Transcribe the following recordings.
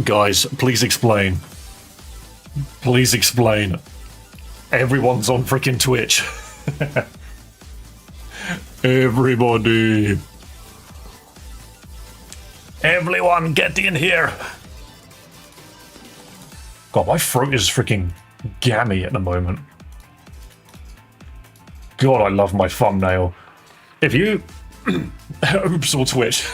Guys, please explain. Please explain. Everyone's on freaking Twitch. Everybody. Everyone get in here. God, my throat is freaking gammy at the moment. God, I love my thumbnail. If you... Oops, or Twitch.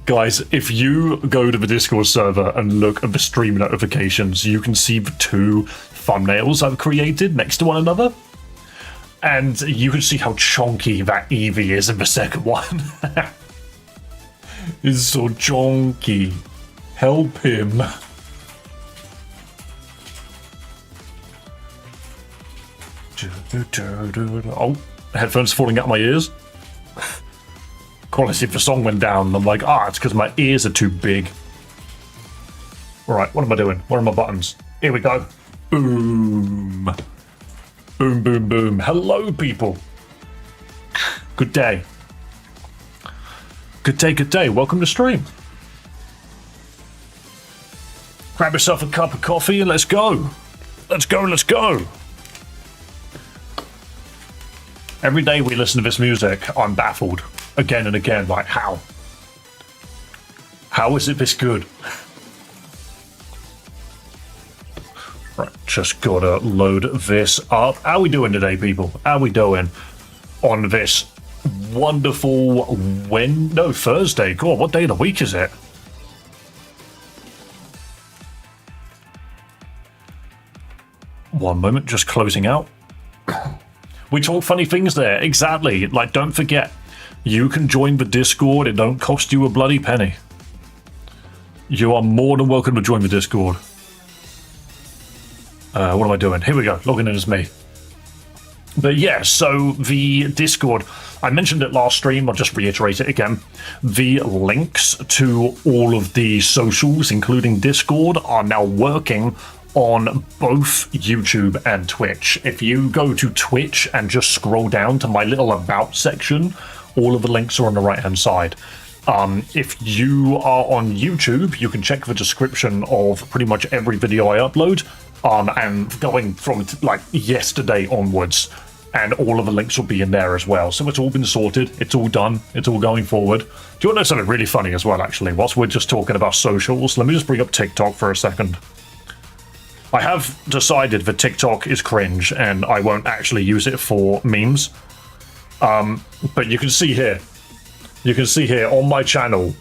Guys, if you go to the Discord server and look at the stream notifications, you can see the two thumbnails I've created next to one another. And you can see how chonky that Eevee is in the second one. It's so chonky. Help him. Oh, headphones falling out my ears. Quality of the song went down. I'm like, it's because my ears are too big. Alright, what am I doing? Where are my buttons? Here we go. Boom. Boom, boom, boom. Hello, people. Good day. Good day, good day. Welcome to stream. Grab yourself a cup of coffee and let's go. Let's go, let's go. Every day we listen to this music, I'm baffled. Again and again, like, how? How is it this good? Right, just gotta load this up. How we doing today, people? How we doing on this wonderful Thursday? God, what day of the week is it? One moment, just closing out. We talk funny things there, exactly. Like, don't forget, you can join the Discord. It don't cost you a bloody penny. You are more than welcome to join the Discord. What am I doing? Here we go, logging in as me. But yeah, so the Discord, I mentioned it last stream, I'll just reiterate it again. The links to all of the socials, including Discord, are now working on both YouTube and Twitch. If you go to Twitch and just scroll down to my little About section, all of the links are on the right-hand side. If you are on YouTube, you can check the description of pretty much every video I upload, and going from like yesterday onwards, and all of the links will be in there as well. So it's all been sorted, it's all done, it's all going forward. Do you want to know something really funny as well, actually? Whilst we're just talking about socials, let me just bring up TikTok for a second. I have decided that TikTok is cringe and I won't actually use it for memes. But you can see here on my channel,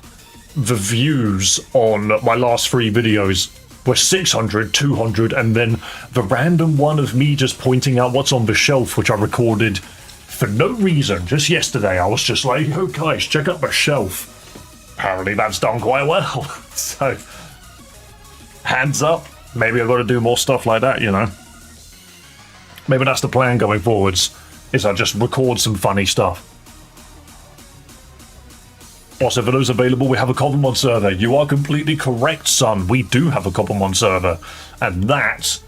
the views on my last 3 videos were 600, 200, and then the random one of me just pointing out what's on the shelf, which I recorded for no reason. Just yesterday, I was just like, oh guys, check out the shelf. Apparently that's done quite well. So, hands up. Maybe I've got to do more stuff like that, you know. Maybe that's the plan going forwards, is I just record some funny stuff. Also, for those available, we have a Pokémon server. You are completely correct, son. We do have a Pokémon server. And that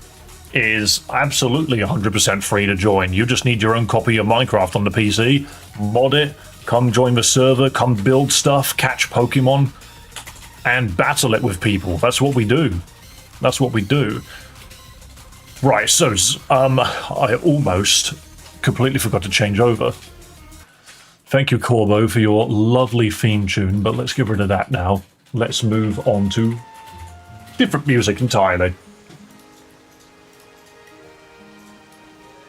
is absolutely 100% free to join. You just need your own copy of Minecraft on the PC. Mod it. Come join the server. Come build stuff. Catch Pokemon. And battle it with people. That's what we do. That's what we do. Right, so I almost completely forgot to change over. Thank you, Corbo, for your lovely theme tune, but let's get rid of that now. Let's move on to different music entirely.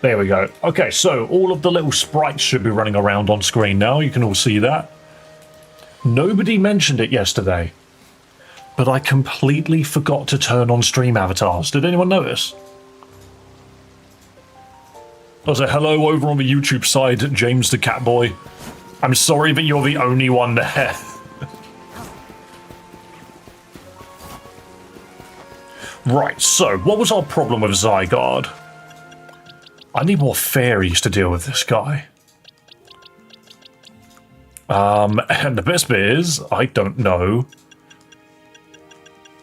There we go. Okay, so all of the little sprites should be running around on screen now. You can all see that. Nobody mentioned it yesterday, but I completely forgot to turn on stream avatars. Did anyone notice? I was like, hello over on the YouTube side, James the Catboy. I'm sorry that you're the only one there. Right, so what was our problem with Zygarde? I need more fairies to deal with this guy. And the best bit is, I don't know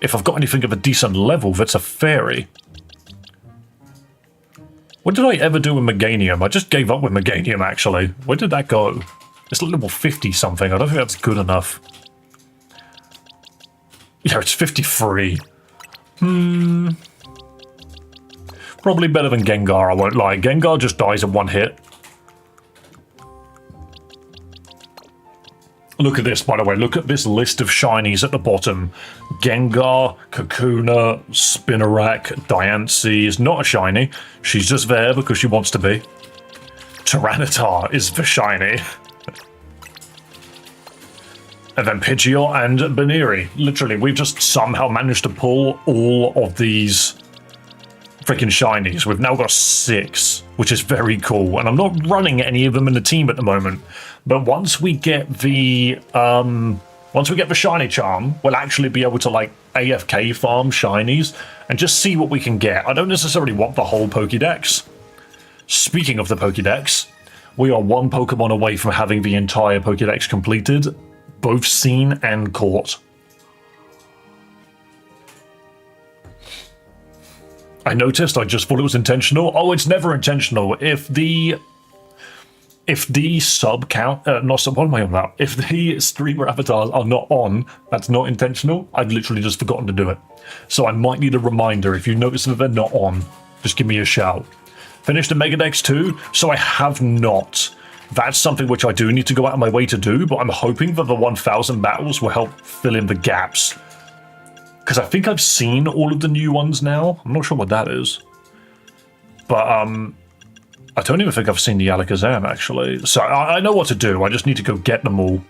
if I've got anything of a decent level that's a fairy. What did I ever do with Meganium? I just gave up with Meganium, actually. Where did that go? It's level 50 something. I don't think that's good enough. Yeah, it's 53. Probably better than Gengar, I won't lie. Gengar just dies in one hit. Look at this, by the way. Look at this list of shinies at the bottom. Gengar, Kakuna, Spinarak, Diancie is not a shiny. She's just there because she wants to be. Tyranitar is the shiny. And then Pidgeot and Baneri. Literally, we've just somehow managed to pull all of these freaking shinies. We've now got 6, which is very cool. And I'm not running any of them in the team at the moment. But once we get the shiny charm, we'll actually be able to like AFK farm shinies and just see what we can get. I don't necessarily want the whole Pokédex. Speaking of the Pokédex, we are one Pokemon away from having the entire Pokédex completed, both seen and caught. I noticed, I just thought it was intentional. Oh, it's never intentional. If the sub count, what am I on about? If the streamer avatars are not on, that's not intentional. I've literally just forgotten to do it. So I might need a reminder. If you notice that they're not on, just give me a shout. Finished the Megadex 2, so I have not. That's something which I do need to go out of my way to do, but I'm hoping that the 1000 battles will help fill in the gaps. Because I think I've seen all of the new ones now. I'm not sure what that is. But, I don't even think I've seen the Alakazam, actually. So I know what to do. I just need to go get them all.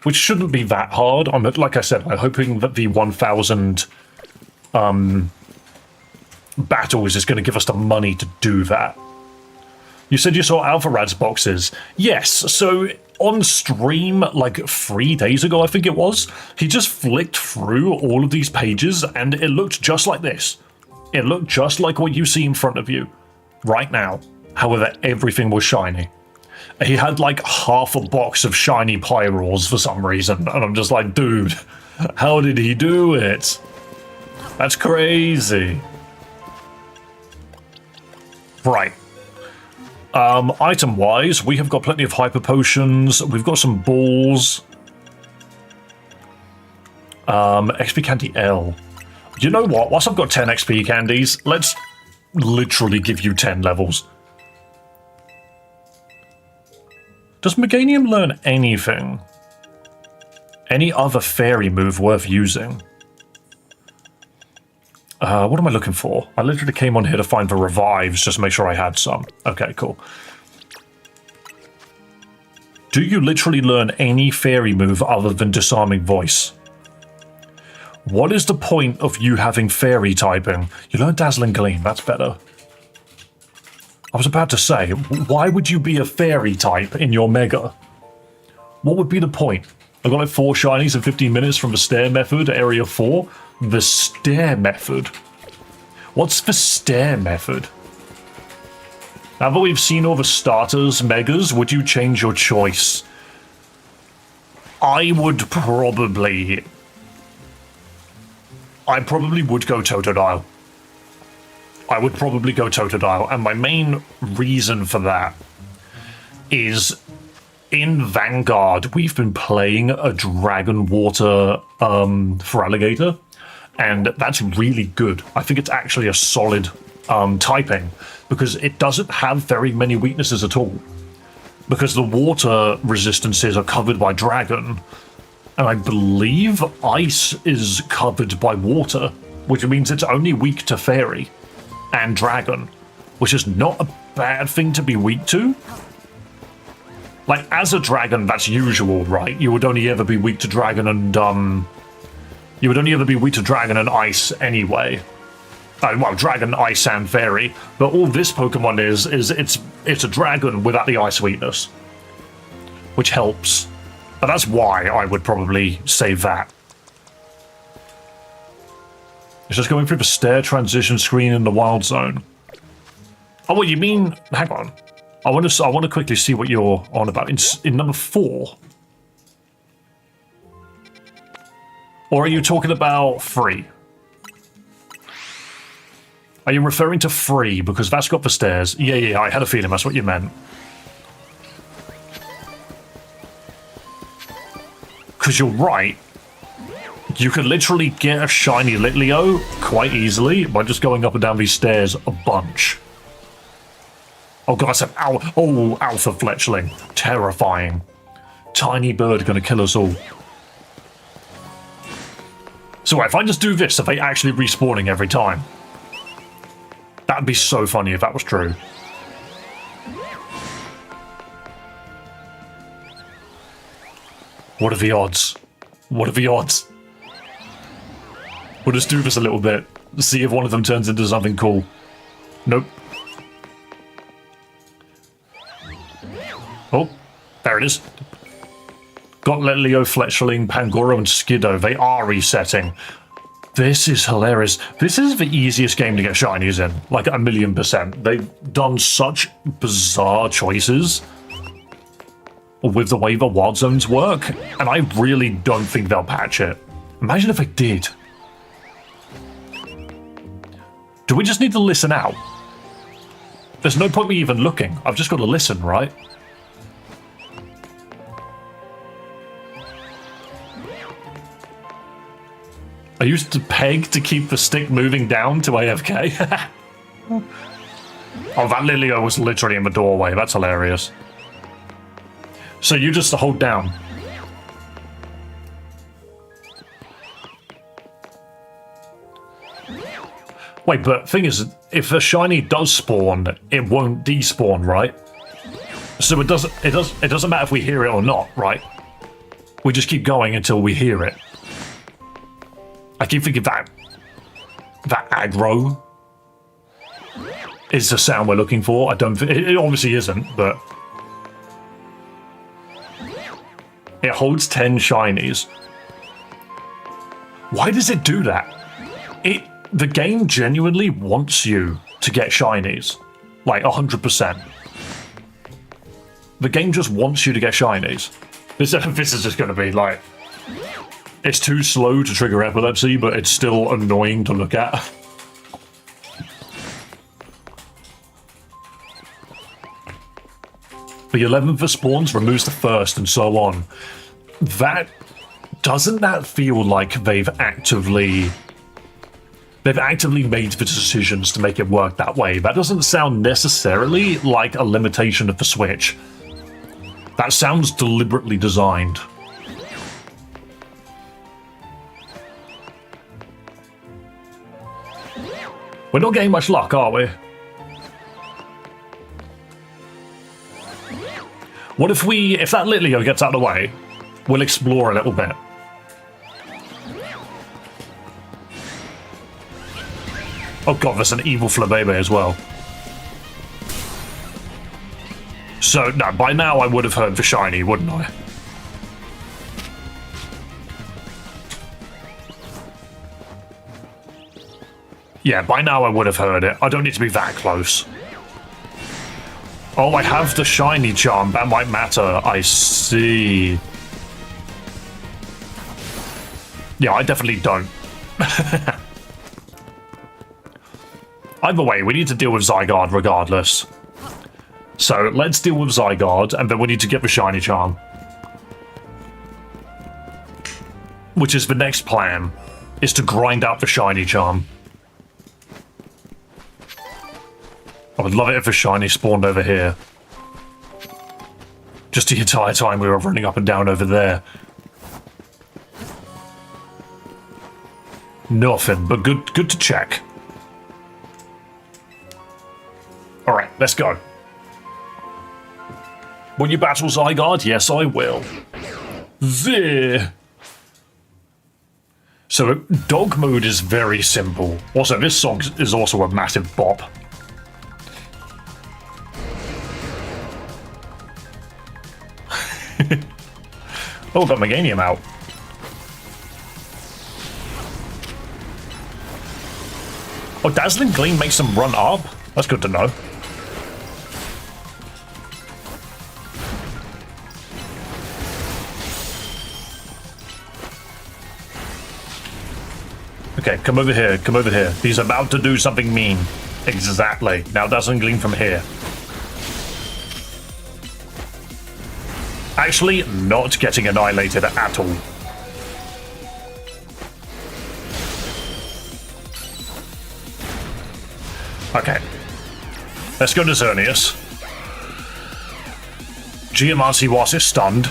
Which shouldn't be that hard. Like I said, I'm hoping that the 1000 battles is going to give us the money to do that. You said you saw Alpharad's boxes. Yes, so on stream, like 3 days ago, I think it was, he just flicked through all of these pages and it looked just like this. It looked just like what you see in front of you right now. However, everything was shiny. He had like half a box of shiny Pyroars for some reason, and I'm just like, dude, how did he do it? That's crazy. Right. Item-wise, we have got plenty of Hyper Potions. We've got some balls. XP Candy L. You know what? Whilst I've got 10 XP candies, let's literally give you 10 levels. Does Meganium learn anything? Any other fairy move worth using? What am I looking for? I literally came on here to find the revives, just to make sure I had some. Okay, cool. Do you literally learn any fairy move other than Disarming Voice? What is the point of you having fairy typing? You learn Dazzling Gleam, that's better. I was about to say, why would you be a fairy type in your Mega? What would be the point? I got like 4 shinies in 15 minutes from the stair method, area 4. The stair method? What's the stair method? Now that we've seen all the starters, Megas, would you change your choice? I probably would go Totodile. I would probably go Totodile, and my main reason for that is in Vanguard, we've been playing a Dragon Water Feraligatr, and that's really good. I think it's actually a solid typing, because it doesn't have very many weaknesses at all. Because the water resistances are covered by Dragon, and I believe Ice is covered by Water, which means it's only weak to Fairy and Dragon, which is not a bad thing to be weak to. Like, as a dragon, that's usual, right? You would only ever be weak to Dragon and, you would only ever be weak to Dragon and Ice anyway. Well, Dragon, Ice, and Fairy. But all this Pokemon is it's a Dragon without the Ice weakness. Which helps. But that's why I would probably say that. It's just going through the stair transition screen in the Wild Zone. Oh, what you mean? Hang on. I want to quickly see what you're on about. In number 4? Or are you talking about 3? Are you referring to 3? Because that's got the stairs. Yeah, I had a feeling that's what you meant. Because you're right. You could literally get a shiny Litleo quite easily by just going up and down these stairs a bunch. Oh god, I said alpha fletchling. Terrifying. Tiny bird gonna kill us all. So if I just do this, are they actually respawning every time? That'd be so funny if that was true. What are the odds? What are the odds? We'll just do this a little bit. See if one of them turns into something cool. Nope. Oh, there it is. Got Leo, Fletchling, Pangoro, and Skiddo. They are resetting. This is hilarious. This is the easiest game to get shinies in. Like 1,000,000%. They've done such bizarre choices with the way the wild zones work, and I really don't think they'll patch it. Imagine if they did. Do we just need to listen out? There's no point me even looking. I've just got to listen, right? I used to peg to keep the stick moving down to AFK. Oh, that Lilio was literally in the doorway. That's hilarious. So you just hold down. Wait, but thing is, if a shiny does spawn, it won't despawn, right? So it doesn't matter if we hear it or not, right? We just keep going until we hear it. I keep thinking that aggro is the sound we're looking for. I don't think it obviously isn't, but it holds 10 shinies. Why does it do that? The game genuinely wants you to get shinies, like 100%. The game just wants you to get shinies. This is just going to be like, it's too slow to trigger epilepsy, but it's still annoying to look at. The 11th for spawns removes the first, and so on. Doesn't that feel like they've actively made the decisions to make it work that way? That doesn't sound necessarily like a limitation of the Switch. That sounds deliberately designed. We're not getting much luck, are we? What if that Litleo gets out of the way, we'll explore a little bit. Oh god, there's an evil Flabebe as well. So, no, by now I would have heard the shiny, wouldn't I? Yeah, by now I would have heard it. I don't need to be that close. Oh, I have the shiny charm. That might matter. I see. Yeah, I definitely don't. Either way, we need to deal with Zygarde regardless. So let's deal with Zygarde, and then we need to get the shiny charm. Which is the next plan, is to grind out the shiny charm. I would love it if a shiny spawned over here. Just the entire time we were running up and down over there. Nothing, but good to check. Alright, let's go. Will you battle Zygarde? Yes, I will. There. So, dog mode is very simple. Also, this song is also a massive bop. Oh, got Meganium out. Oh, Dazzling Gleam makes them run up? That's good to know. Okay, come over here, come over here. He's about to do something mean. Exactly. Now Dazzling Gleam from here. Actually, not getting annihilated at all. Okay. Let's go to Xerneas. Geomancy was stunned.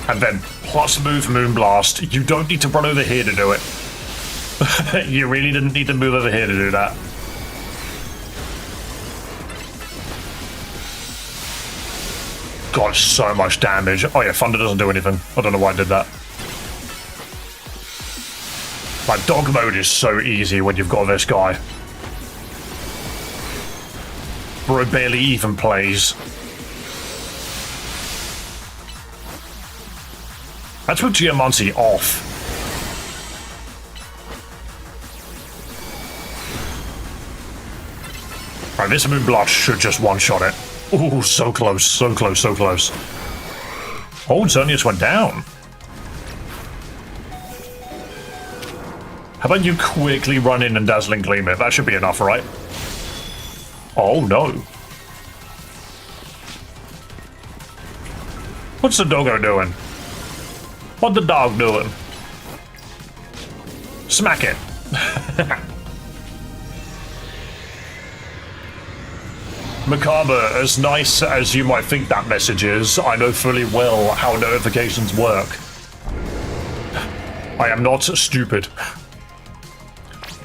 And then plus move Moonblast. You don't need to run over here to do it. You really didn't need to move over here to do that. God, so much damage. Oh yeah, Thunder doesn't do anything. I don't know why I did that. Like, dog mode is so easy when you've got this guy. Bro barely even plays. Let's put Geomancy off. Right, this Moonblast should just one-shot it. Ooh, so close, so close, so close. Oh, Xerneas went down. How about you quickly run in and Dazzling Gleam it? That should be enough, right? Oh, no. What's the doggo doing? What the dog doing? Smack it. Macabre, as nice as you might think that message is, I know fully well how notifications work. I am not stupid.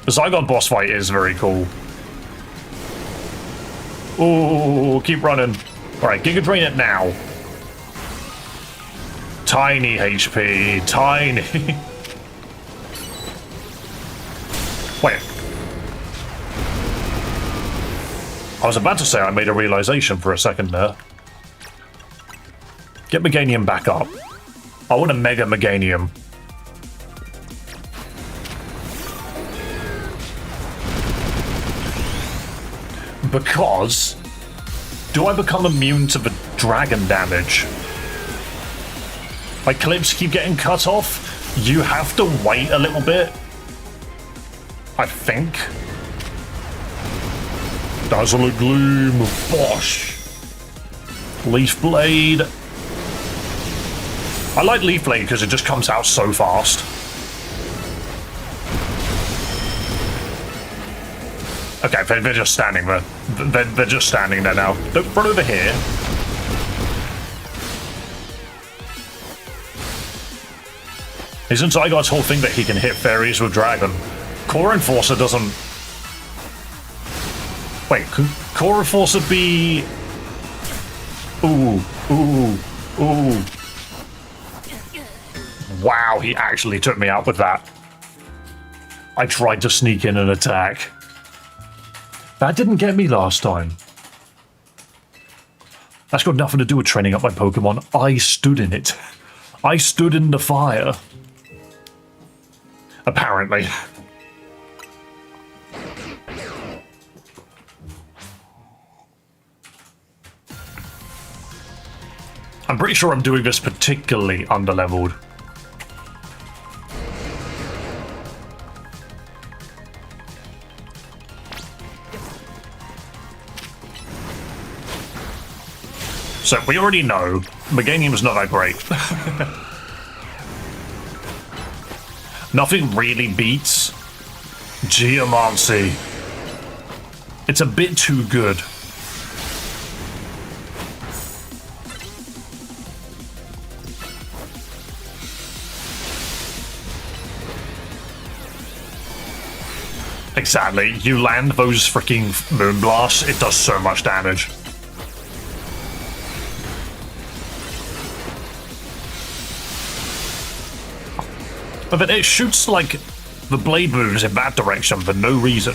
The Zygon boss fight is very cool. Ooh, keep running. Alright, Giga Drain it now. Tiny HP, tiny. Wait. I was about to say I made a realization for a second there. Get Meganium back up. I want a Mega Meganium. Because... do I become immune to the dragon damage? My clips keep getting cut off? You have to wait a little bit. I think. Dazzling Gleam, Bosh. Leaf Blade. I like Leaf Blade because it just comes out so fast. Okay, they're just standing there. They're just standing there now. Don't run over here. Isn't Zygarde's whole thing that he can hit fairies with Dragon? Core Enforcer doesn't... Wait, could Core Enforcer be... Ooh, ooh, ooh. Wow, he actually took me out with that. I tried to sneak in an attack. That didn't get me last time. That's got nothing to do with training up my Pokemon. I stood in it. I stood in the fire. Apparently. I'm pretty sure I'm doing this particularly underleveled. So we already know Meganium's not that great. Nothing really beats Geomancy. It's a bit too good. Exactly. You land those freaking Moonblasts, it does so much damage. But then it shoots, like, the blade moves in that direction for no reason.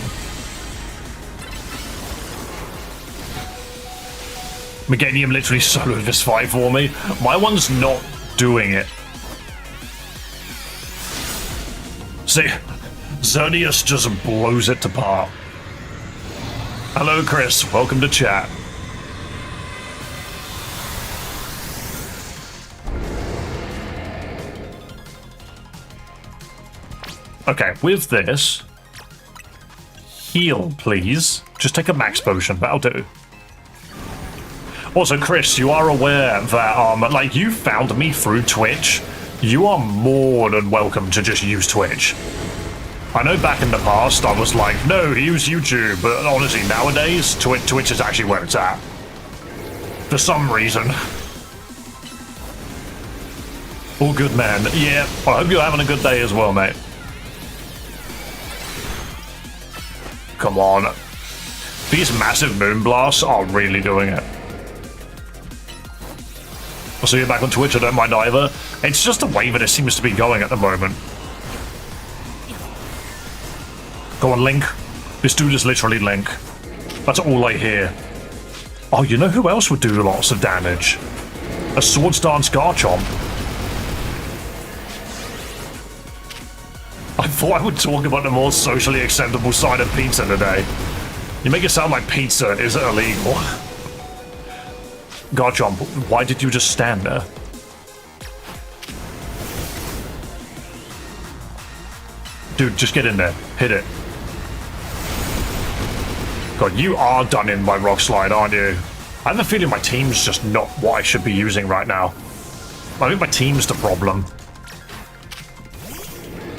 Meganium literally soloed this fight for me. My one's not doing it. See, Xerneas just blows it apart. Hello, Chris. Welcome to chat. Okay, with this, heal, please. Just take a max potion, that'll do. Also, Chris, you are aware that, like, you found me through Twitch. You are more than welcome to just use Twitch. I know back in the past I was like, no, use YouTube, but honestly, nowadays, Twitch is actually where it's at. For some reason. All good, man. Yeah, I hope you're having a good day as well, mate. Come on. These massive moon blasts are really doing it. I'll see you back on Twitch, I don't mind either. It's just the way that it seems to be going at the moment. Go on, Link. This dude is literally Link. That's all I hear. Oh, you know who else would do lots of damage? A Swords Dance Garchomp. I thought I would talk about the more socially acceptable side of pizza today. You make it sound like pizza is illegal. Garchomp, why did you just stand there? Dude, just get in there. Hit it. God, you are done in by Rock Slide, aren't you? I have a feeling my team's just not what I should be using right now. I think my team's the problem.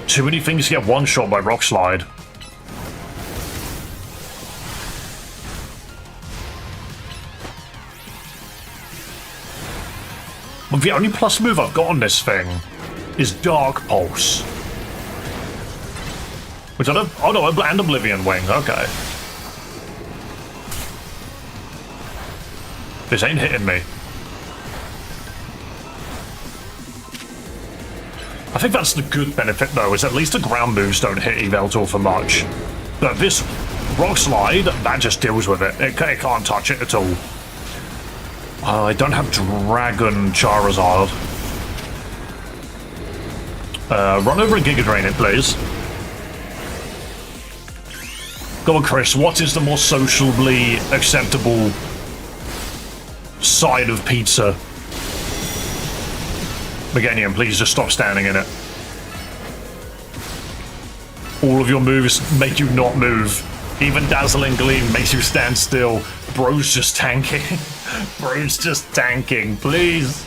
Too many things get one shot by Rock Slide. Well, the only plus move I've got on this thing is Dark Pulse. Which I don't... Oh no, and Oblivion Wing, okay. This ain't hitting me. I think that's the good benefit though, is at least the ground moves don't hit Yveltal for much. But this Rock Slide, that just deals with it. It can't touch it at all. I don't have Dragon Charizard. Run over and Giga Drain it, please. Go on, Chris, what is the more sociably acceptable side of pizza? Meganium, please just stop standing in it. All of your moves make you not move. Even Dazzling Gleam makes you stand still. Bro's just tanking. Bro's just tanking, please.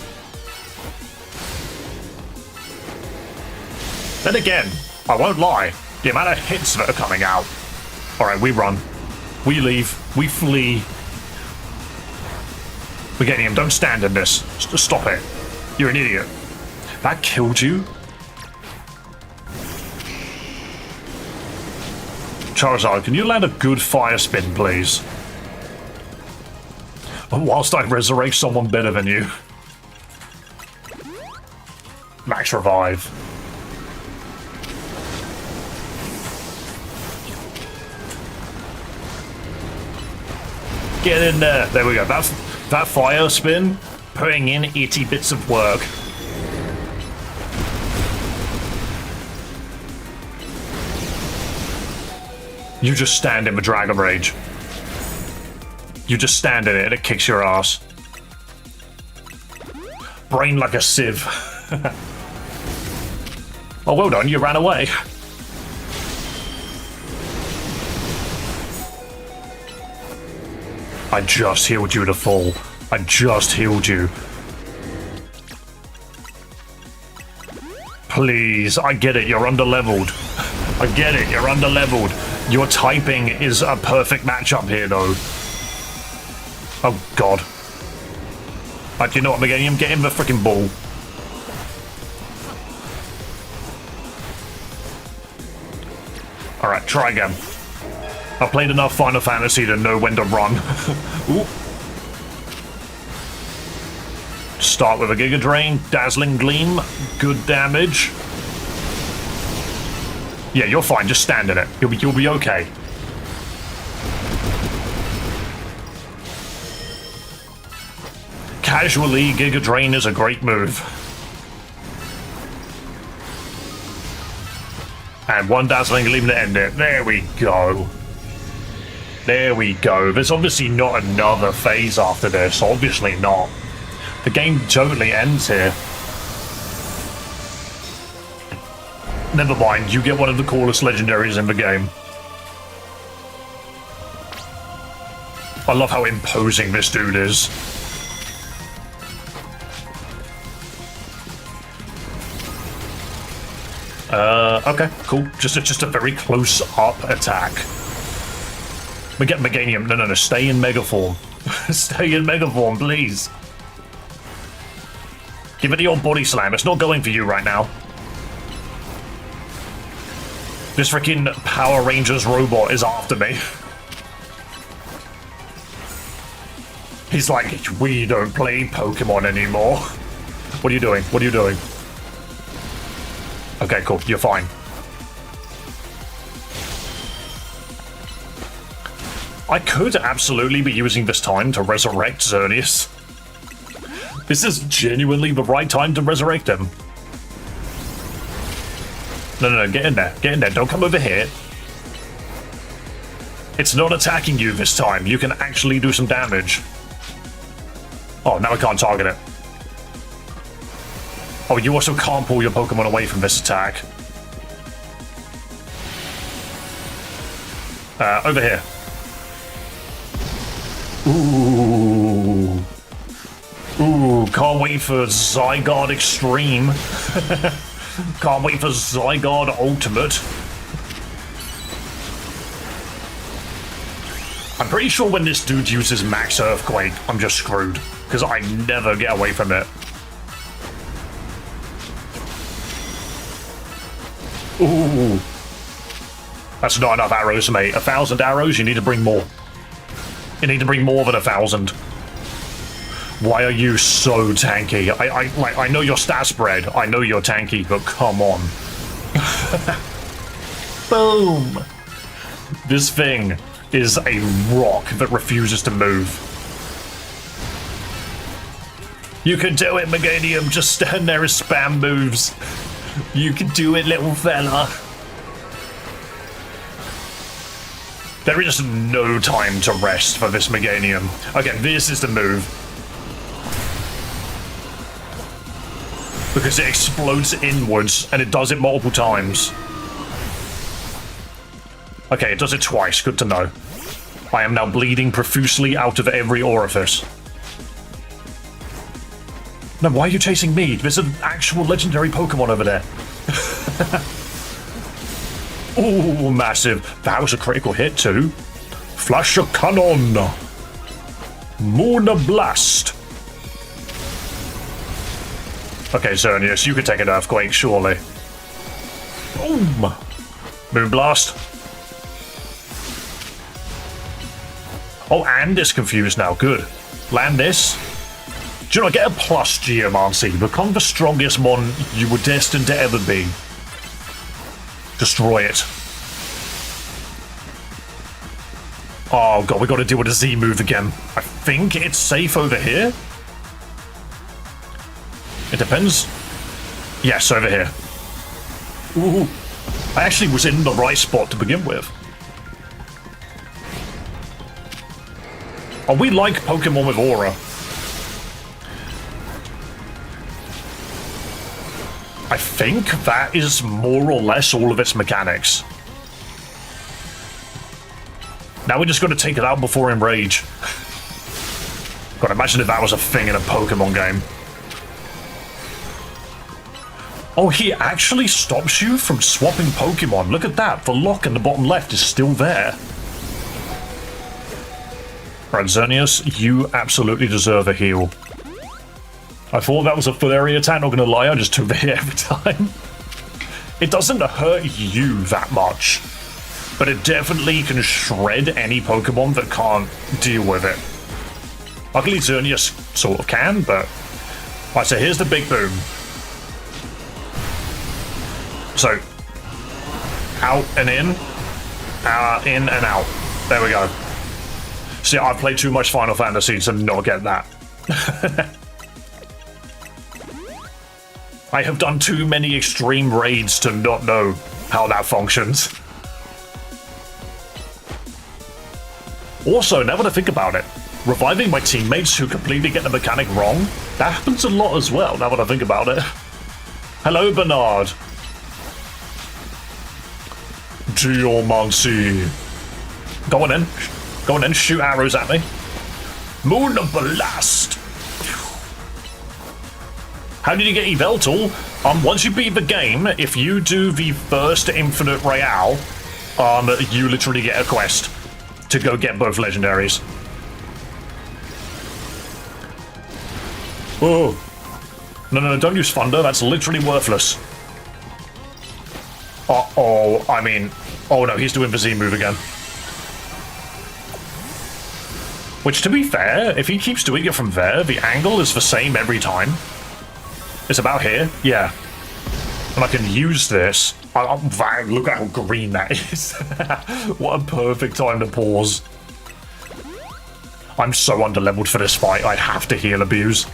Then again, I won't lie, the amount of hits that are coming out. Alright, we run. We leave. We flee. Meganium, don't stand in this. Stop it. You're an idiot. That killed you? Charizard, can you land a good fire spin, please? Whilst I resurrect someone better than you. Max revive. Get in there. There we go. That fire spin, putting in 80 bits of work. You just stand in the Dragon Rage. You just stand in it and it kicks your ass. Brain like a sieve. Oh, well done, you ran away. I just healed you to fall. I just healed you. Please, I get it, you're underleveled. I get it, you're underleveled. Your typing is a perfect matchup here, though. Oh, God. You know what, Meganium? Get him the freaking ball. Alright, try again. I've played enough Final Fantasy to know when to run. Ooh. Start with a Giga Drain, Dazzling Gleam, good damage. Yeah, you're fine. Just stand in it. You'll be okay. Casually, Giga Drain is a great move. And one Dazzling Gleam to end it. There we go. There we go. There's obviously not another phase after this. Obviously not. The game totally ends here. Never mind, you get one of the coolest legendaries in the game. I love how imposing this dude is. Okay, cool. Just a very close-up attack. We get Meganium. No, stay in Mega Form. Stay in Mega Form, please. Give it your body slam. It's not going for you right now. This freaking Power Rangers robot is after me. He's like, we don't play Pokemon anymore. What are you doing? What are you doing? Okay, cool. You're fine. I could absolutely be using this time to resurrect Xerneas. This is genuinely the right time to resurrect him. No, get in there. Get in there. Don't come over here. It's not attacking you this time. You can actually do some damage. Oh, now I can't target it. Oh, you also can't pull your Pokemon away from this attack. Over here. Ooh. Ooh, can't wait for Zygarde Extreme. Can't wait for Zygarde Ultimate. I'm pretty sure when this dude uses Max Earthquake, I'm just screwed. Because I never get away from it. Ooh. That's not enough arrows, mate. 1,000 arrows, you need to bring more. You need to bring more than 1,000. Why are you so tanky? I know your stat spread. I know you're tanky, but come on. Boom! This thing is a rock that refuses to move. You can do it, Meganium. Just stand there and spam moves. You can do it, little fella. There is no time to rest for this Meganium. Okay, this is the move. Because it explodes inwards, and it does it multiple times. Okay, it does it twice. Good to know. I am now bleeding profusely out of every orifice. No, why are you chasing me? There's an actual legendary Pokemon over there. Ooh, massive. That was a critical hit too. Flash of Cannon. Moon Blast. Okay, Xerneas, you can take an Earthquake, surely. Boom. Moon Blast. Oh, and it's confused now. Good. Land this. Do you not get a plus Geomancy? Become the strongest mon you were destined to ever be. Destroy it. Oh god, we gotta deal with a Z move again. I think it's safe over here. It depends. Yes, over here. Ooh. I actually was in the right spot to begin with. Oh, we like Pokemon with Aura. I think that is more or less all of its mechanics. Now we just got to take it out before Enrage. God, imagine if that was a thing in a Pokemon game. Oh, he actually stops you from swapping Pokemon. Look at that. The lock in the bottom left is still there. Right, Xerneas, you absolutely deserve a heal. I thought that was a full area attack, not gonna lie, I just took the hit every time. It doesn't hurt you that much, but it definitely can shred any Pokemon that can't deal with it. Luckily, Xerneas sort of can, but... Right, so here's the big boom. So, out and in and out. There we go. See, I've played too much Final Fantasy to not get that. I have done too many extreme raids to not know how that functions. Also, now that I think about it, reviving my teammates who completely get the mechanic wrong, that happens a lot as well, now that I think about it. Hello, Bernard. Geomancy. Go on in. Go on in, shoot arrows at me. Moon Blast. How did you get Yveltal? Once you beat the game, if you do the first Infinite Royale, you literally get a quest to go get both legendaries. Oh. No, don't use Thunder. That's literally worthless. Uh-oh. I mean... Oh, no, he's doing the Z move again. Which, to be fair, if he keeps doing it from there, the angle is the same every time. It's about here. Yeah. And I can use this. Look at how green that is. What a perfect time to pause. I'm so underleveled for this fight, I have to heal abuse.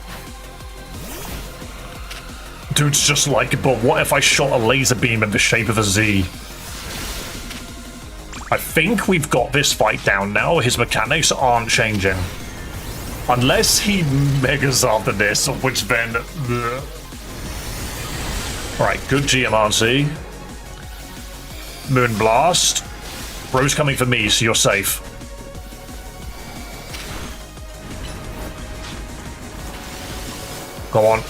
Dude's just like, but what if I shot a laser beam in the shape of a Z? I think we've got this fight down now. His mechanics aren't changing. Unless he megas after this, which then... Alright, good GMRC. Moonblast. Bro's coming for me, so you're safe. Go on.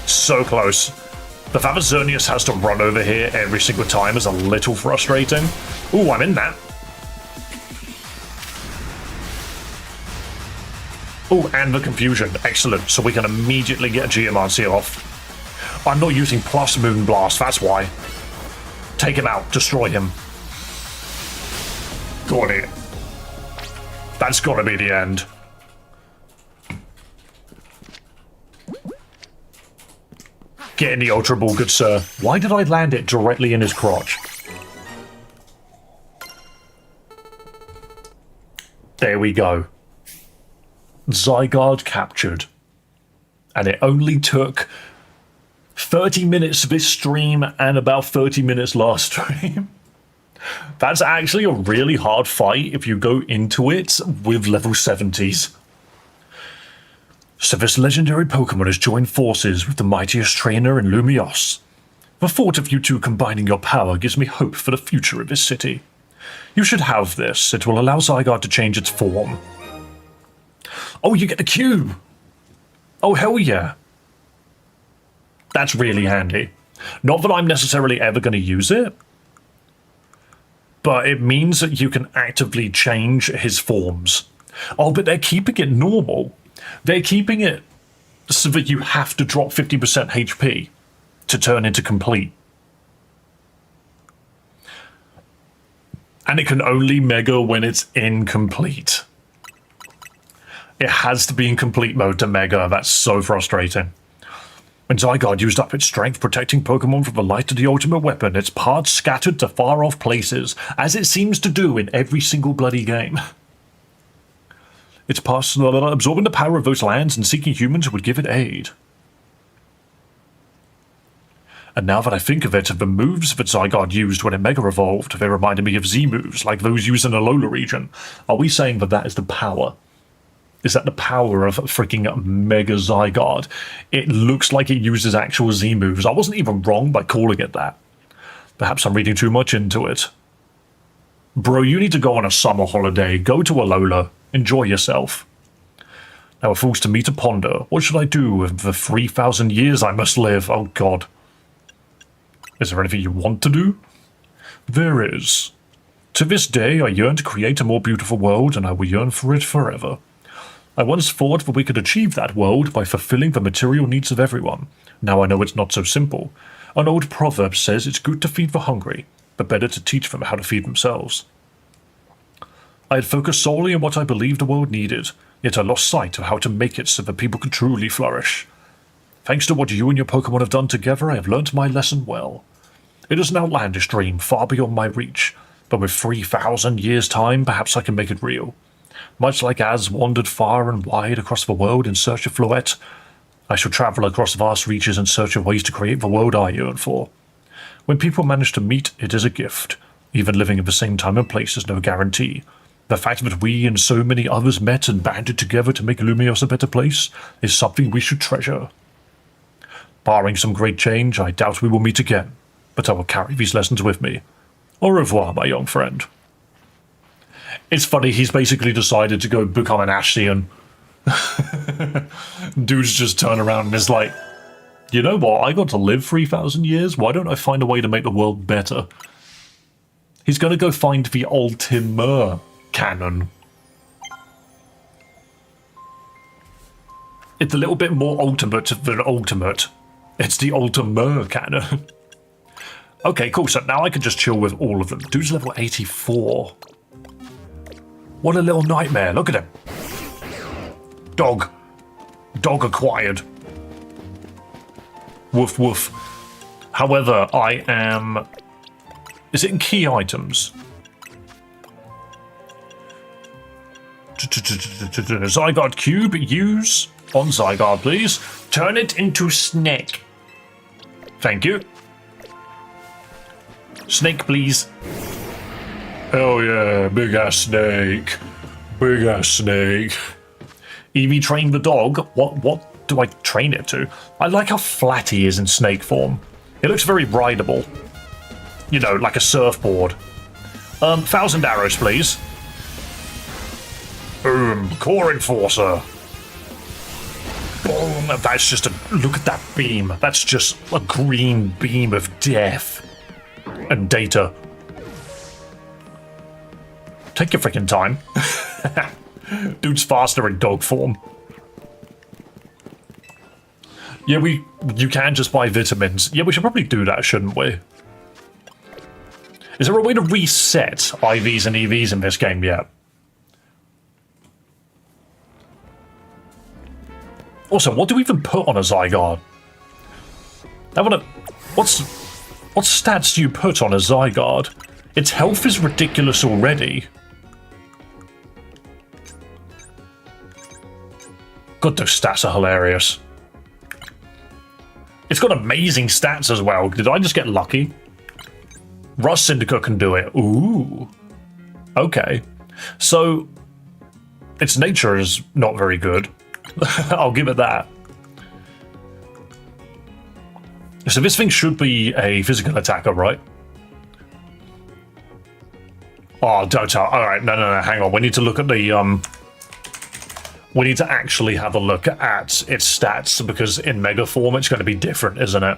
So close. The fact that Xerneas has to run over here every single time is a little frustrating. Ooh, I'm in that. Ooh, and the confusion. Excellent. So we can immediately get GMRC off. I'm not using plus Moonblast, that's why. Take him out. Destroy him. Got it. That's gotta be the end. Get in the Ultra Ball, good sir. Why did I land it directly in his crotch? There we go. Zygarde captured. And it only took 30 minutes this stream and about 30 minutes last stream. That's actually a really hard fight if you go into it with level 70s. So this legendary Pokémon has joined forces with the mightiest trainer in Lumiose. The thought of you two combining your power gives me hope for the future of this city. You should have this. It will allow Zygarde to change its form. Oh, you get the cube! Oh, hell yeah. That's really handy. Not that I'm necessarily ever going to use it, but it means that you can actively change his forms. Oh, but they're keeping it normal. They're keeping it so that you have to drop 50% HP to turn into complete. And it can only mega when it's incomplete. It has to be in complete mode to mega. That's so frustrating. When Zygarde used up its strength protecting Pokémon from the light of the ultimate weapon, its parts scattered to far-off places, as it seems to do in every single bloody game. Its parts absorbing the power of those lands and seeking humans who would give it aid. And now that I think of it, the moves that Zygarde used when it Mega Evolved, they reminded me of Z moves, like those used in the Alola region. Are we saying that that is the power? Is that the power of freaking Mega Zygarde? It looks like it uses actual Z moves. I wasn't even wrong by calling it that. Perhaps I'm reading too much into it. Bro, you need to go on a summer holiday. Go to Alola. Enjoy yourself. Now we're forced to meet to ponder. What should I do with the 3,000 years I must live? Oh god. Is there anything you want to do? There is. To this day, I yearn to create a more beautiful world, and I will yearn for it forever. I once thought that we could achieve that world by fulfilling the material needs of everyone. Now I know it's not so simple. An old proverb says it's good to feed the hungry, but better to teach them how to feed themselves. I had focused solely on what I believed the world needed, yet I lost sight of how to make it so that people could truly flourish. Thanks to what you and your Pokémon have done together, I have learnt my lesson well. It is an outlandish dream far beyond my reach, but with 3,000 years' time, perhaps I can make it real. Much like Az wandered far and wide across the world in search of Floette, I shall travel across vast reaches in search of ways to create the world I yearn for. When people manage to meet, it is a gift. Even living in the same time and place is no guarantee. The fact that we and so many others met and banded together to make Lumiose a better place is something we should treasure. Barring some great change, I doubt we will meet again, but I will carry these lessons with me. Au revoir, my young friend. It's funny, he's basically decided to go become an Ashian. Dude's just turned around and is like, You know what? I got to live 3,000 years. Why don't I find a way to make the world better? He's going to go find the Ultimate cannon. It's a little bit more ultimate than ultimate. It's the Ultimate cannon. Okay, cool. So now I can just chill with all of them. Dude's level 84. What a little nightmare. Look at him. Dog. Dog acquired. Woof woof. However, I am... Is it in key items? Zygarde cube, use. On Zygarde, please. Turn it into snake. Thank you. Snake, please. Hell yeah, big ass snake. Big ass snake. Eevee train the dog. What do I train it to? I like how flat he is in snake form. It looks very rideable. You know, like a surfboard. 1,000 arrows, please. Boom. Core Enforcer. Boom. That's just a... Look at that beam. That's just a green beam of death. And data. Take your freaking time. Dude's faster in dog form. Yeah, you can just buy vitamins. Yeah, we should probably do that, shouldn't we? Is there a way to reset IVs and EVs in this game yet? Also, what do we even put on a Zygarde? What stats do you put on a Zygarde? Its health is ridiculous already. God, those stats are hilarious. It's got amazing stats as well. Did I just get lucky? Rust Syndicate can do it. Ooh. Okay. So, its nature is not very good. I'll give it that. So this thing should be a physical attacker, right? Oh, don't tell. Alright, no, hang on. We need to look at the, we need to actually have a look at its stats, because in Mega form it's going to be different, isn't it?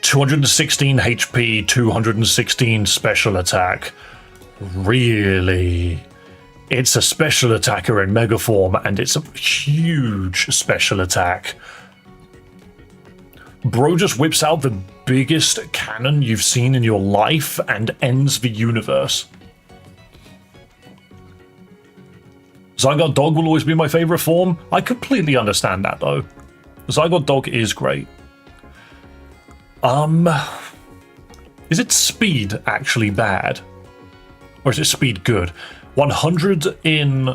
216 HP, 216 special attack. Really? It's a special attacker in Mega form, and it's a huge special attack. Bro just whips out the biggest cannon you've seen in your life and ends the universe. Zygarde Dog will always be my favorite form. I completely understand that, though. Zygarde Dog is great. Is it speed actually bad? Or is it speed good? 100 in...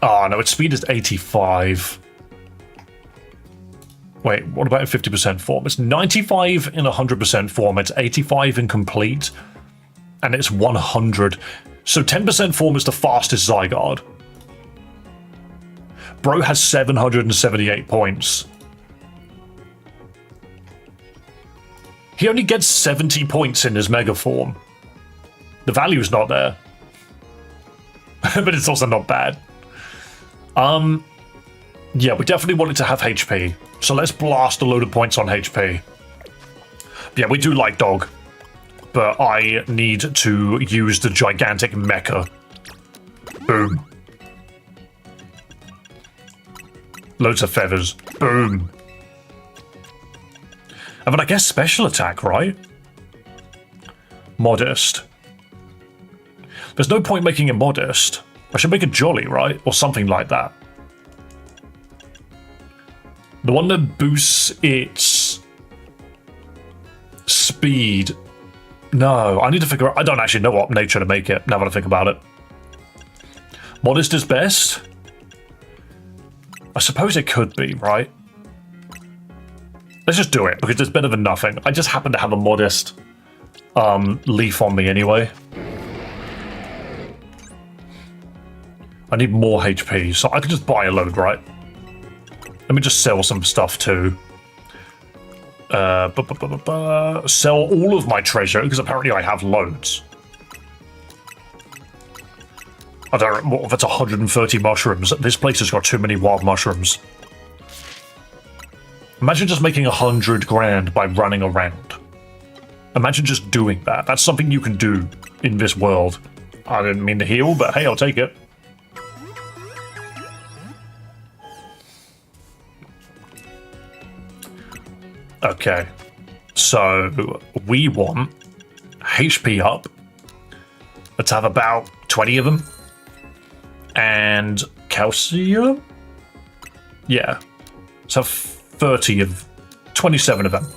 Oh, no, its speed is 85. Wait, what about in 50% form? It's 95 in 100% form, it's 85 in complete, and it's 100. So 10% form is the fastest Zygarde. Bro has 778 points. He only gets 70 points in his Mega form. The value's not there. But it's also not bad. Yeah, we definitely want it to have HP. So let's blast a load of points on HP. Yeah, we do like Dog. But I need to use the gigantic mecha. Boom. Loads of feathers. Boom. But I guess special attack, right? Modest. There's no point making it modest. I should make it jolly, right? Or something like that. The one that boosts its speed. No, I need to figure out. I don't actually know what nature to make it, now that I think about it. Modest is best? I suppose it could be, right? Let's just do it, because it's better than nothing. I just happen to have a modest leaf on me anyway. I need more HP, so I could just buy a load, right? Let me just sell some stuff too. Sell all of my treasure, because apparently I have loads. I don't know, what if it's 130 mushrooms? This place has got too many wild mushrooms. Imagine just making 100 grand by running around. Imagine just doing that. That's something you can do in this world. I didn't mean to heal, but hey, I'll take it. Okay, so we want HP up. Let's have about 20 of them. And calcium? Yeah. Let's have 30 of 27 of them.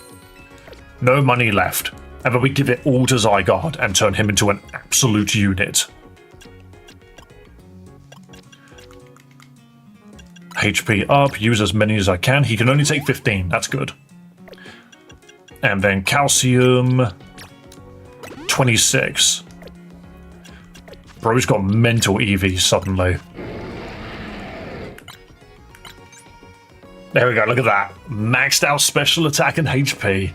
No money left. And then we give it all to Zygarde and turn him into an absolute unit. HP up, use as many as I can. He can only take 15, that's good. And then calcium, 26. Bro's got mental EV suddenly. There we go, look at that. Maxed out special attack and HP.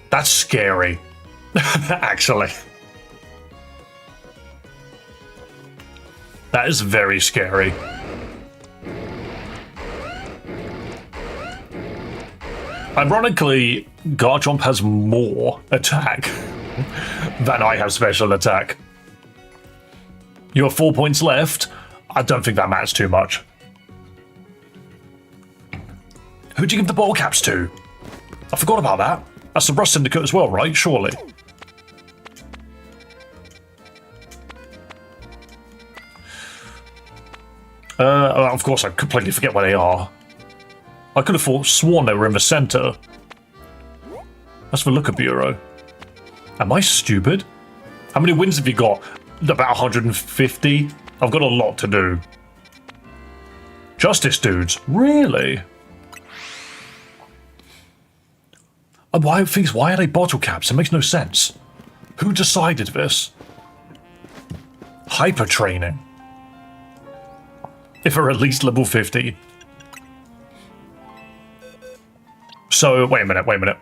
That's scary, actually. That is very scary. Ironically, Garchomp has more attack than I have special attack. You have 4 points left. I don't think that matters too much. Who'd you give the bottle caps to? I forgot about that. That's the Rust Syndicate as well, right? Surely. Of course, I completely forget where they are. I could have sworn they were in the center. That's the Looker Bureau. Am I stupid? How many wins have you got? About 150? I've got a lot to do. Justice dudes? Really? Why are they bottle caps? It makes no sense. Who decided this? Hyper training. If they're at least level 50. So, wait a minute.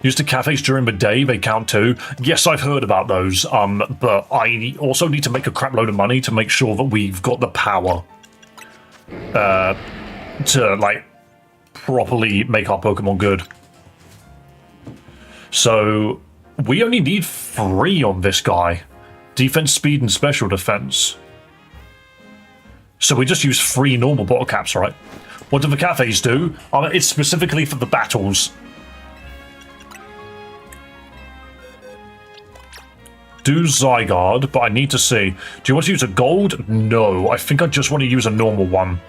Used to cafes during the day, they count too. Yes, I've heard about those, but I also need to make a crap load of money to make sure that we've got the power to, like, properly make our Pokemon good. So, we only need 3 on this guy. Defense, speed, and special defense. So we just use 3 normal bottle caps, right? What do the cafes do? It's specifically for the battles. Do Zygarde, but I need to see. Do you want to use a gold? No, I think I just want to use a normal one.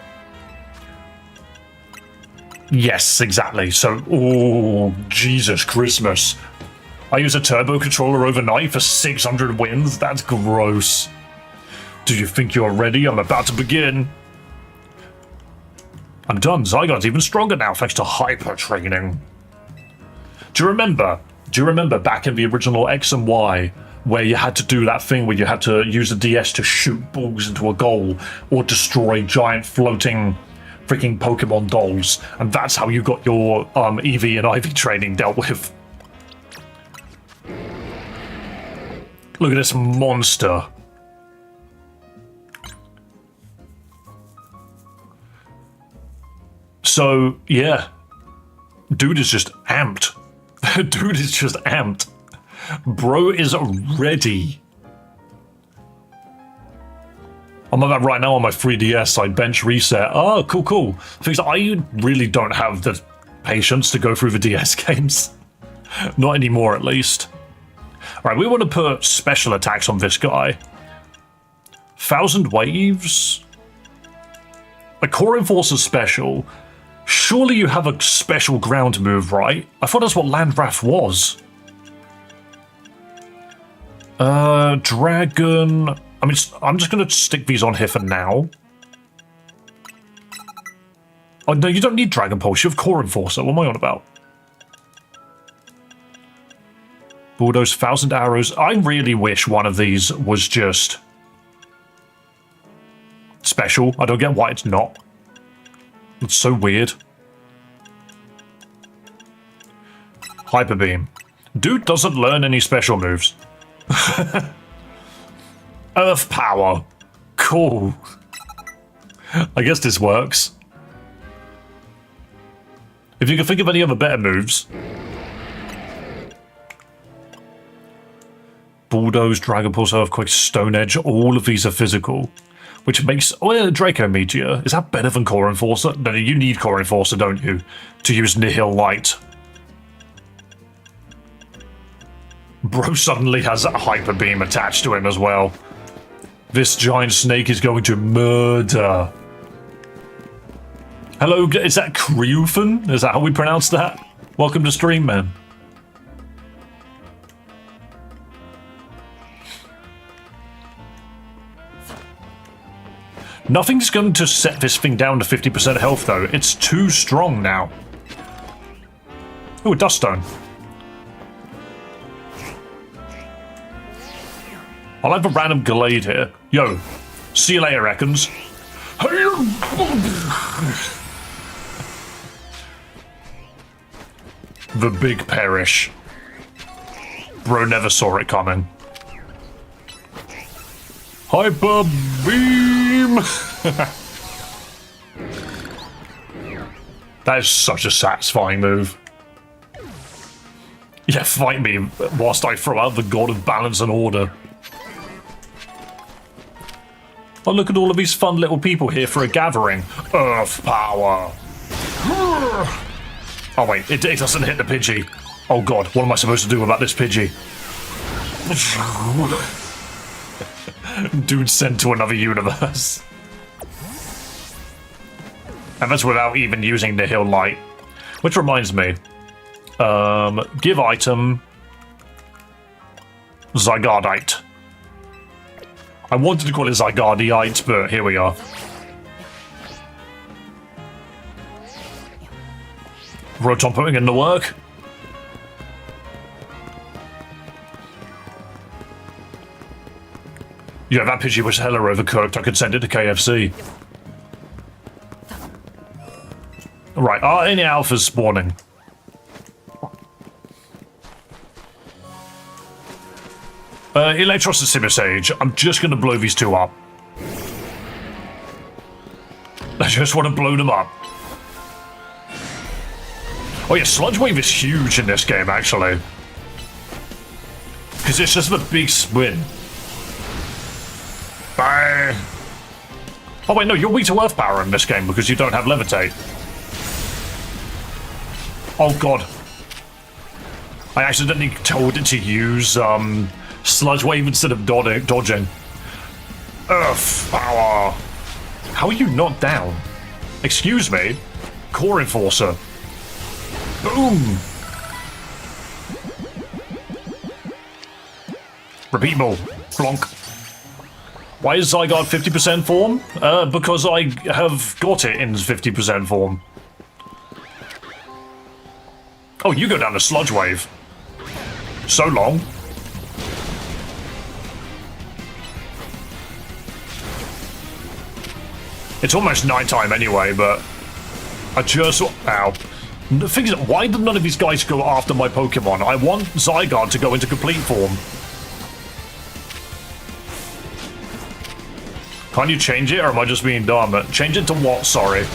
Yes, exactly. So, oh, Jesus Christmas. I use a turbo controller overnight for 600 wins? That's gross. Do you think you're ready? I'm about to begin. I'm done. Zygarde's even stronger now thanks to hyper training. Do you remember back in the original X and Y where you had to do that thing where you had to use a DS to shoot balls into a goal or destroy giant floating freaking Pokemon dolls, and that's how you got your EV and IV training dealt with? Look at this monster. So, yeah. Dude is just amped. Dude is just amped. Bro is ready. I'm at that right now on my 3DS. I bench reset. Oh, cool. Things I really don't have the patience to go through the DS games. Not anymore, at least. Alright, we want to put special attacks on this guy. 1,000 waves. A Core Enforcer special. Surely you have a special ground move, right? I thought that's what Landwrath was. Dragon. I mean, I'm just going to stick these on here for now. Oh, no, you don't need Dragon Pulse. You have Core Enforcer. What am I on about? Bulldoze, 1,000 arrows. I really wish one of these was just special. I don't get why it's not. It's so weird. Hyper Beam. Dude doesn't learn any special moves. Earth Power. cool. I guess this works. If you can think of any other better moves. Bulldoze, Dragon Pulse, Earthquake, Stone Edge, all of these are physical. Which makes... Oh, yeah, Draco Meteor. Is that better than Core Enforcer? No, you need Core Enforcer, don't you? To use Nihil Light. Bro suddenly has a Hyper Beam attached to him as well. This giant snake is going to murder. Hello, is that Kriufan? Is that how we pronounce that? Welcome to stream, man. Nothing's going to set this thing down to 50% health, though. It's too strong now. Ooh, a Dust Stone. I'll have a random Glade here. Yo, see you later, Ekans. The big perish. Bro never saw it coming. Hyper Beam! That is such a satisfying move. Yeah, fight me whilst I throw out the God of Balance and Order. Oh, look at all of these fun little people here for a gathering. Earth power. Oh wait, it doesn't hit the Pidgey. Oh god, what am I supposed to do about this Pidgey? Dude sent to another universe. And that's without even using the Nihil Light. Which reminds me. Give item. Zygardeite. I wanted to call it Zygardeite, but here we are. Rotom putting in the work. Yeah, that Pidgey was hella overcooked. I could send it to KFC. Right, are any alphas spawning? Electros and Simisage. I'm just going to blow these two up. I just want to blow them up. Oh yeah, Sludge Wave is huge in this game, actually. Because it's just a big spin. Bye. Oh wait, no, you're weak to Earth Power in this game because you don't have Levitate. Oh god. I accidentally told it to use Sludge Wave instead of dodging. Earth Power. How are you not down? Excuse me? Core Enforcer. Boom! Repeat ball. Flonk. Why is Zygarde 50% form? Because I have got it in 50% form. Oh, you go down the Sludge Wave. So long. It's almost nighttime anyway, but I just... Ow. The thing is, why did none of these guys go after my Pokemon? I want Zygarde to go into complete form. Can't you change it, or am I just being dumb? Change it to what, sorry?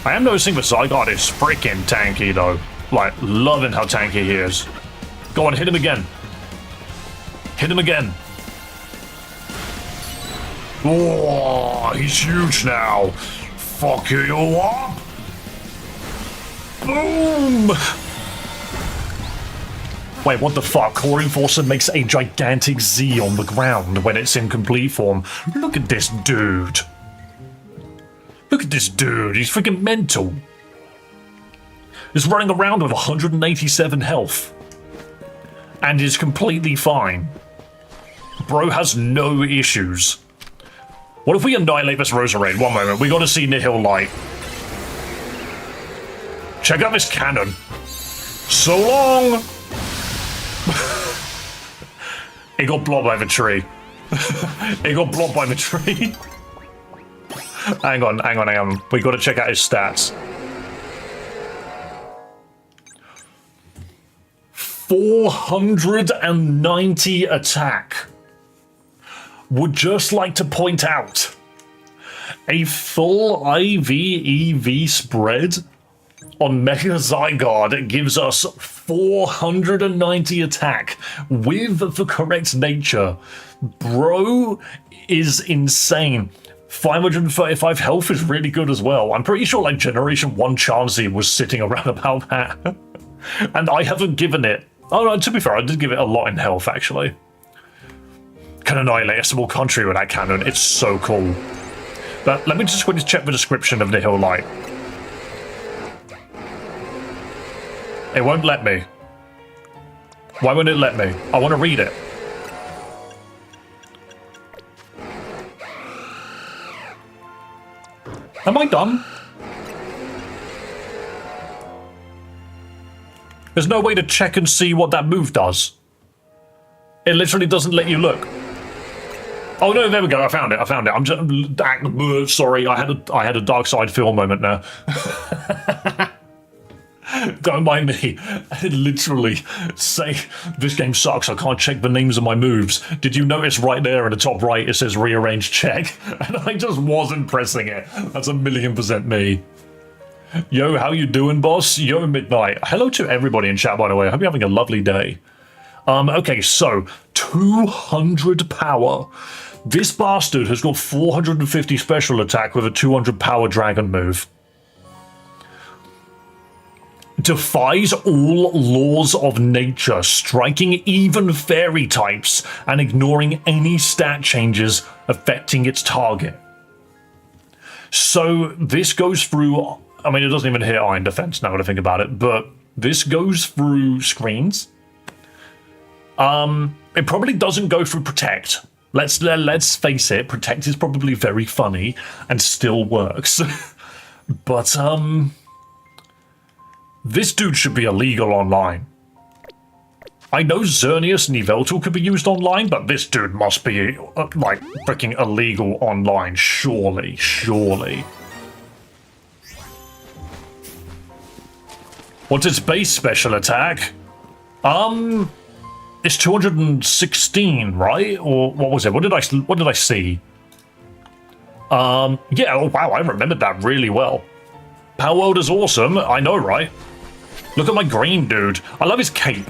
I am noticing that Zygarde is freaking tanky, though. Like, loving how tanky he is. Go on, hit him again. Hit him again. Oh, he's huge now. Fuck you up. Boom. Wait, what the fuck? Core Enforcer makes a gigantic Z on the ground when it's in complete form. Look at this dude. Look at this dude. He's freaking mental. He's running around with 187 health. And is completely fine. Bro has no issues. What if we annihilate this Roserade? One moment, we gotta see Nihil Light. Check out this cannon. So long! It got blocked by the tree. It got blocked by the tree. Hang on. We gotta check out his stats. 490 attack. Would just like to point out a full IV-EV spread on Mega Zygarde gives us 490 attack with the correct nature. Bro is insane. 535 health is really good as well. I'm pretty sure like Generation 1 Chansey was sitting around about that. And I haven't given it... Oh no, to be fair, I did give it a lot in health actually. Can annihilate a small country with that cannon. It's so cool. But let me just quickly check the description of Nihil Light. It won't let me. Why won't it let me? I want to read it. Am I dumb? There's no way to check and see what that move does. It literally doesn't let you look. Oh no, there we go. I found it. I'm just sorry. I had a dark side feel moment now. Don't mind me. I literally say this game sucks. I can't check the names of my moves. Did you notice right there in the top right it says rearrange check? And I just wasn't pressing it. That's 1,000,000% me. Yo, how you doing, boss? Yo, Midnight. Hello to everybody in chat, by the way. I hope you're having a lovely day. Okay, so 200 power. This bastard has got 450 special attack with a 200 power dragon move. Defies all laws of nature, striking even fairy types and ignoring any stat changes affecting its target. So this goes through, I mean, it doesn't even hit Iron Defense now that I think about it, but this goes through screens. It probably doesn't go through Protect. Let's face it, Protect is probably very funny and still works. But, this dude should be illegal online. I know Xerneas and Yveltal could be used online, but this dude must be, like, freaking illegal online. Surely. What's its base special attack? It's 216, right? Or what was it? What did I see? Yeah, oh wow, I remembered that really well. Power World is awesome, I know, right? Look at my green dude. I love his cape.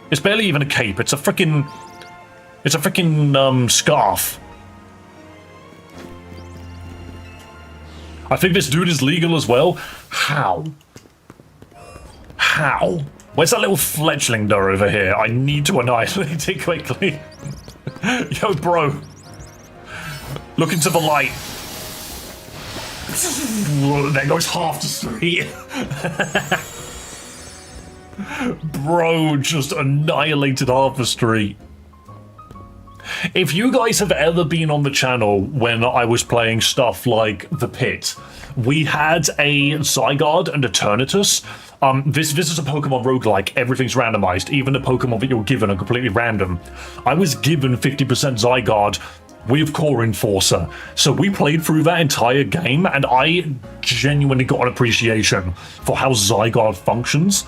It's barely even a cape. It's a freaking scarf. I think this dude is legal as well. How? Where's that little fledgling door over here? I need to annihilate it quickly. Yo, bro. Look into the light. There goes half the street. Bro just annihilated half the street. If you guys have ever been on the channel when I was playing stuff like The Pit, we had a Zygarde and a Eternatus. This is a Pokemon roguelike. Everything's randomized. Even the Pokemon that you're given are completely random. I was given 50% Zygarde with Core Enforcer. So we played through that entire game, and I genuinely got an appreciation for how Zygarde functions.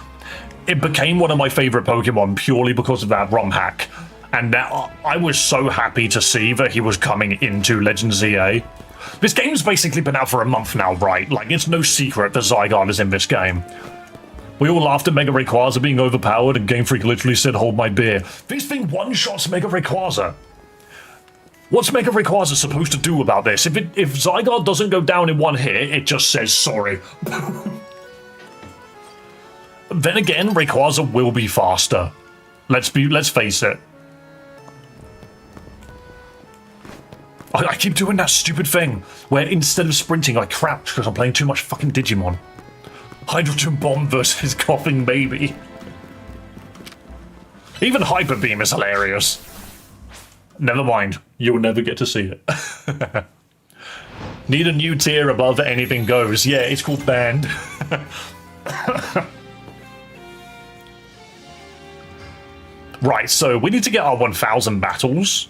It became one of my favorite Pokemon purely because of that ROM hack. And I was so happy to see that he was coming into Legends EA. This game's basically been out for a month now, right? Like, it's no secret that Zygarde is in this game. We all laughed at Mega Rayquaza being overpowered, and Game Freak literally said, hold my beer. This thing one-shots Mega Rayquaza. What's Mega Rayquaza supposed to do about this? If Zygarde doesn't go down in one hit, it just says sorry. Then again, Rayquaza will be faster. Let's face it. I keep doing that stupid thing where instead of sprinting, I crouch because I'm playing too much fucking Digimon. Hydrogen Bomb versus Coughing Baby. Even Hyper Beam is hilarious. Never mind, you'll never get to see it. Need a new tier above Anything Goes. Yeah, it's called Banned. Right, so we need to get our 1,000 battles.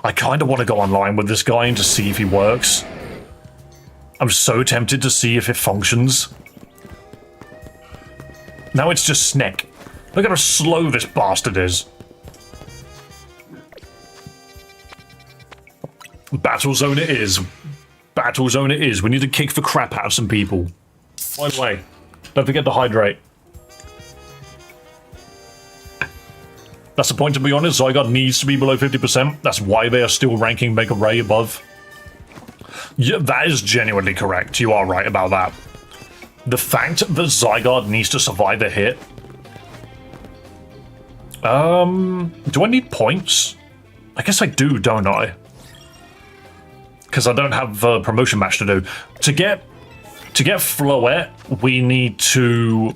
I kind of want to go online with this guy and just see if he works. I'm so tempted to see if it functions. Now it's just Sneck. Look at how slow this bastard is. Battle zone it is. Battle zone it is. We need to kick the crap out of some people. By the way, don't forget to hydrate. That's the point, to be honest. Zygarde needs to be below 50%. That's why they are still ranking Mega Ray above. Yeah, that is genuinely correct. You are right about that. The fact that Zygarde needs to survive a hit. Do I need points? I guess I do, don't I? Because I don't have a promotion match to do. To get Floette, we need to...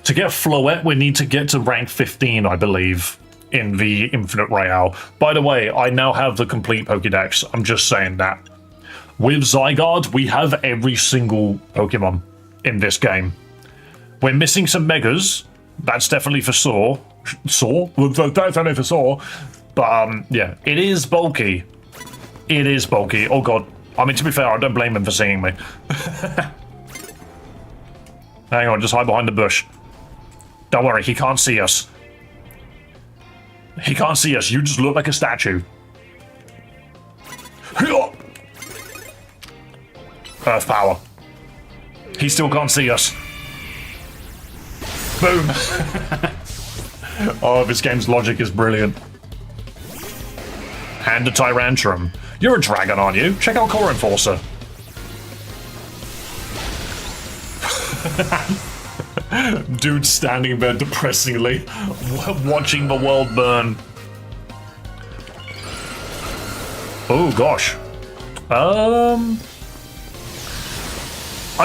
To get Floette, we need to get to rank 15, I believe, in the Infinite Royale. By the way, I now have the complete Pokédex. I'm just saying that. With Zygarde, we have every single Pokemon in this game. We're missing some Megas. That's definitely for sure. That's only for sure. But, yeah, it is bulky. It is bulky. Oh, God. I mean, to be fair, I don't blame him for seeing me. Hang on, just hide behind the bush. Don't worry, he can't see us. He can't see us. You just look like a statue. Earth power. He still can't see us. Boom. Oh, this game's logic is brilliant. And a Tyrantrum. You're a dragon, aren't you? Check out Core Enforcer. Dude standing there depressingly, watching the world burn. Oh gosh. I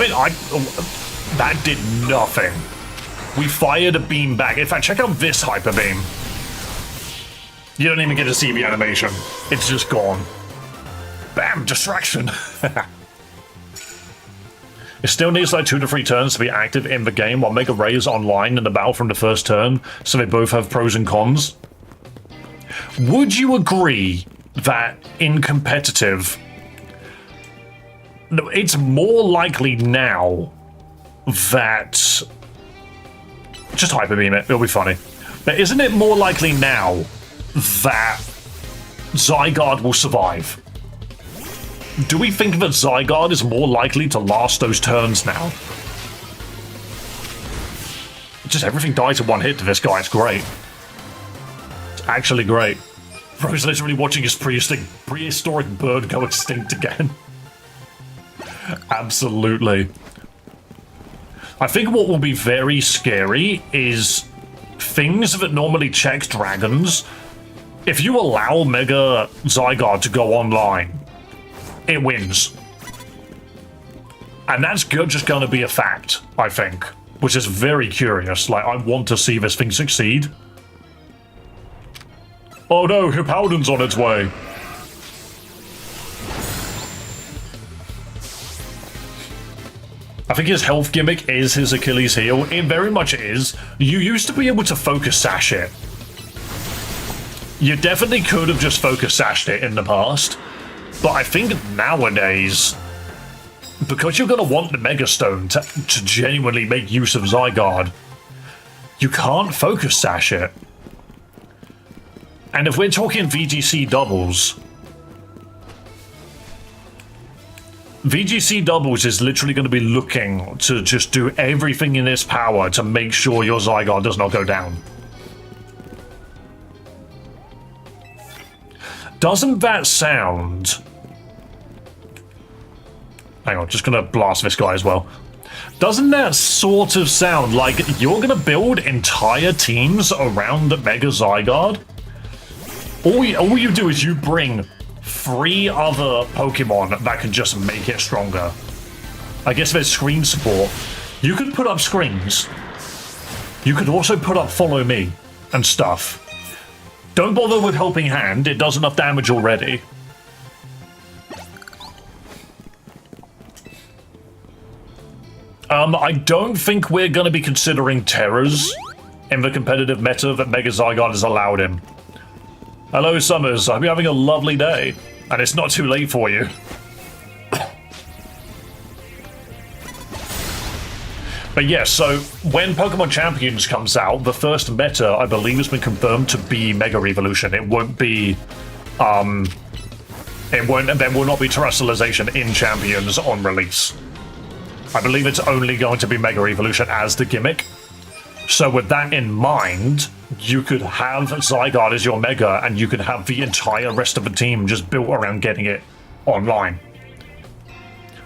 mean, that did nothing. We fired a beam back. In fact, check out this hyper beam. You don't even get to see the animation. It's just gone. Bam! Distraction. It still needs like 2 to 3 turns to be active in the game, while Mega Ray is online in the battle from the first turn, so they both have pros and cons. Would you agree that in competitive, it's more likely now that... Just Hyper Beam it, it'll be funny. But isn't it more likely now that Zygarde will survive? Do we think that Zygarde is more likely to last those turns now? Just everything dies in one hit to this guy, it's great. It's actually great. Bro's literally watching his prehistoric bird go extinct again. Absolutely. I think what will be very scary is things that normally check dragons. If you allow Mega Zygarde to go online, it wins. And that's just going to be a fact, I think. Which is very curious. Like, I want to see this thing succeed. Oh no, Hippowdon's on its way. I think his health gimmick is his Achilles heel. It very much is. You used to be able to focus sash it. You definitely could have just focus sashed it in the past. But I think nowadays, because you're going to want the Mega Stone to genuinely make use of Zygarde, you can't focus sash it. And if we're talking VGC doubles, VGC doubles is literally going to be looking to just do everything in its power to make sure your Zygarde does not go down. Doesn't that sound... Hang on, just gonna blast this guy as well. Doesn't that sort of sound like you're gonna build entire teams around Mega Zygarde? All you do is you bring 3 other Pokemon that can just make it stronger. I guess there's screen support. You could put up screens. You could also put up Follow Me and stuff. Don't bother with Helping Hand, it does enough damage already. I don't think we're going to be considering Terrors in the competitive meta that Mega Zygarde is allowed in. Hello, Summers. I hope you're having a lovely day, and it's not too late for you. But yeah, so when Pokemon Champions comes out, the first meta, I believe, has been confirmed to be Mega Evolution. It won't be, there will not be Terrestrialization in Champions on release. I believe it's only going to be Mega Evolution as the gimmick. So with that in mind, you could have Zygarde as your Mega, and you could have the entire rest of the team just built around getting it online.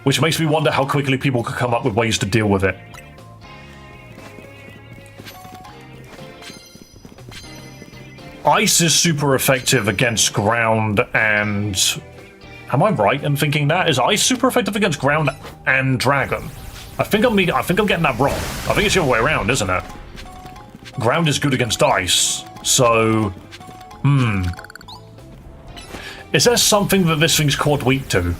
Which makes me wonder how quickly people could come up with ways to deal with it. Ice is super effective against ground and... Am I right in thinking that? Is Ice super effective against ground and dragon? I think I'm getting that wrong. I think it's the other way around, isn't it? Ground is good against Ice, so... Is there something that this thing's quad weak to?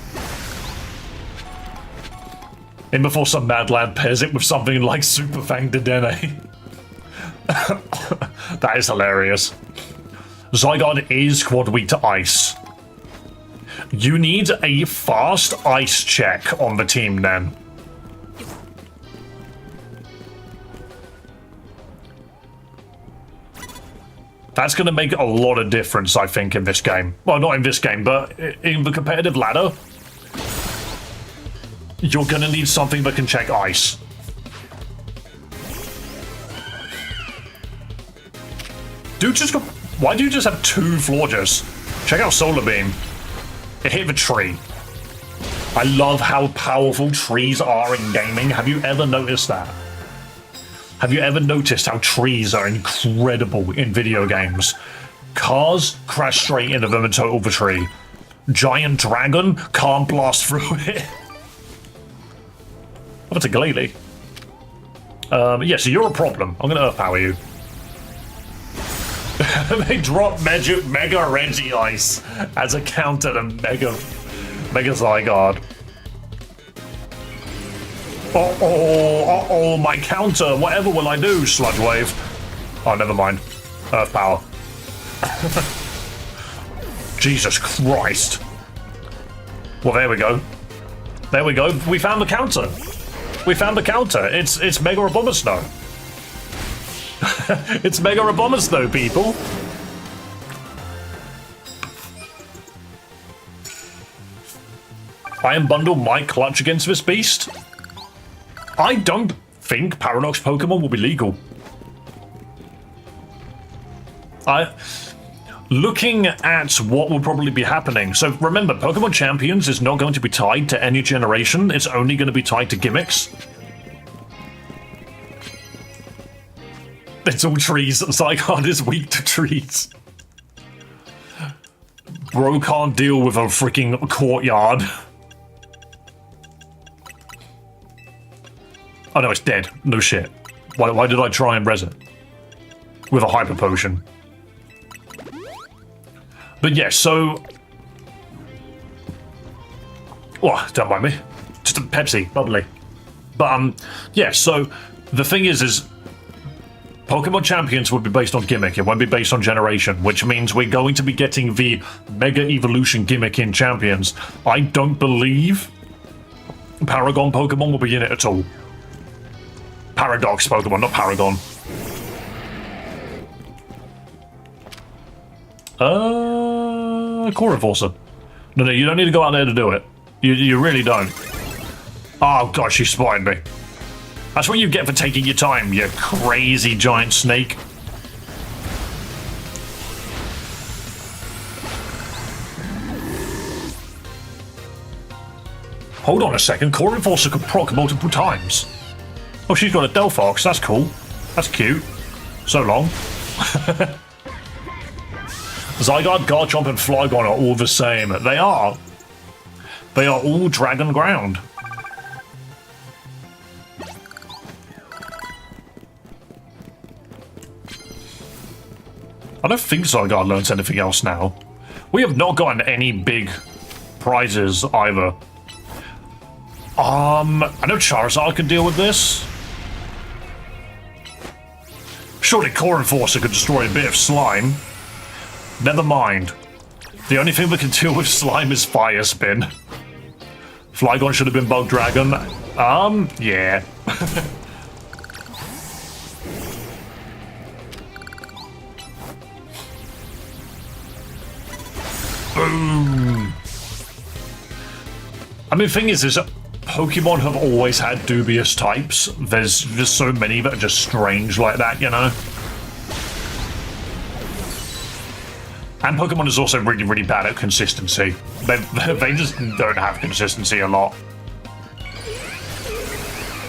In before some mad lad pairs it with something like Super Fang Dedenne. That is hilarious. Zygarde is quad weak to Ice. You need a fast Ice check on the team then. That's going to make a lot of difference, I think, in this game. Well, not in this game, but in the competitive ladder. You're going to need something that can check Ice. Why do you just have 2 Florges? Check out Solar Beam. It hit the tree. I love how powerful trees are in gaming. Have you ever noticed that? Have you ever noticed how trees are incredible in video games? Cars crash straight into them and total the tree. Giant dragon can't blast through it. Oh, it's a Glalie. Yeah, so you're a problem. I'm going to Earth Power you. They drop Mega Reggie Ice as a counter to Mega Zygarde. Uh-oh, my counter. Whatever will I do, Sludge Wave? Oh, never mind. Earth Power. Jesus Christ. Well, there we go. There we go. We found the counter. We found the counter. It's Mega Abomasnow. It's Mega Abomasnow, people. Iron Bundle might clutch against this beast. I don't think Paradox Pokemon will be legal. Looking at what will probably be happening. So remember, Pokemon Champions is not going to be tied to any generation. It's only going to be tied to gimmicks. It's all trees. Zygarde is weak to trees. Bro can't deal with a freaking courtyard. Oh no, it's dead. No shit. Why did I try and res it? With a Hyper Potion. But yeah, so... Oh, don't mind me. Just a Pepsi, bubbly. But, yeah, so the thing is Pokemon Champions would be based on gimmick. It won't be based on generation, which means we're going to be getting the Mega Evolution gimmick in Champions. I don't believe Paragon Pokemon will be in it at all. Paradox Pokemon, not Paragon. Core Enforcer. No, you don't need to go out there to do it. You really don't. Oh gosh, she spotted me. That's what you get for taking your time, you crazy giant snake. Hold on a second, Core Enforcer can proc multiple times. Oh, she's got a Delphox, that's cool. That's cute. So long. Zygarde, Garchomp, and Flygon are all the same. They are. They are all Dragon Ground. I don't think Zygarde learns anything else now. We have not gotten any big prizes either. I know Charizard can deal with this. Surely Core Enforcer could destroy a bit of slime. Never mind. The only thing that can deal with slime is Fire Spin. Flygon should have been Bug Dragon. Yeah. Boom! I mean, the thing is Pokemon have always had dubious types. There's just so many that are just strange like that, you know? And Pokemon is also really, really bad at consistency. They just don't have consistency a lot.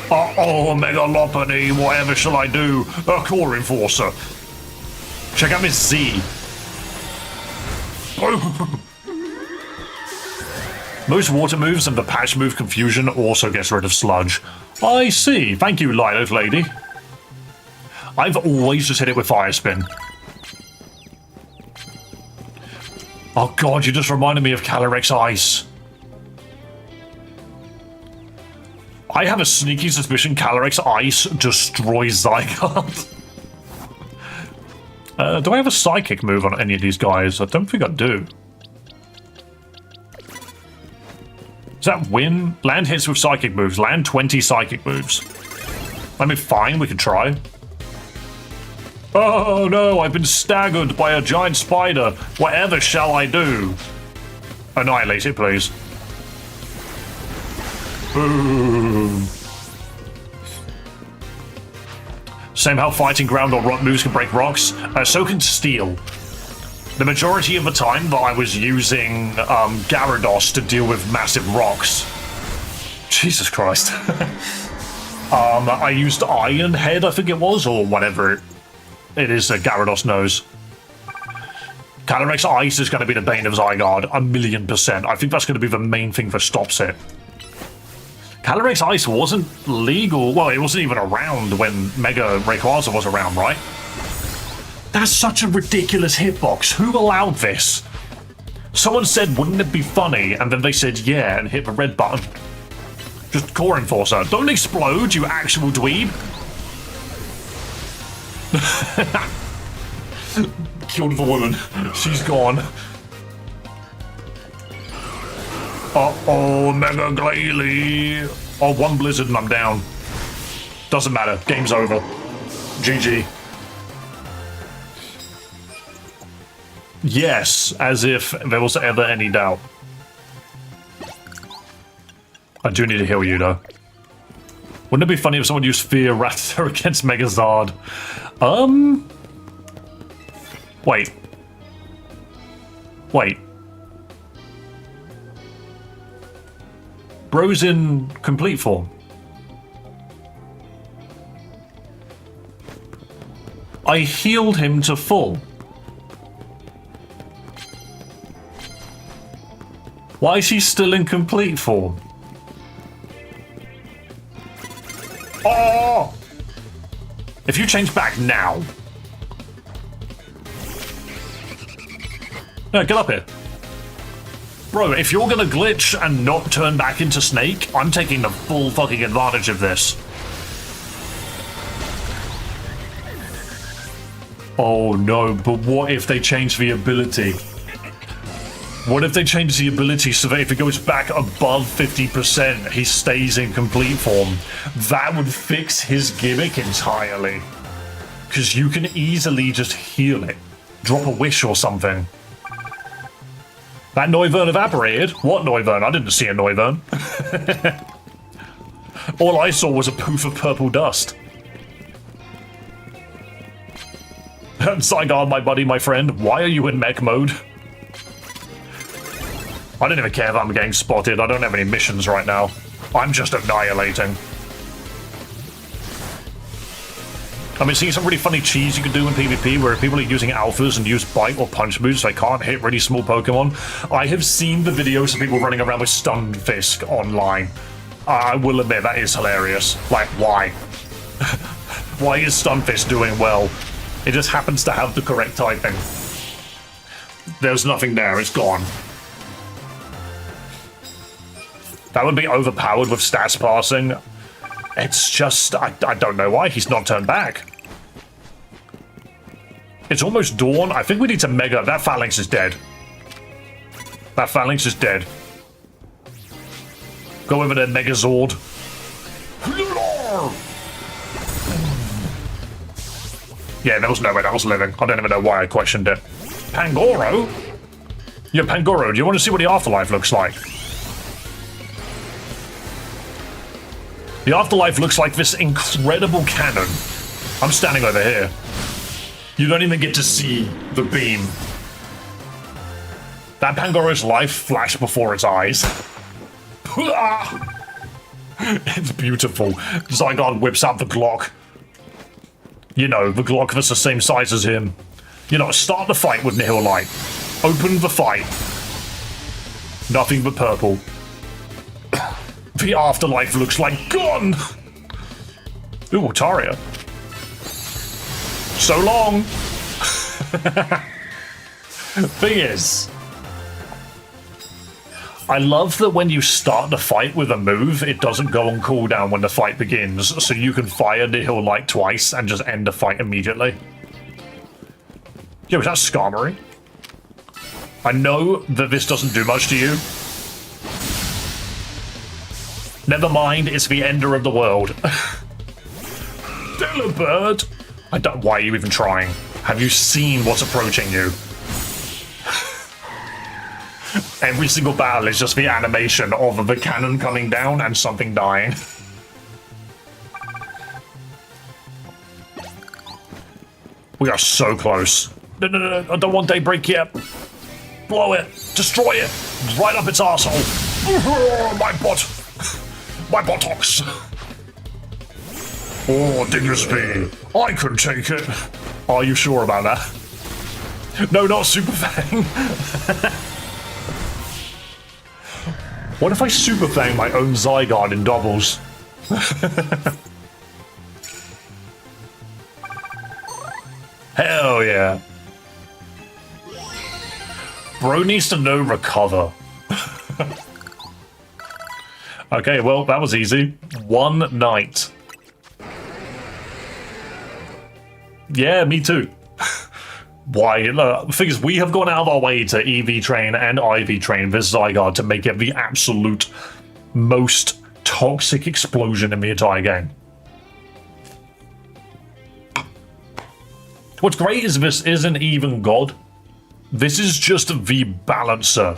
Uh-oh, Mega Lopunny, whatever shall I do? A Core Enforcer. Check out Miss Z. Most water moves and the patch move Confusion also gets rid of Sludge. I see. Thank you, Lilac Lady. I've always just hit it with Fire Spin. Oh god, you just reminded me of Calyrex Ice. I have a sneaky suspicion Calyrex Ice destroys Zygarde. Do I have a Psychic move on any of these guys? I don't think I do. Does that win? Land hits with Psychic moves. Land 20 Psychic moves. I mean, fine, we can try. Oh no, I've been staggered by a giant spider. Whatever shall I do? Annihilate it, please. Boom. Same how fighting ground or rock moves can break rocks, so can steel. The majority of the time that I was using Gyarados to deal with massive rocks. Jesus Christ. I used Iron Head, I think it was, or whatever it is that Gyarados knows. Calyrex Ice is going to be the bane of Zygarde, 1,000,000%. I think that's going to be the main thing that stops it. Calyrex Ice wasn't legal. Well, it wasn't even around when Mega Rayquaza was around, right? That's such a ridiculous hitbox. Who allowed this? Someone said, wouldn't it be funny? And then they said, yeah, and hit the red button. Just Core Enforcer. Don't explode, you actual dweeb. Killed the woman. She's gone. Uh-oh, Mega Glalie. Oh, one Blizzard and I'm down. Doesn't matter. Game's over. GG. Yes, as if there was ever any doubt. I do need to heal you, though. Wouldn't it be funny if someone used Fear Raptor against Megazard? Wait. Wait. Bro's in complete form. I healed him to full. Why is he still in complete form? Oh! If you change back now. No, get up here. Bro, if you're gonna glitch and not turn back into Snake, I'm taking the full fucking advantage of this. Oh no, but what if they change the ability? What if they change the ability so that if it goes back above 50%, he stays in complete form? That would fix his gimmick entirely. Because you can easily just heal it. Drop a wish or something. That Noivern evaporated? What Noivern? I didn't see a Noivern. All I saw was a poof of purple dust. Zygarde, my buddy, my friend, why are you in mech mode? I don't even care if I'm getting spotted. I don't have any missions right now. I'm just annihilating. I've been seeing some really funny cheese you can do in PvP where people are using alphas and use bite or punch moves so they can't hit really small Pokemon. I have seen the videos of people running around with Stunfisk online. I will admit, that is hilarious. Like, why? Why is Stunfisk doing well? It just happens to have the correct typing. There's nothing there, it's gone. That would be overpowered with stats passing. It's just, I don't know why he's not turned back. It's almost dawn. I think we need to mega. That Phalanx is dead. That Phalanx is dead. Go over there, Megazord. Yeah, there was no way that was living. I don't even know why I questioned it. Pangoro? Yeah, Pangoro, do you want to see what the afterlife looks like? The afterlife looks like this incredible cannon. I'm standing over here. You don't even get to see the beam. That Pangoro's life flashed before its eyes. It's beautiful. Zygarde whips out the Glock. You know, the Glock that's the same size as him. You know, start the fight with Nihil Light. Open the fight. Nothing but purple. The afterlife looks like gone! Ooh, Altaria. So long! Thing is, I love that when you start the fight with a move, it doesn't go on cooldown when the fight begins, so you can fire Nihil Light twice and just end the fight immediately. Yo, is that Skarmory? I know that this doesn't do much to you. Never mind, it's the ender of the world. Delibird! I don't. Why are you even trying? Have you seen what's approaching you? Every single battle is just the animation of the cannon coming down and something dying. We are so close. No, no, no, I don't want Daybreak yet. Blow it. Destroy it. Right up its arsehole. My butt. My buttocks. Oh, Diggersby. I can take it. Are you sure about that? No, not Super Fang. What if I Super Fang my own Zygarde in doubles? Hell yeah. Bro needs to know recover. Okay, well, that was easy. One night. Yeah, me too. Why? Look, the thing is, we have gone out of our way to EV train and IV train this Zygarde to make it the absolute most toxic explosion in the entire game. What's great is this isn't even God. This is just the balancer.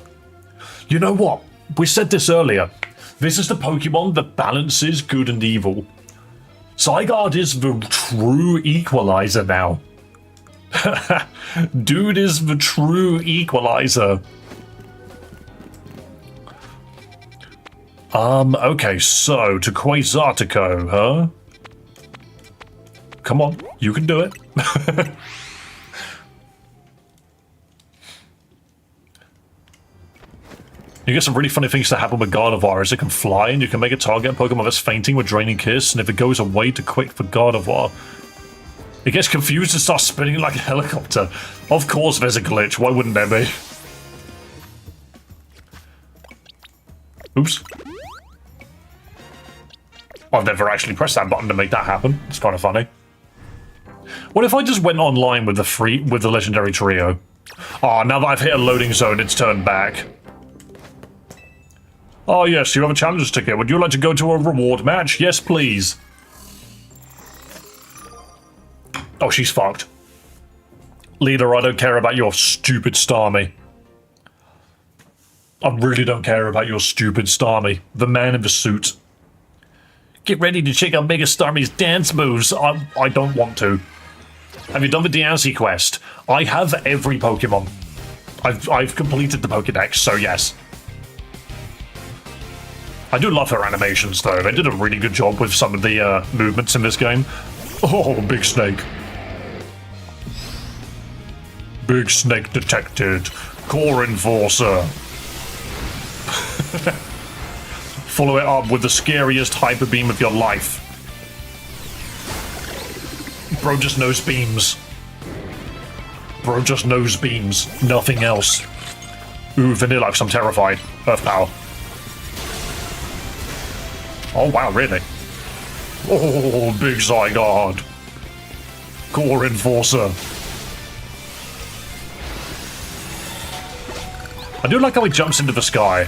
You know what? We said this earlier. This is the Pokemon that balances good and evil. Zygarde is the true equalizer now. Dude is the true equalizer. Okay, so to Quasartico, huh? Come on, you can do it. You get some really funny things to happen with Gardevoir, as it can fly, and you can make a target Pokemon that's fainting with Draining Kiss, and if it goes away too quick for Gardevoir, it gets confused and starts spinning like a helicopter. Of course there's a glitch, why wouldn't there be? Oops. I've never actually pressed that button to make that happen. It's kind of funny. What if I just went online with the legendary trio? Ah, now that I've hit a loading zone, it's turned back. Oh yes, you have a challenge ticket. Would you like to go to a reward match? Yes, please. Oh, she's fucked. Leader, I don't care about your stupid Starmie. I really don't care about your stupid Starmie. The man in the suit. Get ready to check out Mega Starmie's dance moves. I don't want to. Have you done the Diancie quest? I have every Pokemon. I've completed the Pokédex, so yes. I do love her animations, though. They did a really good job with some of the movements in this game. Oh, Big Snake. Big Snake detected. Core Enforcer. Follow it up with the scariest Hyper Beam of your life. Bro just knows beams. Bro just knows beams. Nothing else. Ooh, Vanilluxe, I'm terrified. Earth Power. Oh, wow, really? Oh, big Zygarde. Core Enforcer. I do like how he jumps into the sky.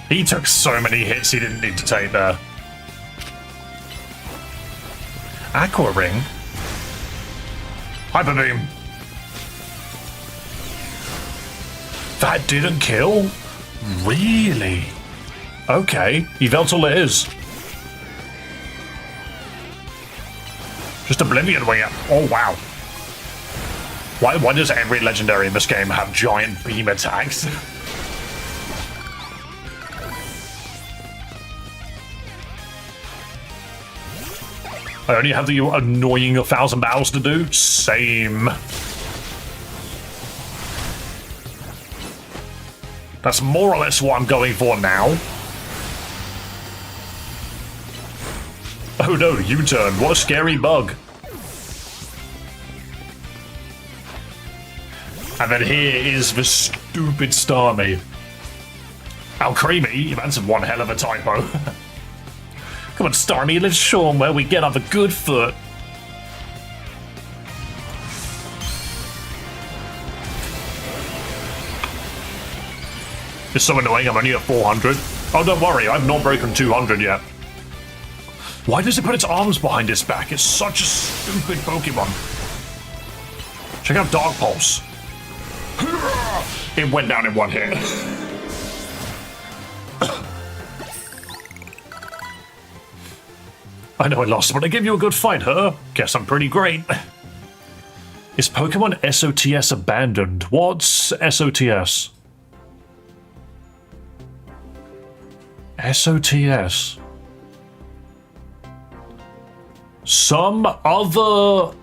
He took so many hits he didn't need to take there. Aqua Ring? Hyper Beam. That didn't kill? Really? Okay, Yveltal it is. Just Oblivion Wing it. Oh, wow. Why does every legendary in this game have giant beam attacks? I only have the annoying 1,000 battles to do? Same. That's more or less what I'm going for now. Oh no, U-turn. What a scary bug. And then here is the stupid Starmie. Alcremie? That's one hell of a typo. Come on, Starmie, let's show them where we get off a good foot. It's so annoying, I'm only at 400. Oh, don't worry, I've not broken 200 yet. Why does it put its arms behind its back? It's such a stupid Pokemon. Check out Dark Pulse. It went down in one hit. I know I lost, but I gave you a good fight, huh? Guess I'm pretty great. Is Pokemon SOTS abandoned? What's SOTS? SOTS. Some other...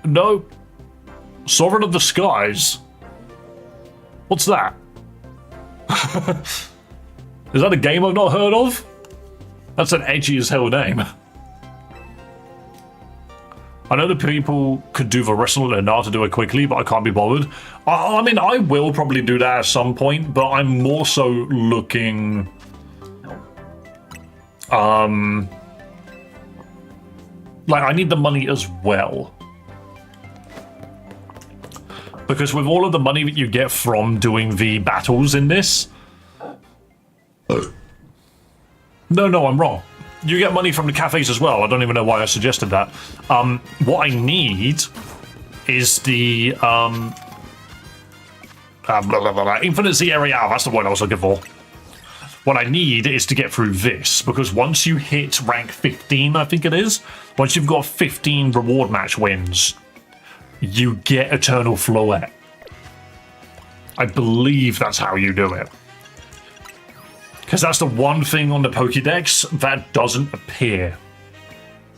No. Sovereign of the Skies. What's that? Is that a game I've not heard of? That's an edgy as hell name. I know the people could do the wrestle and to do it quickly, but I can't be bothered. I mean, I will probably do that at some point, but I'm more so looking... like, I need the money as well. Because with all of the money that you get from doing the battles in this... No, I'm wrong. You get money from the cafes as well. I don't even know why I suggested that. What I need is the... Infinite Z area. That's the word I was looking for. What I need is to get through this, because once you hit rank 15, I think it is, once you've got 15 reward match wins, you get Eternal Floette. I believe that's how you do it. Because that's the one thing on the Pokédex that doesn't appear.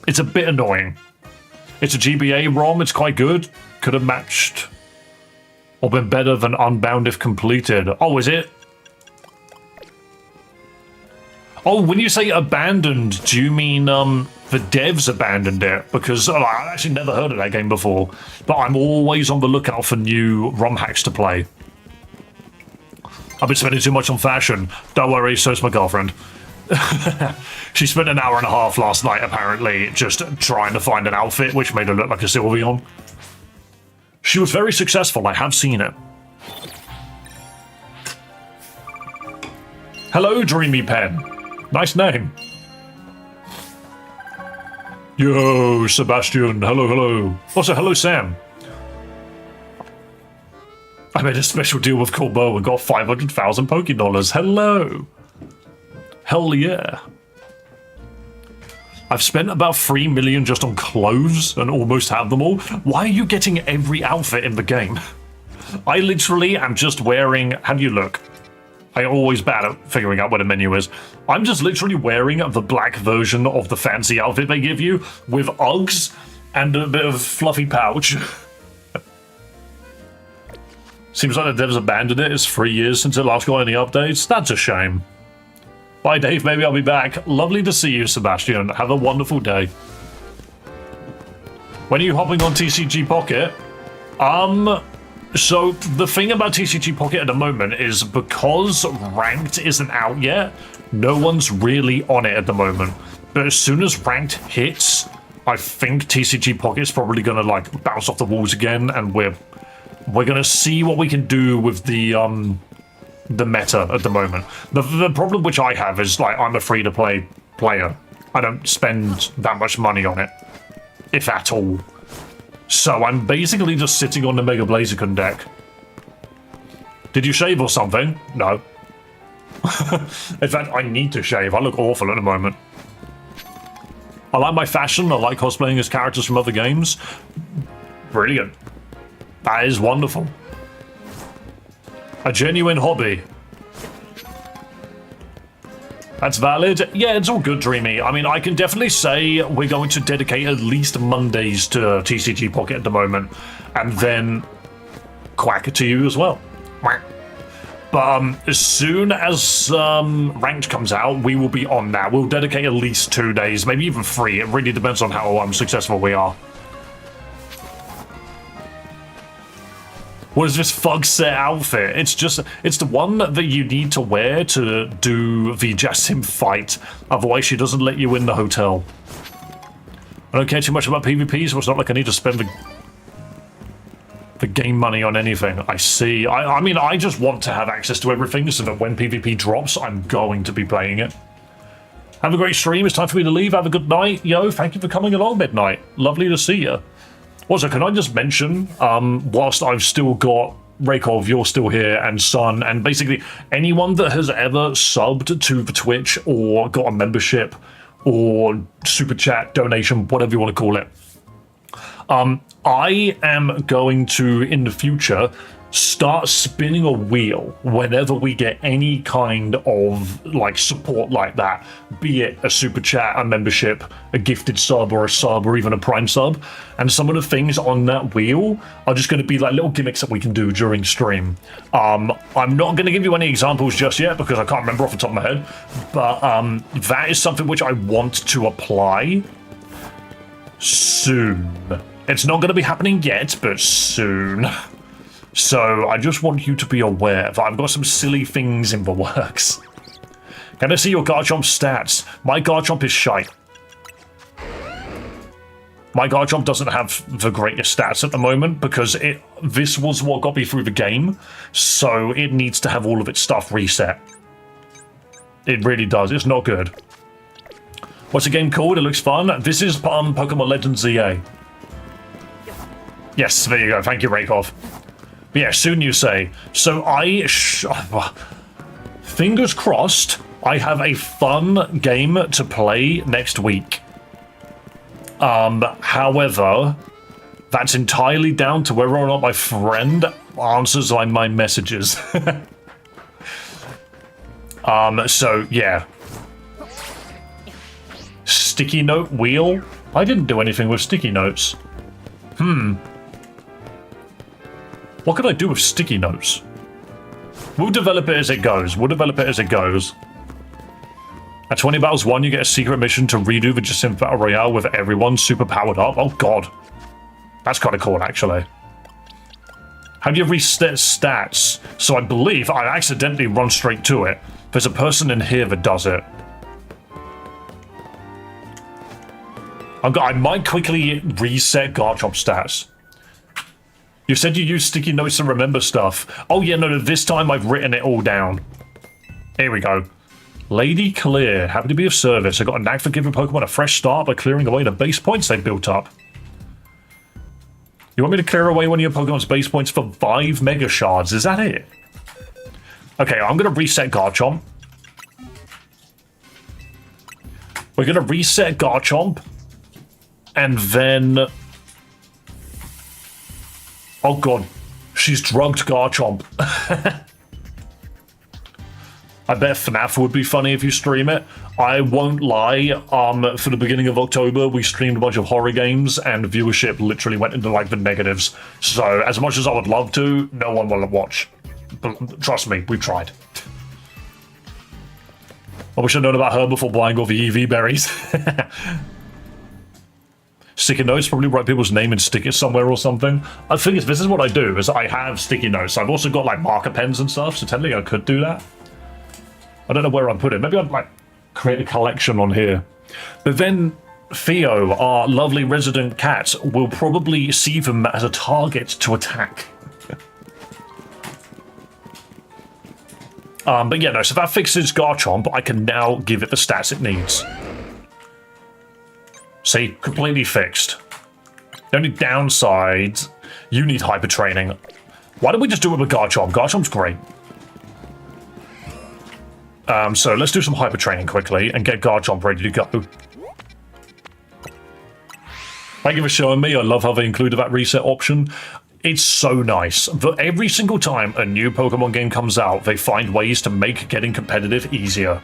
It's a bit annoying. It's a GBA ROM, it's quite good. Could have matched or been better than Unbound if completed. Oh, is it? Oh, when you say abandoned, do you mean the devs abandoned it? Because I actually never heard of that game before. But I'm always on the lookout for new ROM hacks to play. I've been spending too much on fashion. Don't worry, so's my girlfriend. She spent an hour and a half last night, apparently, just trying to find an outfit which made her look like a Sylveon. She was very successful, I have seen it. Hello, Dreamy Pen. Nice name. Yo, Sebastian. Hello, hello. Also, hello, Sam. I made a special deal with Corbeau and got 500,000 Pokédollars. Hello. Hell yeah. I've spent about 3 million just on clothes and almost have them all. Why are you getting every outfit in the game? I literally am just wearing... How do you look? I'm always bad at figuring out what a menu is. I'm just literally wearing the black version of the fancy outfit they give you with Uggs and a bit of fluffy pouch. Seems like the devs abandoned it. It's 3 years since it last got any updates. That's a shame. Bye, Dave. Maybe I'll be back. Lovely to see you, Sebastian. Have a wonderful day. When are you hopping on TCG Pocket? So the thing about TCG Pocket at the moment is because Ranked isn't out yet, no one's really on it at the moment. But as soon as Ranked hits, I think TCG Pocket's probably gonna like bounce off the walls again, and we're gonna see what we can do with the meta at the moment. The problem which I have is like I'm a free-to-play player. I don't spend that much money on it, if at all. So I'm basically just sitting on the Mega Blaziken deck. Did you shave or something? No. In fact, I need to shave. I look awful at the moment. I like my fashion. I like cosplaying as characters from other games. Brilliant. That is wonderful. A genuine hobby. That's valid. Yeah, it's all good, Dreamy. I mean, I can definitely say we're going to dedicate at least Mondays to TCG Pocket at the moment. And then Quack to you as well. But as soon as Ranked comes out, we will be on that. We'll dedicate at least 2 days, maybe even 3. It really depends on how successful we are. What is this fug set outfit? It's the one that you need to wear to do the Jassim fight. Otherwise, she doesn't let you in the hotel. I don't care too much about PvP, so it's not like I need to spend the game money on anything. I see. I mean, I just want to have access to everything so that when PvP drops, I'm going to be playing it. Have a great stream. It's time for me to leave. Have a good night. Yo, thank you for coming along, Midnight. Lovely to see you. Also, can I just mention, whilst I've still got Rakov, you're still here, and Sun, and basically anyone that has ever subbed to the Twitch or got a membership or super chat, donation, whatever you want to call it, I am going to, in the future, start spinning a wheel whenever we get any kind of like support like that, be it a super chat, a membership, a gifted sub, or a sub, or even a prime sub. And some of the things on that wheel are just going to be like little gimmicks that we can do during stream. I'm not going to give you any examples just yet because I can't remember off the top of my head, but that is something which I want to apply soon. It's not going to be happening yet, but soon. So I just want you to be aware that I've got some silly things in the works. Can I see your Garchomp stats? My Garchomp is shite. My Garchomp doesn't have the greatest stats at the moment because this was what got me through the game, so it needs to have all of its stuff reset. It really does. It's not good. What's the game called? It looks fun. This is Pokemon Legends ZA. Yes, there you go. Thank you, Rakov. But yeah, soon you say. So fingers crossed, I have a fun game to play next week. However, that's entirely down to whether or not my friend answers my messages. So yeah. Sticky note wheel? I didn't do anything with sticky notes. What could I do with sticky notes? We'll develop it as it goes. At 20 battles won, you get a secret mission to redo the Jassim Battle Royale with everyone super powered up. Oh god. That's kind of cool, actually. How do you reset stats? So I believe I accidentally run straight to it. There's a person in here that does it. I might quickly reset Garchomp stats. You said you use sticky notes to remember stuff. Oh yeah, no, this time I've written it all down. Here we go. Lady Clear, happy to be of service. I got a knack for giving Pokemon a fresh start by clearing away the base points they've built up. You want me to clear away one of your Pokemon's base points for 5 Mega Shards? Is that it? Okay, I'm going to reset Garchomp. We're going to reset Garchomp. And then... Oh god, she's drugged Garchomp. I bet FNAF would be funny if you stream it. I won't lie, for the beginning of October, we streamed a bunch of horror games, and viewership literally went into, like, the negatives. So, as much as I would love to, no one will watch. But trust me, we've tried. I wish I'd known about her before buying all the EV berries. Sticky notes, probably write people's name and stick it somewhere or something. I think this is what I do, is I have sticky notes. I've also got, like, marker pens and stuff, so technically I could do that. I don't know where I'd put it. Maybe I'd, like, create a collection on here. But then Theo, our lovely resident cat, will probably see them as a target to attack. But yeah, no, so that fixes Garchomp. I can now give it the stats it needs. See, completely fixed. The only downside, you need hyper training. Why don't we just do it with Garchomp? Garchomp's great. So let's do some hyper training quickly and get Garchomp ready to go. Thank you for showing me. I love how they included that reset option. It's so nice. But every single time a new Pokemon game comes out, they find ways to make getting competitive easier.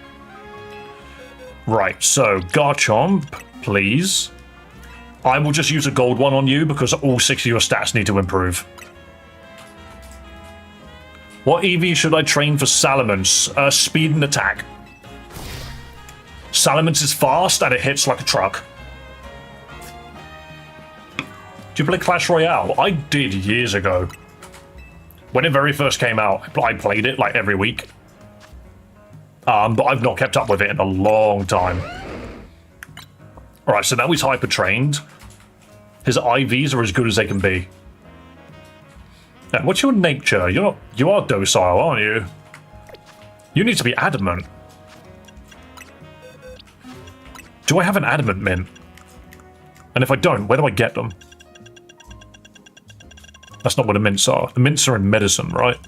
Right, so Garchomp, please. I will just use a gold one on you because all 6 of your stats need to improve. What EV should I train for Salamence? Speed and attack. Salamence is fast and it hits like a truck. Do you play Clash Royale? I did years ago. When it very first came out, I played it like every week. But I've not kept up with it in a long time. Alright, so now he's hyper trained. His IVs are as good as they can be. Now, what's your nature? You are docile, aren't you? You need to be adamant. Do I have an adamant mint? And if I don't, where do I get them? That's not what the mints are. The mints are in medicine, right?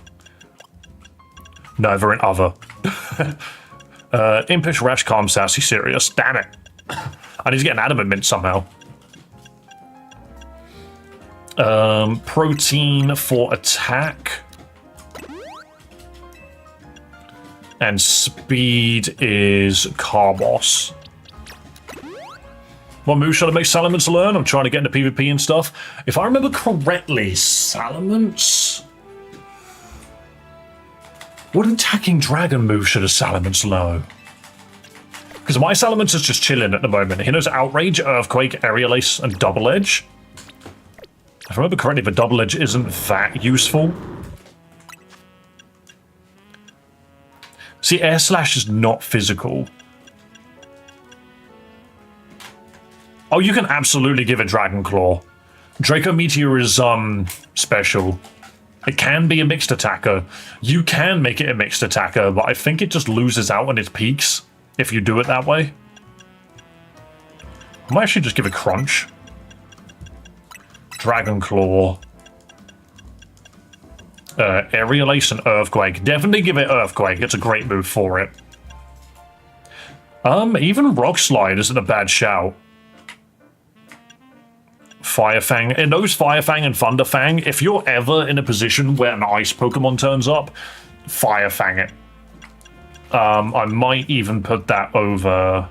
No, they're in other. Impish, Rash, Calm, Sassy, Serious. Damn it. I need to get an adamant mint somehow. Protein for attack. And speed is Carbos. What move should I make Salamence learn? I'm trying to get into PvP and stuff. If I remember correctly, Salamence... What attacking dragon move should a Salamence know? Because my Salamence is just chilling at the moment. He knows Outrage, Earthquake, Aerial Ace, and Double Edge. If I remember correctly, the Double Edge isn't that useful. See, Air Slash is not physical. Oh, you can absolutely give it Dragon Claw. Draco Meteor is, special. It can be a mixed attacker. You can make it a mixed attacker, but I think it just loses out on its peaks if you do it that way. I might actually just give it Crunch. Dragon Claw. Aerial Ace and Earthquake. Definitely give it Earthquake. It's a great move for it. Even Rock Slide isn't a bad shout. Fire Fang. It knows Fire Fang and Thunder Fang. If you're ever in a position where an ice Pokemon turns up, Fire Fang it. I might even put that over...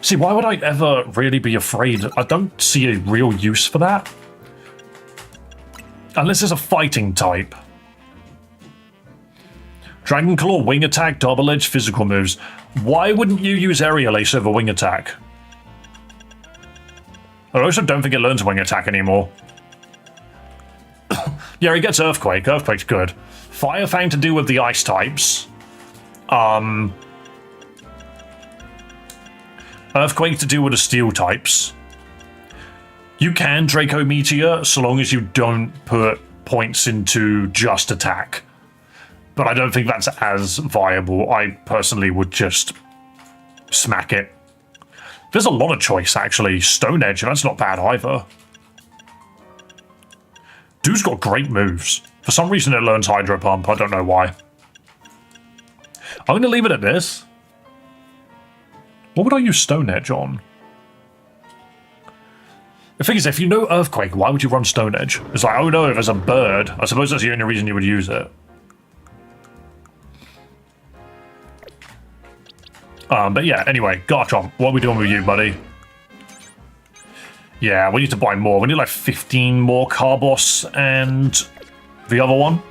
See, why would I ever really be afraid? I don't see a real use for that. Unless it's a fighting type. Dragon Claw, Wing Attack, Double Edge, physical moves. Why wouldn't you use Aerial Ace over Wing Attack? I also don't think it learns Wing Attack anymore. Yeah, he gets Earthquake. Earthquake's good. Fire Fang to do with the ice types. Earthquake to do with the steel types. You can Draco Meteor so long as you don't put points into just attack. But I don't think that's as viable. I personally would just smack it. There's a lot of choice, actually. Stone Edge, that's not bad either. Dude's got great moves. For some reason it learns Hydro Pump, I don't know why. I'm going to leave it at this. What would I use Stone Edge on? The thing is, if you know Earthquake, why would you run Stone Edge? It's like, oh no, if there's a bird, I suppose that's the only reason you would use it. But yeah, anyway, Garchomp, what are we doing with you, buddy? Yeah, we need to buy more. We need like 15 more Carbos and the other one.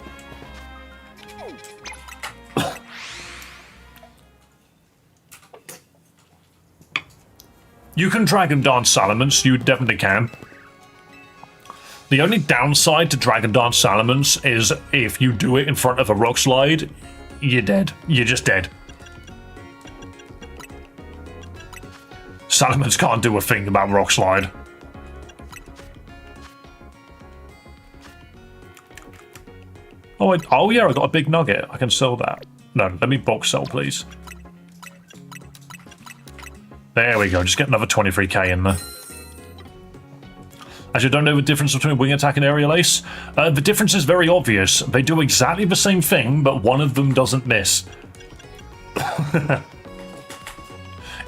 You can Dragon Dance Salamence, you definitely can. The only downside to Dragon Dance Salamence is if you do it in front of a Rock Slide, you're dead. You're just dead. Salamence can't do a thing about Rock Slide. Oh yeah, I got a big nugget. I can sell that. No, let me box sell, please. There we go. Just get another 23k in there. As you don't know the difference between wing attack and aerial ace? The difference is very obvious. They do exactly the same thing, but one of them doesn't miss.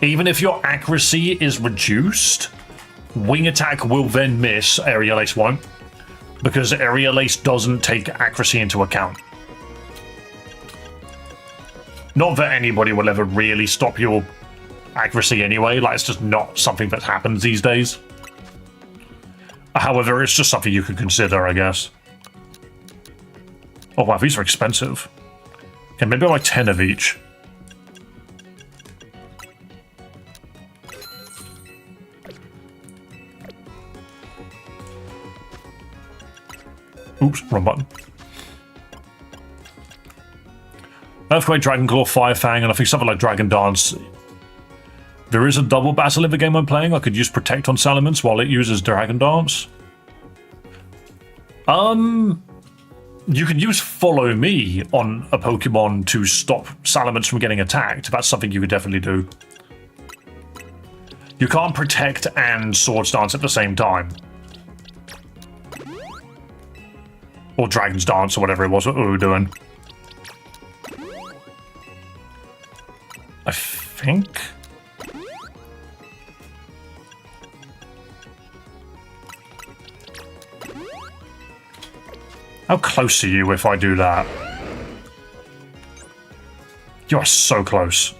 Even if your accuracy is reduced, wing attack will then miss, aerial ace won't, because aerial ace doesn't take accuracy into account. Not that anybody will ever really stop your accuracy anyway, like it's just not something that happens these days. However, it's just something you could consider, I guess. Oh wow, these are expensive. Okay, maybe like 10 of each. Oops, wrong button. Earthquake, Dragon Claw, Fire Fang, and I think something like Dragon Dance. There is a double battle in the game I'm playing. I could use Protect on Salamence while it uses Dragon Dance. You can use Follow Me on a Pokemon to stop Salamence from getting attacked. That's something you could definitely do. You can't Protect and Swords Dance at the same time. Or Dragon's Dance, or whatever it was what we were doing. I think. How close are you if I do that? You are so close.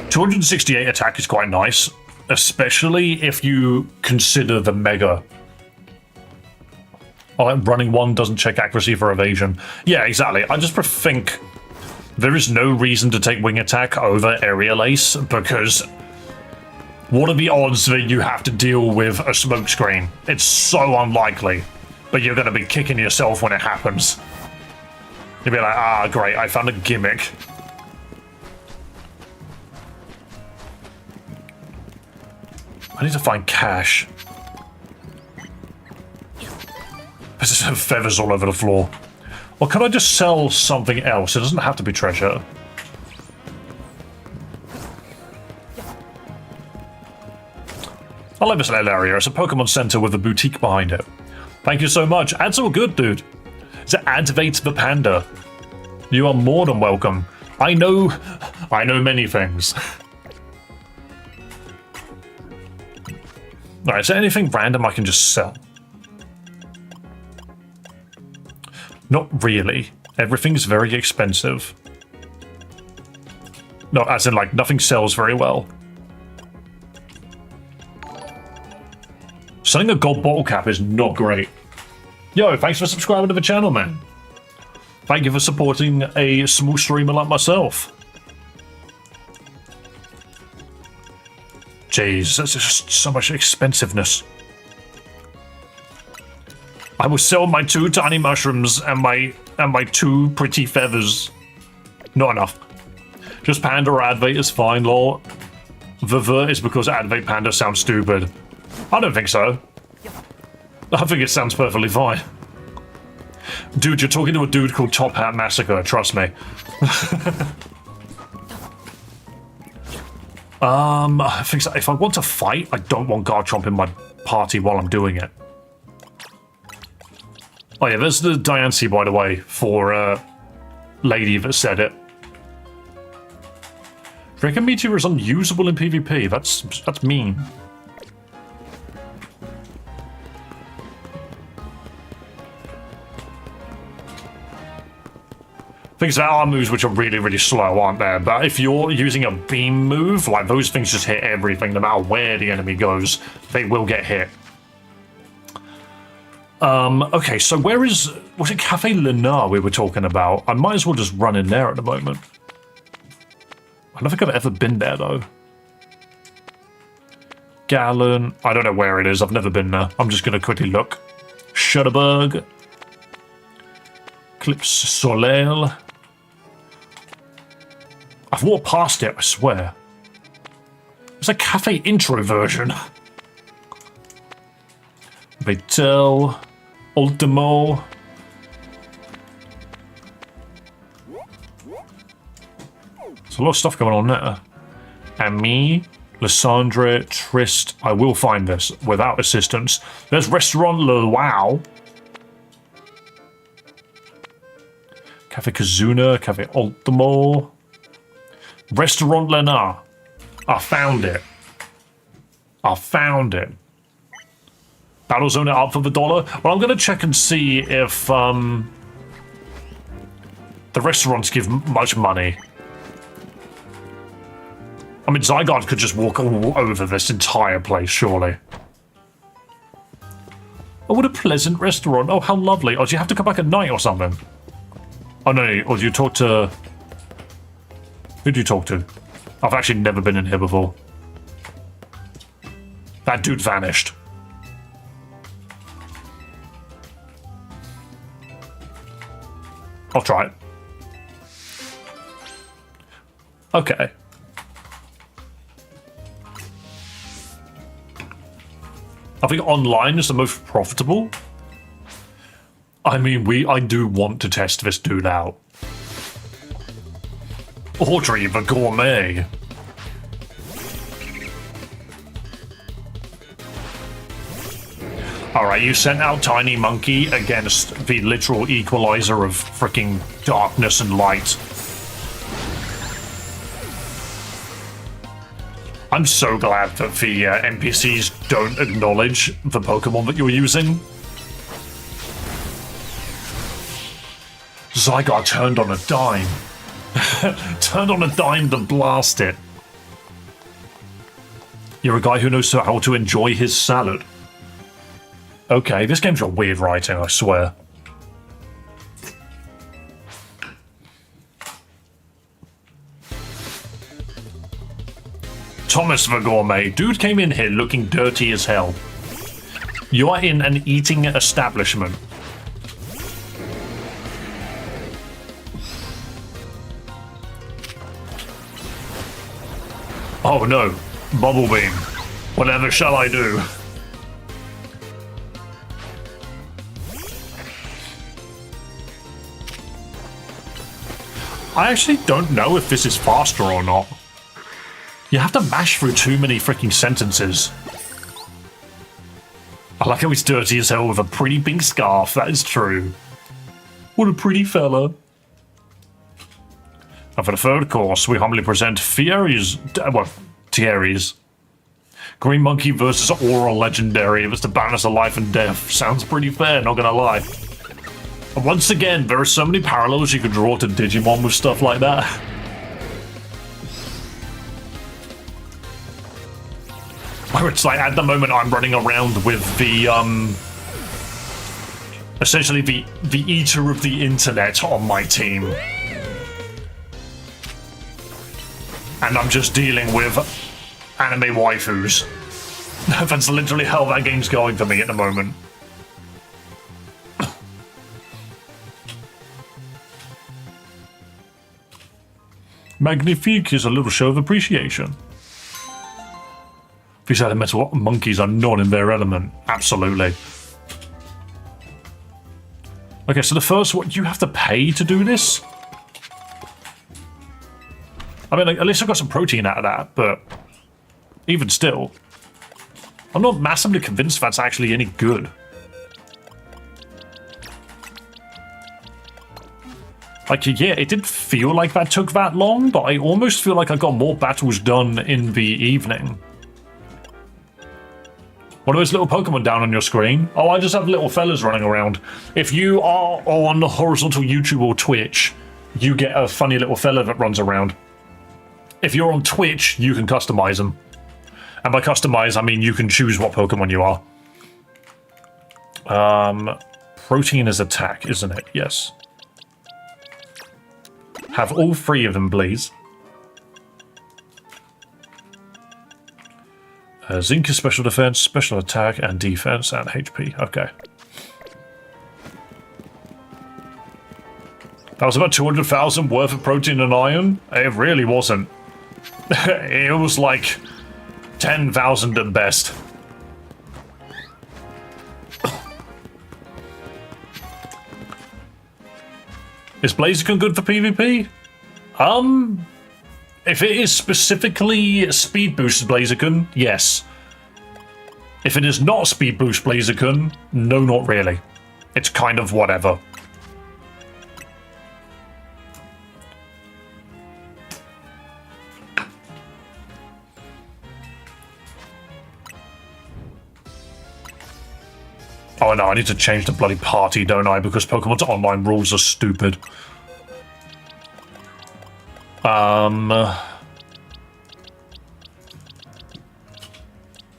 .268 attack is quite nice, especially if you consider the Mega. Oh, like running one doesn't check accuracy for evasion. Yeah, exactly. I just think there is no reason to take wing attack over aerial ace, because what are the odds that you have to deal with a smoke screen? It's so unlikely, but you're going to be kicking yourself when it happens. You'll be like, ah, great, I found a gimmick. I need to find cash. There's feathers all over the floor. Or can I just sell something else? It doesn't have to be treasure. I like this little area. It's a Pokemon Center with a boutique behind it. Thank you so much. Ads all good, dude. It's Activate the Panda. You are more than welcome. I know many things. Alright, is there anything random I can just sell? Not really. Everything's very expensive. No, as in, like, nothing sells very well. Selling a gold bottle cap is not great. Yo, thanks for subscribing to the channel, man. Thank you for supporting a small streamer like myself. Jeez, that's just so much expensiveness. I will sell my 2 tiny mushrooms and my 2 pretty feathers. Not enough. Just Panda or Advait is fine, lol. The is because Advait Panda sounds stupid. I don't think so. I think it sounds perfectly fine. Dude, you're talking to a dude called Top Hat Massacre, trust me. I think so. If I want to fight, I don't want Garchomp in my party while I'm doing it. Oh yeah, there's the Diancie, by the way, for lady that said it. Dragon Meteor is unusable in PvP. That's mean. Things that are moves which are really, really slow, aren't there? But if you're using a beam move, like those things just hit everything, no matter where the enemy goes, they will get hit. Okay, so was it Cafe Lunar we were talking about? I might as well just run in there at the moment. I don't think I've ever been there, though. Gallon, I don't know where it is, I've never been there. I'm just going to quickly look. Shutterbug. Eclipse Soleil. I've walked past it, I swear. It's a cafe intro version. Betel, Ultimo. a lot of stuff going on there. And me, Lysandre, Trist. I will find this without assistance. There's Restaurant Le Wow. Cafe Kazuna, Cafe Ultimo. Restaurant Lena. I found it. I found it. Battlezone it up for the $1. Well, I'm going to check and see if the restaurants give much money. I mean, Zygarde could just walk all over this entire place, surely. Oh, what a pleasant restaurant. Oh, how lovely. Oh, do you have to come back at night or something? Oh, no, or do you talk to... Who do you talk to? I've actually never been in here before. That dude vanished. I'll try it. Okay. I think online is the most profitable. I mean, I do want to test this dude out. Audrey the Gourmet. Alright, you sent out Tiny Monkey against the literal equalizer of freaking darkness and light. I'm so glad that the NPCs don't acknowledge the Pokemon that you're using. Zygarde turned on a dime. Turned on a dime to blast it. You're a guy who knows how to enjoy his salad. Okay, this game's got weird writing, I swear. Thomas the Gourmet. Dude came in here looking dirty as hell. You are in an eating establishment. Oh no, Bubble Beam. Whatever shall I do? I actually don't know if this is faster or not. You have to mash through too many freaking sentences. I like how he's dirty as hell with a pretty pink scarf, that is true. What a pretty fella. And for the third course, we humbly present Thierry's Green Monkey versus Oral Legendary. If it's the balance of life and death, sounds pretty fair, not gonna lie. And once again, there are so many parallels you could draw to Digimon with stuff like that. Where it's like, at the moment, I'm running around with the, essentially the eater of the internet on my team. And I'm just dealing with anime waifus. That's literally how that game's going for me at the moment. Magnifique is a little show of appreciation. These elemental monkeys are not in their element. Absolutely. Okay, so the first one, you have to pay to do this? I mean, at least I got some protein out of that, but even still, I'm not massively convinced that's actually any good. Like, yeah, it didn't feel like that took that long, but I almost feel like I got more battles done in the evening. What are those little Pokemon down on your screen? Oh, I just have little fellas running around. If you are on horizontal YouTube or Twitch, you get a funny little fella that runs around. If you're on Twitch, you can customize them. And by customize, I mean you can choose what Pokemon you are. Protein is attack, isn't it? Yes. Have all three of them, please. Zinc is special defense, special attack, and defense, and HP. Okay. That was about 200,000 worth of protein and iron? It really wasn't. It was like 10,000 at best. Is Blaziken good for PvP? If it is specifically Speed Boost Blaziken, yes. If it is not Speed Boost Blaziken, no, not really. It's kind of whatever. Oh no, I need to change the bloody party, don't I? Because Pokemon's online rules are stupid.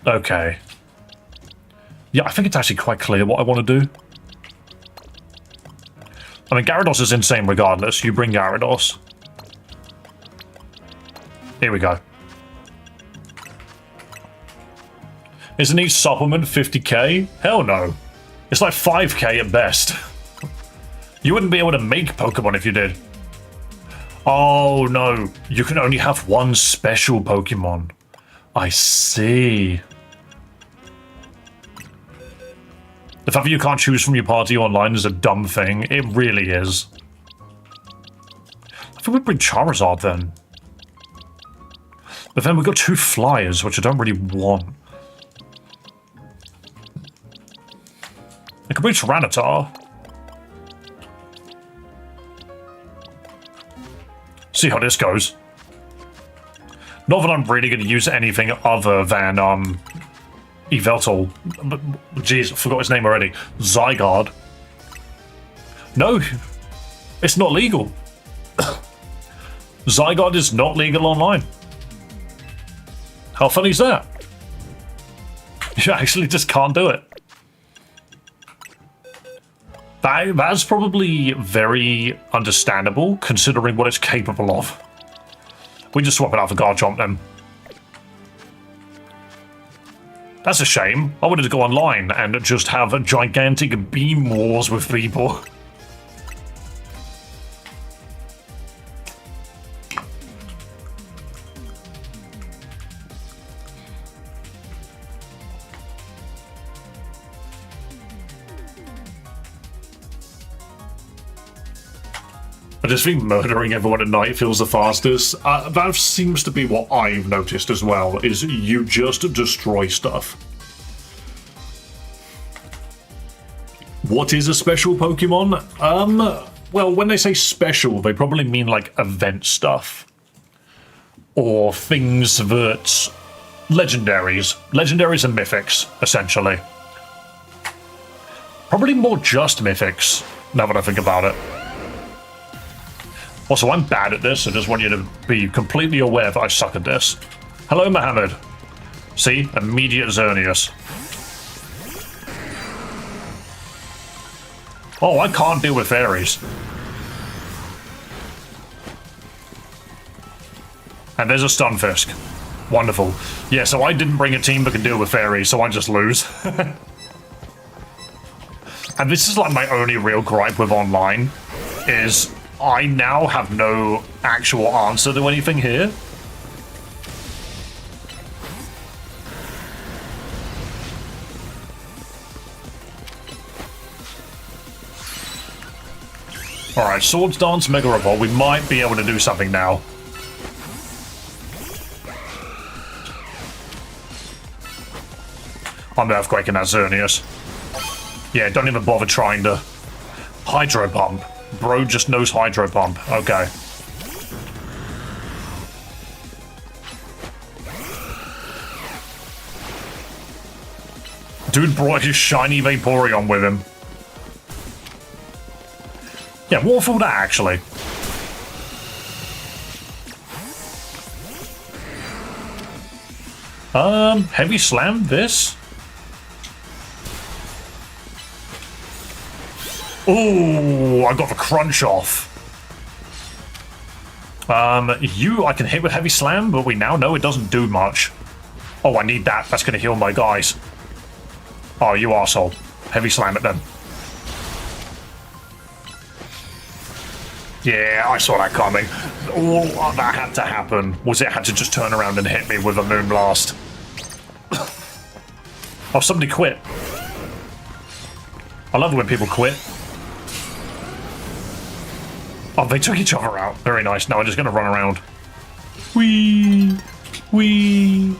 Okay. Yeah, I think it's actually quite clear what I want to do. I mean, Gyarados is insane regardless. You bring Gyarados. Here we go. Isn't each supplement 50k? Hell no. It's like 5k at best. You wouldn't be able to make Pokemon if you did. Oh no, you can only have one special Pokemon. I see. The fact that you can't choose from your party online is a dumb thing. It really is. I think we'd bring Charizard then. But then we've got 2 flyers, which I don't really want. I could bring Tyranitar. See how this goes. Not that I'm really going to use anything other than, Yveltal. Jeez, I forgot his name already. Zygarde. No, it's not legal. Zygarde is not legal online. How funny is that? You actually just can't do it. That's probably very understandable, considering what it's capable of. We just swap it out for Garchomp then. That's a shame. I wanted to go online and just have a gigantic beam wars with people. I just think murdering everyone at night feels the fastest. That seems to be what I've noticed as well, is you just destroy stuff. What is a special Pokemon? Well, when they say special, they probably mean like event stuff. Or things that... Legendaries. Legendaries and Mythics, essentially. Probably more just Mythics, now that I think about it. Also, I'm bad at this. I just want you to be completely aware that I suck at this. Hello, Mohammed. See? Immediate Xerneas. Oh, I can't deal with fairies. And there's a Stunfisk. Wonderful. Yeah, so I didn't bring a team that can deal with fairies, so I just lose. And this is like my only real gripe with online, is... I now have no actual answer to anything here. Alright, Swords Dance, Mega Revolt. We might be able to do something now. I'm Earthquaking that Xerneas. Yeah, don't even bother trying to Hydro Pump. Bro just knows Hydro Pump. Okay. Dude brought his shiny Vaporeon with him. Yeah, waterfall that, actually. Heavy Slam this? Oh, I got the crunch off. You I can hit with Heavy Slam, but we now know it doesn't do much. Oh, I need that. That's going to heal my guys. Oh, you arsehole. Heavy Slam it then. Yeah, I saw that coming. All that had to happen was it had to just turn around and hit me with a Moonblast. Oh, somebody quit. I love it when people quit. Oh, they took each other out. Very nice. Now I'm just going to run around. Wee! Wee!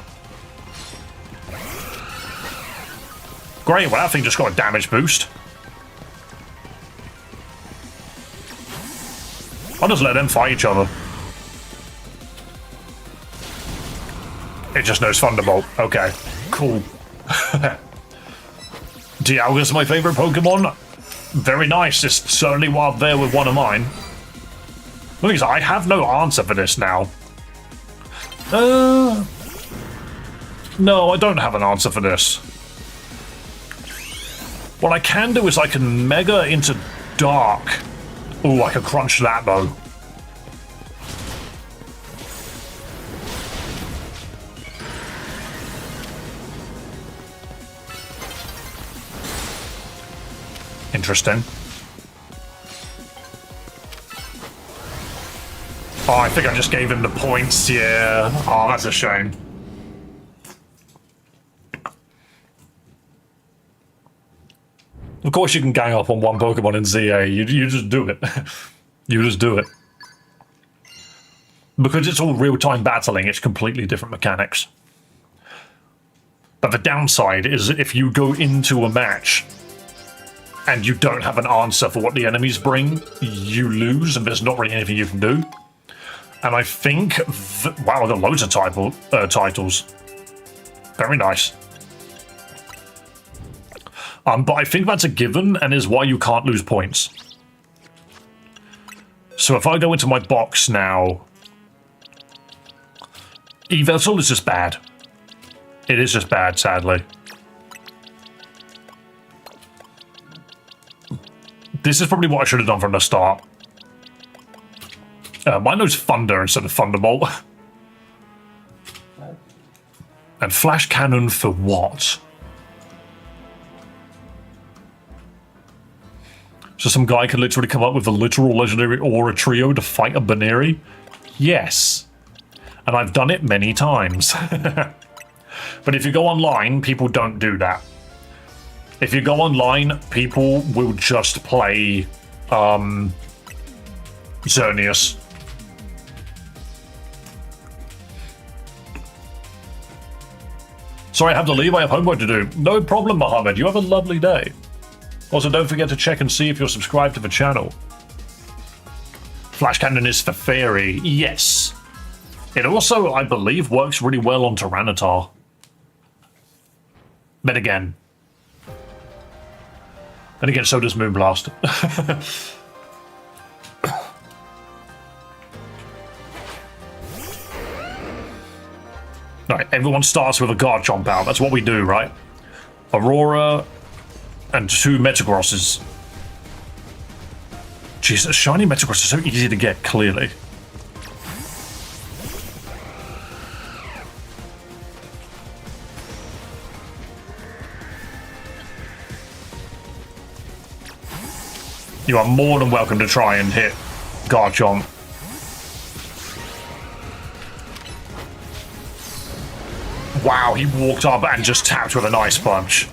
Great, well that thing just got a damage boost. I'll just let them fight each other. It just knows Thunderbolt. Okay, cool. Dialga's my favorite Pokemon. Very nice. It's certainly up there with one of mine. The thing is, I have no answer for this now. No, I don't have an answer for this. What I can do is I can Mega into Dark. Ooh, I can crunch that though. Interesting. Oh, I think I just gave him the points, yeah. Oh, that's a shame. Of course you can gang up on one Pokemon in ZA, you just do it. You just do it. Because it's all real-time battling, it's completely different mechanics. But the downside is that if you go into a match and you don't have an answer for what the enemies bring, you lose and there's not really anything you can do. And I think, wow, there are loads of titles. Very nice. But I think that's a given and is why you can't lose points. So if I go into my box now, E-Vessel is just bad. It is just bad, sadly. This is probably what I should have done from the start. Mine knows Thunder instead of Thunderbolt. And Flash Cannon for what? So some guy can literally come up with a literal legendary aura trio to fight a Baneri? Yes. And I've done it many times. But if you go online, people don't do that. If you go online, people will just play Xerneas. Sorry, I have to leave. I have homework to do. No problem, Mohammed. You have a lovely day. Also, don't forget to check and see if you're subscribed to the channel. Flash Cannon is for Fairy. Yes. It also, I believe, works really well on Tyranitar. Then again, so does Moonblast. Right, everyone starts with a Garchomp out. That's what we do, right? Aurora and 2 Metagrosses. Jeez, a shiny Metagross is so easy to get, clearly. You are more than welcome to try and hit Garchomp. Wow, he walked up and just tapped with an Ice Punch.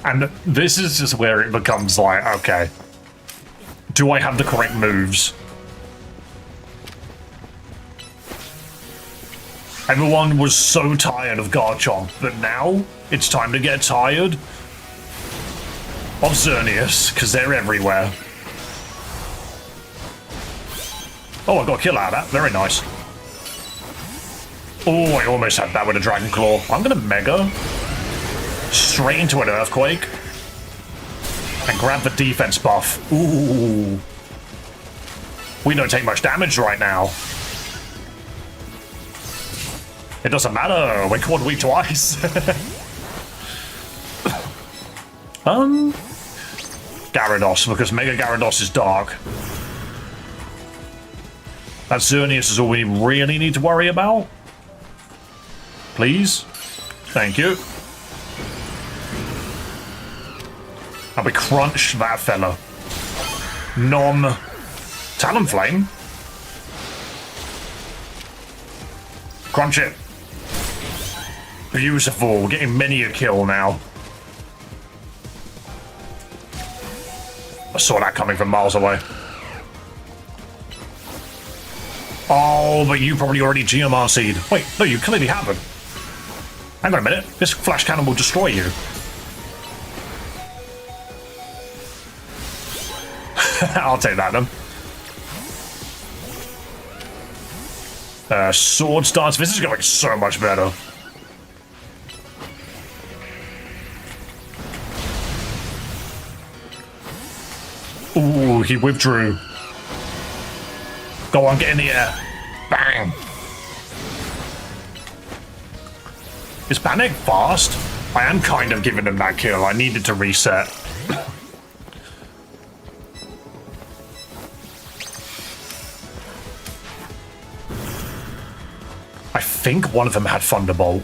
And this is just where it becomes like, okay, do I have the correct moves? Everyone was so tired of Garchomp, but now it's time to get tired of Xerneas, because they're everywhere. Oh, I got a kill out of that. Very nice. Oh, I almost had that with a Dragon Claw. I'm going to Mega straight into an Earthquake and grab the defense buff. Ooh. We don't take much damage right now. It doesn't matter. We're quad weak to ice. Gyarados, because Mega Gyarados is dark. That Xerneas is all we really need to worry about. Please. Thank you. And we crunch that fella. Talonflame. Crunch it. Beautiful. Getting many a kill now. I saw that coming from miles away. Oh, but you probably already Geomancy'd. Wait, no, you clearly haven't. Hang on a minute. This flash cannon will destroy you. I'll take that then. Sword stance. This is going so much better. Ooh, he withdrew. Go on, get in the air. Bang. Is Panic fast? I am kind of giving him that kill. I needed to reset. I think one of them had Thunderbolt.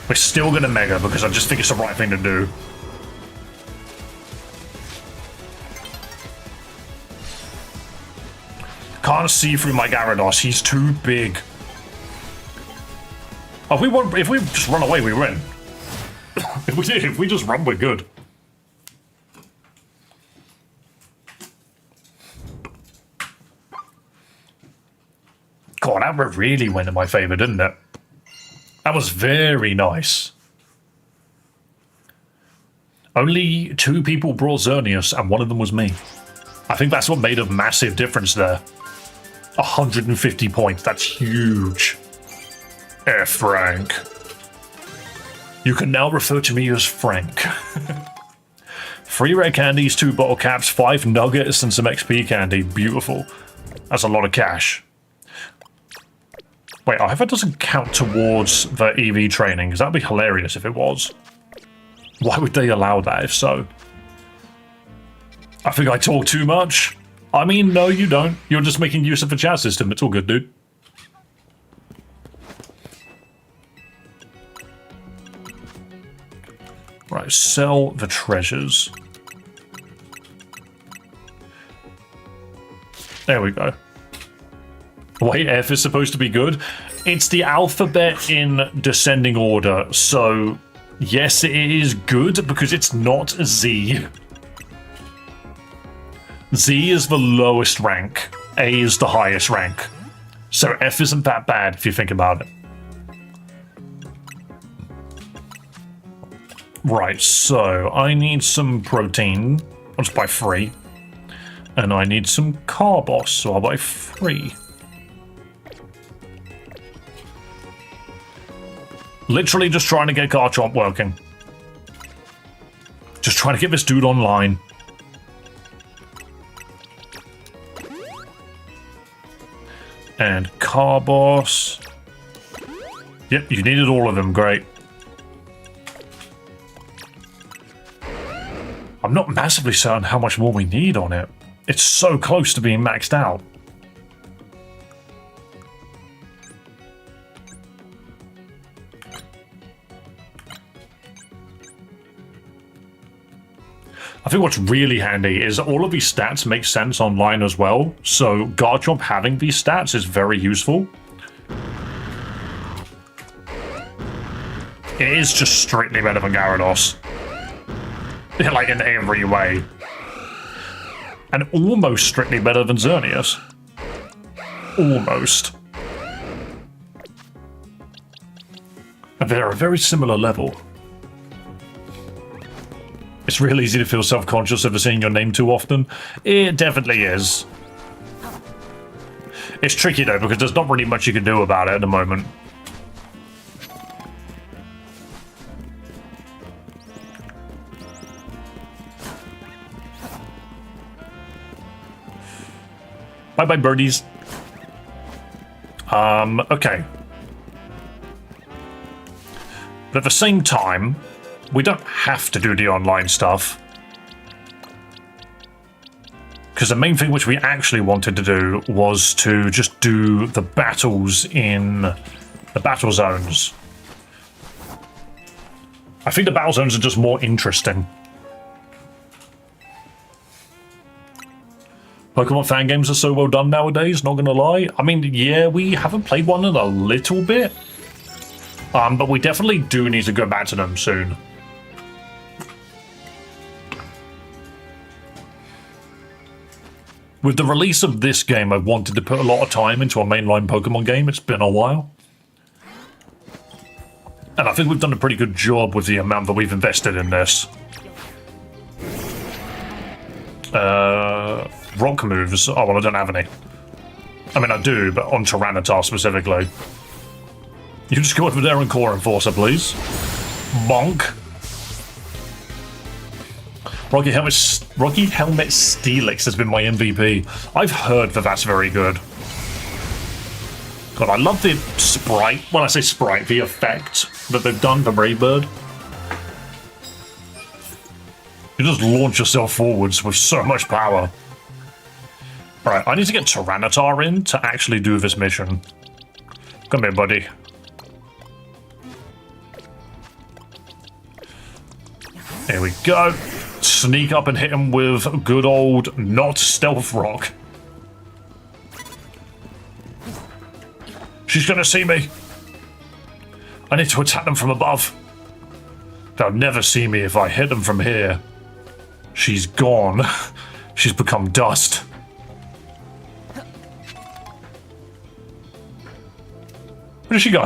We're still gonna Mega because I just think it's the right thing to do. Can't see through my Gyarados. He's too big. Oh, if we just run away, we win. If we just run, we're good. God, that really went in my favor, didn't it? That was very nice. Only 2 people brought Xerneas, and one of them was me. I think that's what made a massive difference there. 150 points, that's huge. Frank. You can now refer to me as Frank. 3 rare candies, 2 bottle caps, 5 nuggets, and some XP candy. Beautiful. That's a lot of cash. Wait, I hope that doesn't count towards the EV training, because that'd be hilarious if it was. Why would they allow that if so? I think I talk too much. I mean, no, you don't. You're just making use of the chat system. It's all good, dude. Right, sell the treasures. There we go. Wait, F is supposed to be good? It's the alphabet in descending order, so yes, it is good because it's not Z. Z is the lowest rank. A is the highest rank. So F isn't that bad if you think about it. Right, so I need some protein. I'll just buy 3. And I need some Carbos, so I'll buy 3. Literally just trying to get Garchomp working. Just trying to get this dude online. And Carbos. Yep, you needed all of them, great. I'm not massively certain how much more we need on it. It's so close to being maxed out. I think what's really handy is all of these stats make sense online as well, so Garchomp having these stats is very useful. It is just strictly better than Gyarados. Like, in every way. And almost strictly better than Xerneas. Almost. And they're a very similar level. It's real easy to feel self-conscious over saying your name too often. It definitely is. It's tricky though, because there's not really much you can do about it at the moment. Bye-bye, birdies. Okay. But at the same time, we don't have to do the online stuff. Because the main thing which we actually wanted to do was to just do the battles in the battle zones. I think the battle zones are just more interesting. Pokemon fan games are so well done nowadays, not gonna lie. I mean, yeah, we haven't played one in a little bit. But we definitely do need to go back to them soon. With the release of this game, I've wanted to put a lot of time into a mainline Pokemon game. It's been a while. And I think we've done a pretty good job with the amount that we've invested in this. Rock moves. Oh, well, I don't have any. I mean, I do, but on Tyranitar specifically. You just go over there and Core Enforcer, please. Bonk. Rocky Helmet Steelix has been my MVP. I've heard that that's very good. God, I love the sprite. When I say sprite, the effect that they've done for Braybird. You just launch yourself forwards with so much power. Alright, I need to get Tyranitar in to actually do this mission. Come here, buddy. There we go. Sneak up and hit him with good old not stealth rock. She's gonna see me. I need to attack them from above. They'll never see me if I hit them from here. She's gone. She's become dust. Where did she go?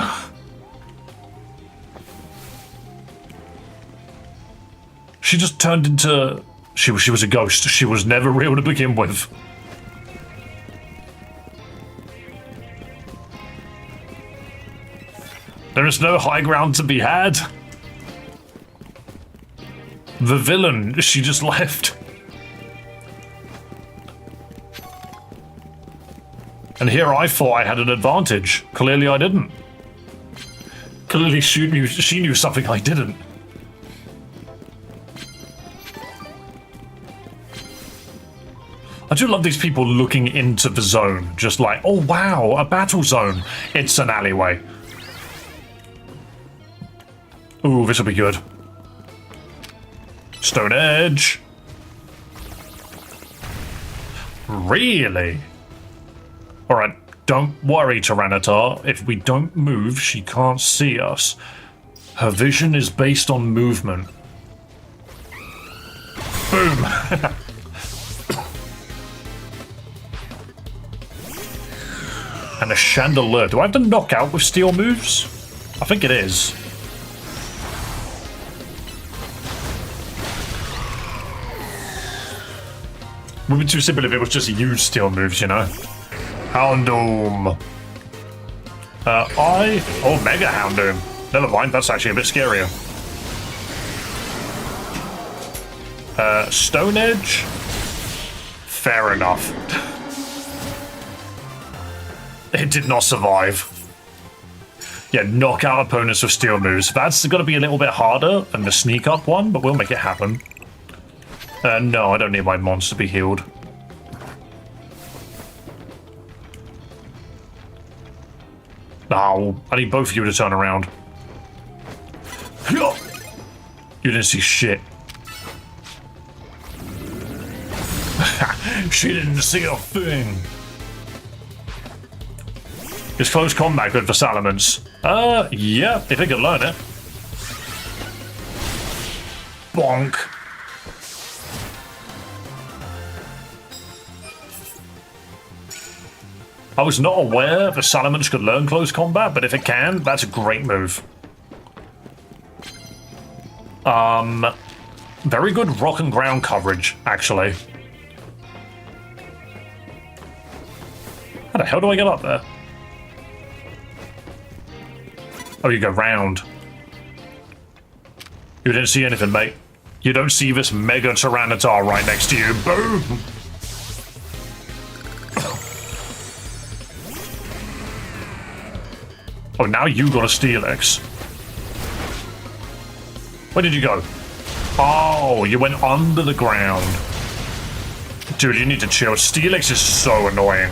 She just turned into... She was a ghost. She was never real to begin with. There is no high ground to be had. The villain, she just left. And here I thought I had an advantage. Clearly I didn't. Clearly she knew something I didn't. I do love these people looking into the zone. Just like, oh wow, a battle zone. It's an alleyway. Ooh, this'll be good. Stone Edge. Really? Alright, don't worry, Tyranitar. If we don't move, she can't see us. Her vision is based on movement. Boom! And a Chandelier. Do I have to knock out with steel moves? I think it is. Would be too simple if it was just use steel moves, you know? Houndoom. Oh, Mega Houndoom. Never mind, that's actually a bit scarier. Stone Edge? Fair enough. It did not survive. Yeah, knock out opponents with steel moves. That's going to be a little bit harder than the sneak up one, but we'll make it happen. No, I don't need my mons to be healed. No, I need both of you to turn around. You didn't see shit. She didn't see a thing. Is close combat good for Salamence? Yeah, if they could learn it. Bonk. I was not aware the Salamence could learn close combat, but if it can, that's a great move. Very good rock and ground coverage, actually. How the hell do I get up there? Oh, you go round. You didn't see anything, mate. You don't see this Mega Tyranitar right next to you. Boom! Oh, now you got a Steelix. Where did you go? Oh, you went under the ground. Dude, you need to chill. Steelix is so annoying.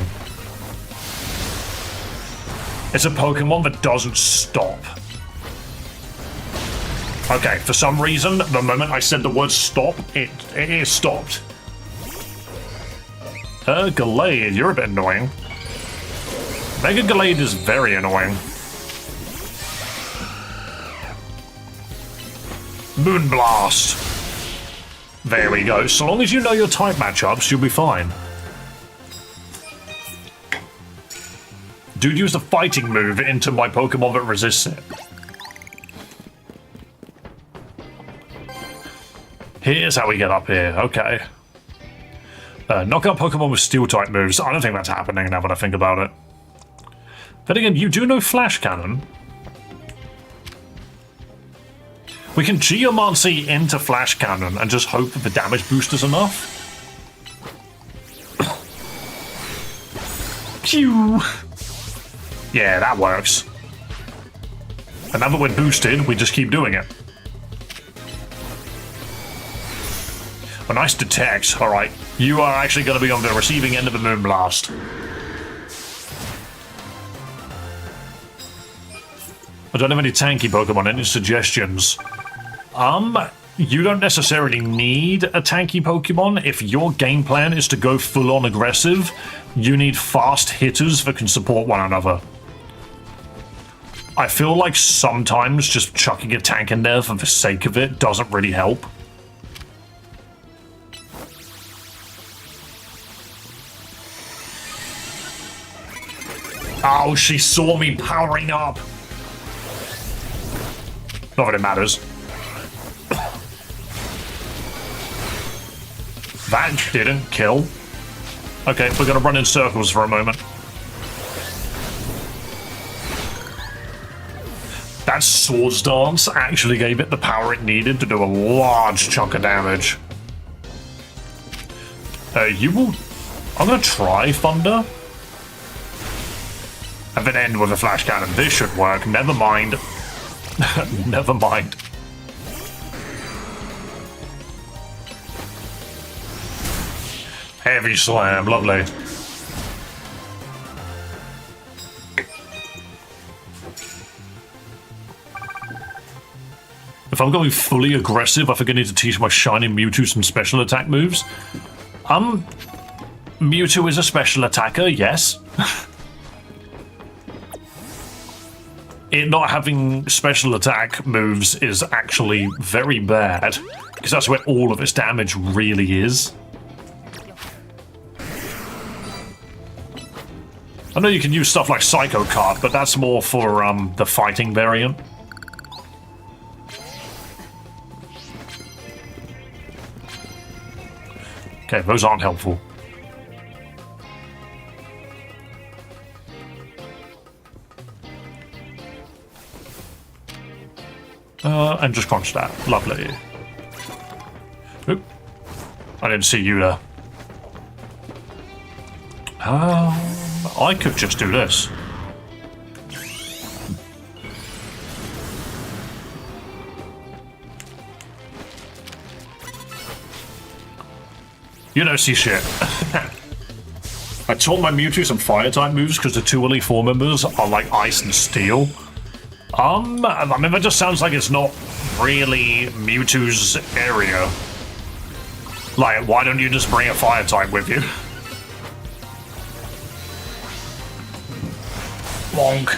It's a Pokemon that doesn't stop. Okay, for some reason, the moment I said the word stop, it stopped. Gallade, you're a bit annoying. Mega Gallade is very annoying. Moonblast. There we go. So long as you know your type matchups, you'll be fine. Dude used a fighting move into my Pokemon that resists it. Here's how we get up here. Okay. Knock out Pokemon with Steel-type moves. I don't think that's happening now that I think about it. Then again, you do know Flash Cannon. We can Geomancy into Flash Cannon and just hope that the damage boost is enough. Pew! Yeah, that works. And now that we're boosted, we just keep doing it. A nice detect. Alright, you are actually going to be on the receiving end of the Moonblast. I don't have any tanky Pokemon. Any suggestions? You don't necessarily need a tanky Pokemon. If your game plan is to go full-on aggressive, you need fast hitters that can support one another. I feel like sometimes just chucking a tank in there for the sake of it doesn't really help. Oh, she saw me powering up. Not that it matters. That didn't kill. Okay, we're gonna run in circles for a moment. That Swords Dance actually gave it the power it needed to do a large chunk of damage. You will... I'm gonna try Thunder. And then end with a Flash Cannon. This should work. Never mind. Never mind. Heavy Slam. Lovely. If I'm going fully aggressive, I think I need to teach my shiny Mewtwo some special attack moves. Mewtwo is a special attacker, yes. It not having special attack moves is actually very bad, because that's where all of its damage really is. I know you can use stuff like Psycho Card, but that's more for the fighting variant. Okay, those aren't helpful. And just crunch that. Lovely. Oop. I didn't see you there. I could just do this. You don't see shit. I taught my Mewtwo some fire-type moves because the two Elite Four members are like Ice and Steel. I mean, that just sounds like it's not really Mewtwo's area. Like, why don't you just bring a fire-type with you? Bonk.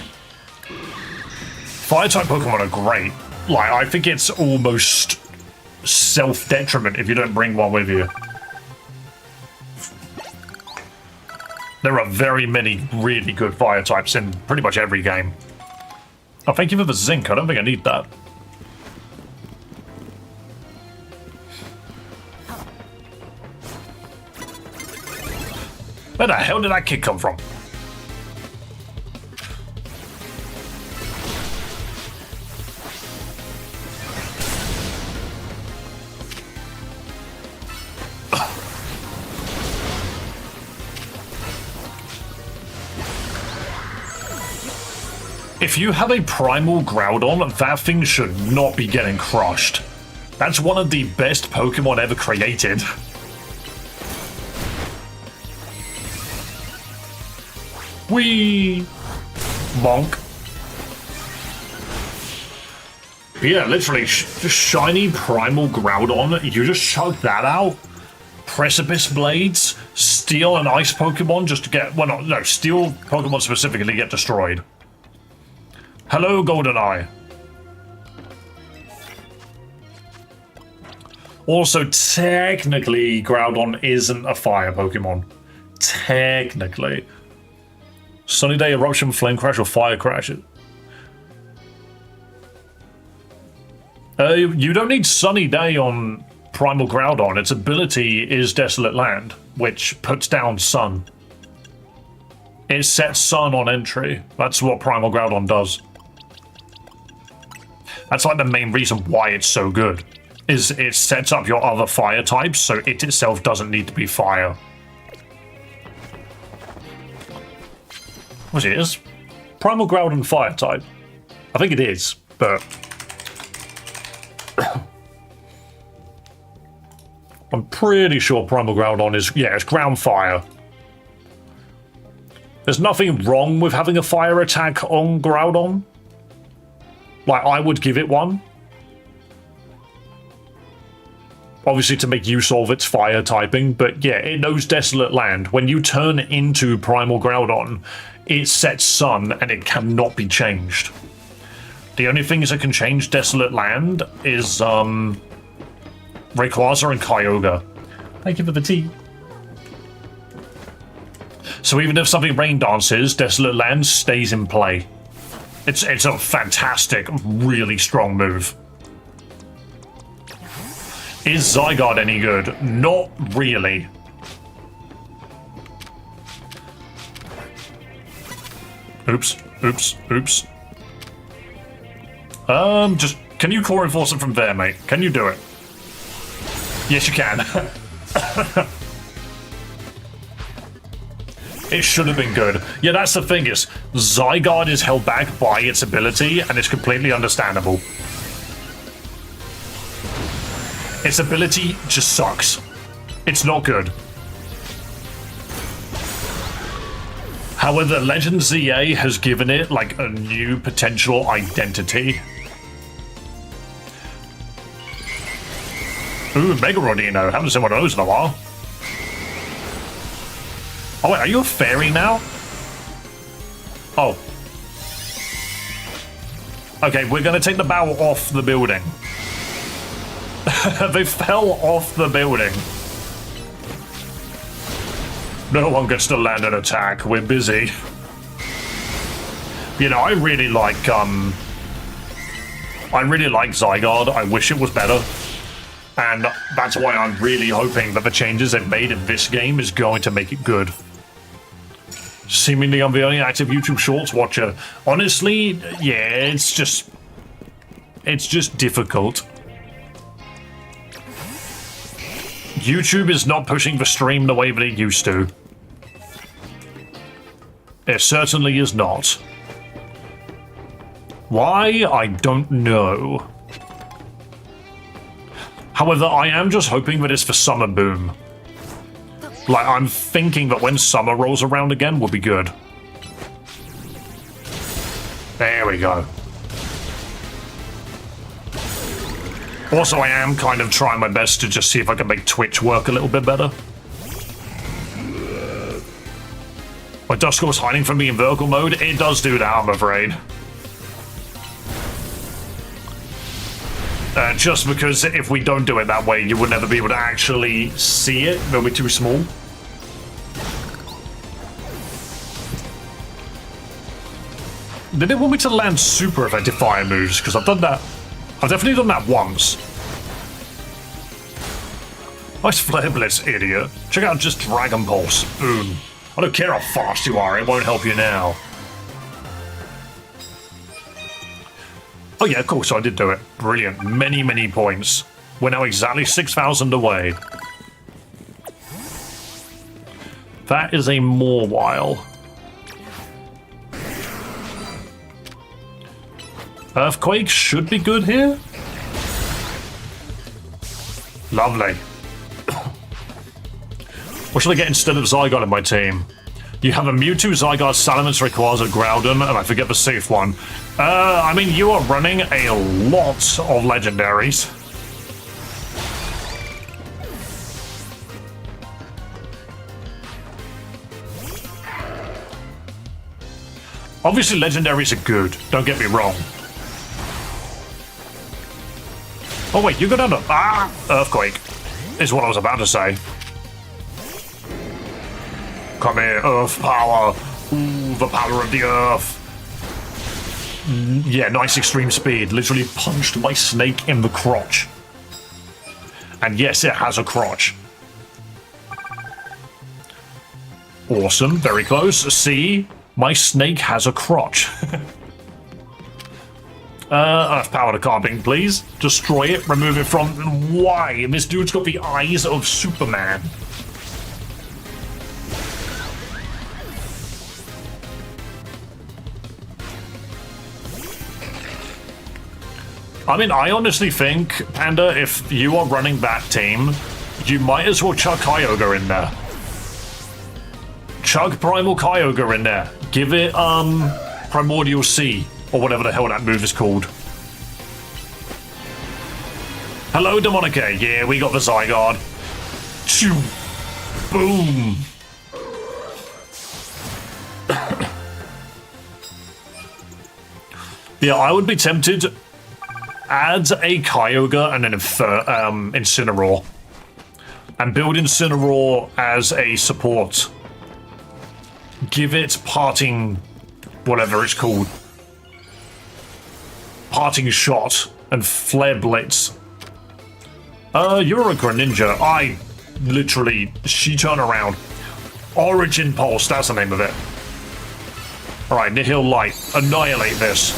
Fire-type Pokemon are great. Like, I think it's almost self-detriment if you don't bring one with you. There are very many really good fire types in pretty much every game. Oh, thank you for the zinc. I don't think I need that. Where the hell did that kick come from? If you have a Primal Groudon, that thing should not be getting crushed. That's one of the best Pokemon ever created. Whee! Bonk. Yeah, literally, just shiny Primal Groudon, you just chug that out. Precipice Blades, Steel and Ice Pokemon just to get... Well, no, Steel Pokemon specifically get destroyed. Hello, GoldenEye. Also, technically, Groudon isn't a fire Pokemon. Technically. Sunny day, eruption, flame crash, or fire crash. You don't need sunny day on Primal Groudon. Its ability is Desolate Land, which puts down sun. It sets sun on entry. That's what Primal Groudon does. That's like the main reason why it's so good, is it sets up your other fire types, so it itself doesn't need to be fire. What is Primal Groudon fire type? I think it is, but I'm pretty sure Primal Groudon is, yeah, it's ground fire. There's nothing wrong with having a fire attack on Groudon. Like, I would give it one. Obviously to make use of its fire typing, but yeah, it knows Desolate Land. When you turn into Primal Groudon, it sets sun and it cannot be changed. The only things that can change Desolate Land is Rayquaza and Kyogre. Thank you for the tea. So even if something rain dances, Desolate Land stays in play. It's a fantastic, really strong move. Is Zygarde any good? Not really. Oops, oops, oops. Just, can you core enforce it from there, mate? Can you do it? Yes, you can. It should have been good. Yeah, that's the thing is, Zygarde is held back by its ability, and it's completely understandable. Its ability just sucks. It's not good. However, Legend ZA has given it, like, a new potential identity. Ooh, Mega Rodino. Haven't seen one of those in a while. Oh, wait, are you a fairy now? Oh. Okay, we're going to take the bow off the building. They fell off the building. No one gets to land an attack. We're busy. You know, I really like Zygarde. I wish it was better. And that's why I'm really hoping that the changes they've made in this game is going to make it good. Seemingly I'm the only active YouTube Shorts watcher. Honestly, yeah, it's just difficult. YouTube is not pushing the stream the way that it used to. It certainly is not. Why? I don't know. However, I am just hoping that it's for Summer Boom. Like, I'm thinking that when summer rolls around again, we'll be good. There we go. Also, I am kind of trying my best to just see if I can make Twitch work a little bit better. My Duskull's hiding from me in vertical mode? It does do that, I'm afraid. Just because if we don't do it that way, you would never be able to actually see it. They'll be too small. Did it want me to land super effective fire moves? Because I've done that. I've definitely done that once. Nice Flare Blitz, idiot. Check out just Dragon Pulse. Boom. I don't care how fast you are, it won't help you now. Oh yeah, cool, so I did do it. Brilliant. Many, many points. We're now exactly 6,000 away. That is a Mawile. Earthquake should be good here. Lovely. What should I get instead of Zygarde in my team? You have a Mewtwo, Zygarde, Salamence, Rayquaza, Groudon, and I forget the safe one. I mean, you are running a lot of legendaries. Obviously, legendaries are good, don't get me wrong. Oh wait, you go down to... Ah! Earthquake is what I was about to say. Come here, Earth Power. Ooh, the power of the earth. Yeah, nice extreme speed. Literally punched my snake in the crotch. And yes, it has a crotch. Awesome, very close. See, my snake has a crotch. Earth power to carbine, please. Destroy it, remove it from... Why? And this dude's got the eyes of Superman. I mean, I honestly think, Panda, if you are running that team, you might as well chuck Kyogre in there. Chug Primal Kyogre in there. Give it, Primordial Sea, or whatever the hell that move is called. Hello, Demonica. Yeah, we got the Zygarde. Choo! Boom! Yeah, I would be tempted... Add a Kyogre and an Incineroar. And build Incineroar as a support. Give it parting... whatever it's called. Parting Shot and Flare Blitz. You're a Greninja. I literally... She turn around. Origin Pulse, that's the name of it. Alright, Nihil Light. Annihilate this.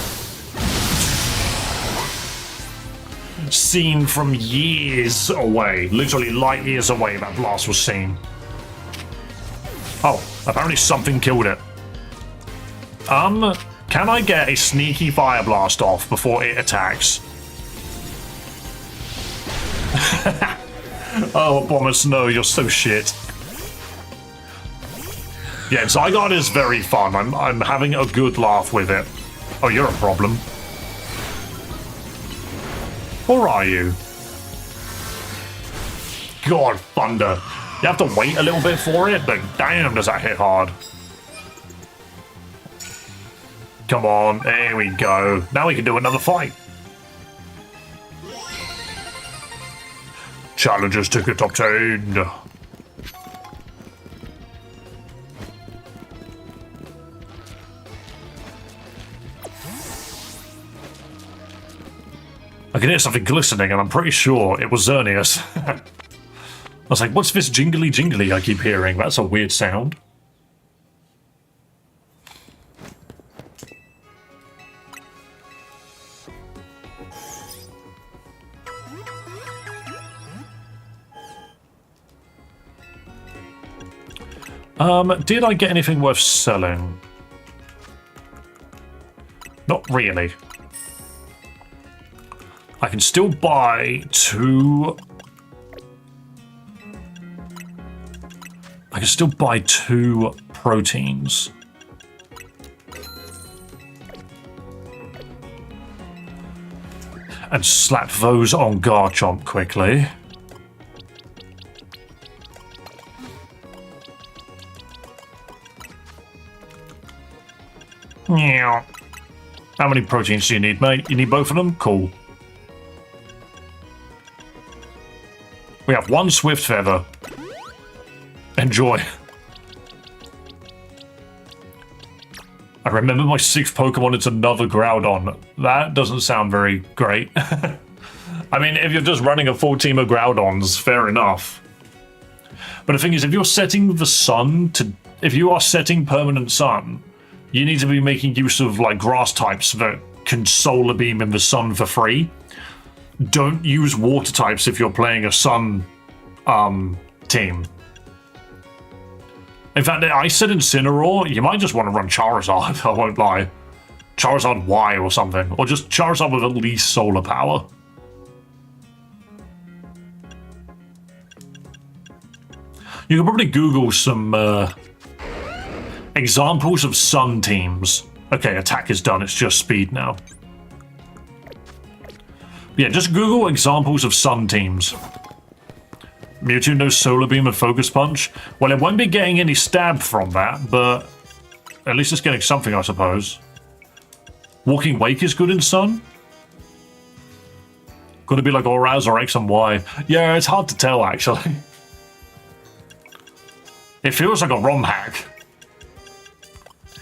Seen from years away. Literally light years away that blast was seen. Oh, apparently something killed it. Can I get a sneaky fire blast off before it attacks? Oh, Bomber Snow, you're so shit. Yeah, Zygarde is very fun. I'm having a good laugh with it. Oh, you're a problem. Or are you? God, Thunder. You have to wait a little bit for it, but damn, does that hit hard. Come on, there we go. Now we can do another fight. Challengers ticket obtained. I can hear something glistening, and I'm pretty sure it was Xerneas. I was like, what's this jingly jingly I keep hearing? That's a weird sound. Did I get anything worth selling? Not really. I can still buy two... I can still buy 2 proteins. And slap those on Garchomp quickly. Yeah. How many proteins do you need, mate? You need both of them? Cool. We have 1 Swift Feather. Enjoy. I remember my 6th Pokemon, it's another Groudon. That doesn't sound very great. I mean, if you're just running a full team of Groudons, fair enough. But the thing is, if you're setting the sun to... If you are setting permanent sun, you need to be making use of, like, grass types that can solar beam in the sun for free. Don't use water types if you're playing a sun team. In fact, I said Incineroar, you might just want to run Charizard, I won't lie. Charizard Y or something. Or just Charizard with at least solar power. You can probably Google some examples of sun teams. Okay, attack is done, it's just speed now. Yeah, just Google examples of sun teams. Mewtwo knows Solar Beam and Focus Punch. Well, it won't be getting any stab from that, but at least it's getting something, I suppose. Walking Wake is good in Sun? Could it be like Auraz or X and Y? Yeah, it's hard to tell, actually. It feels like a ROM hack.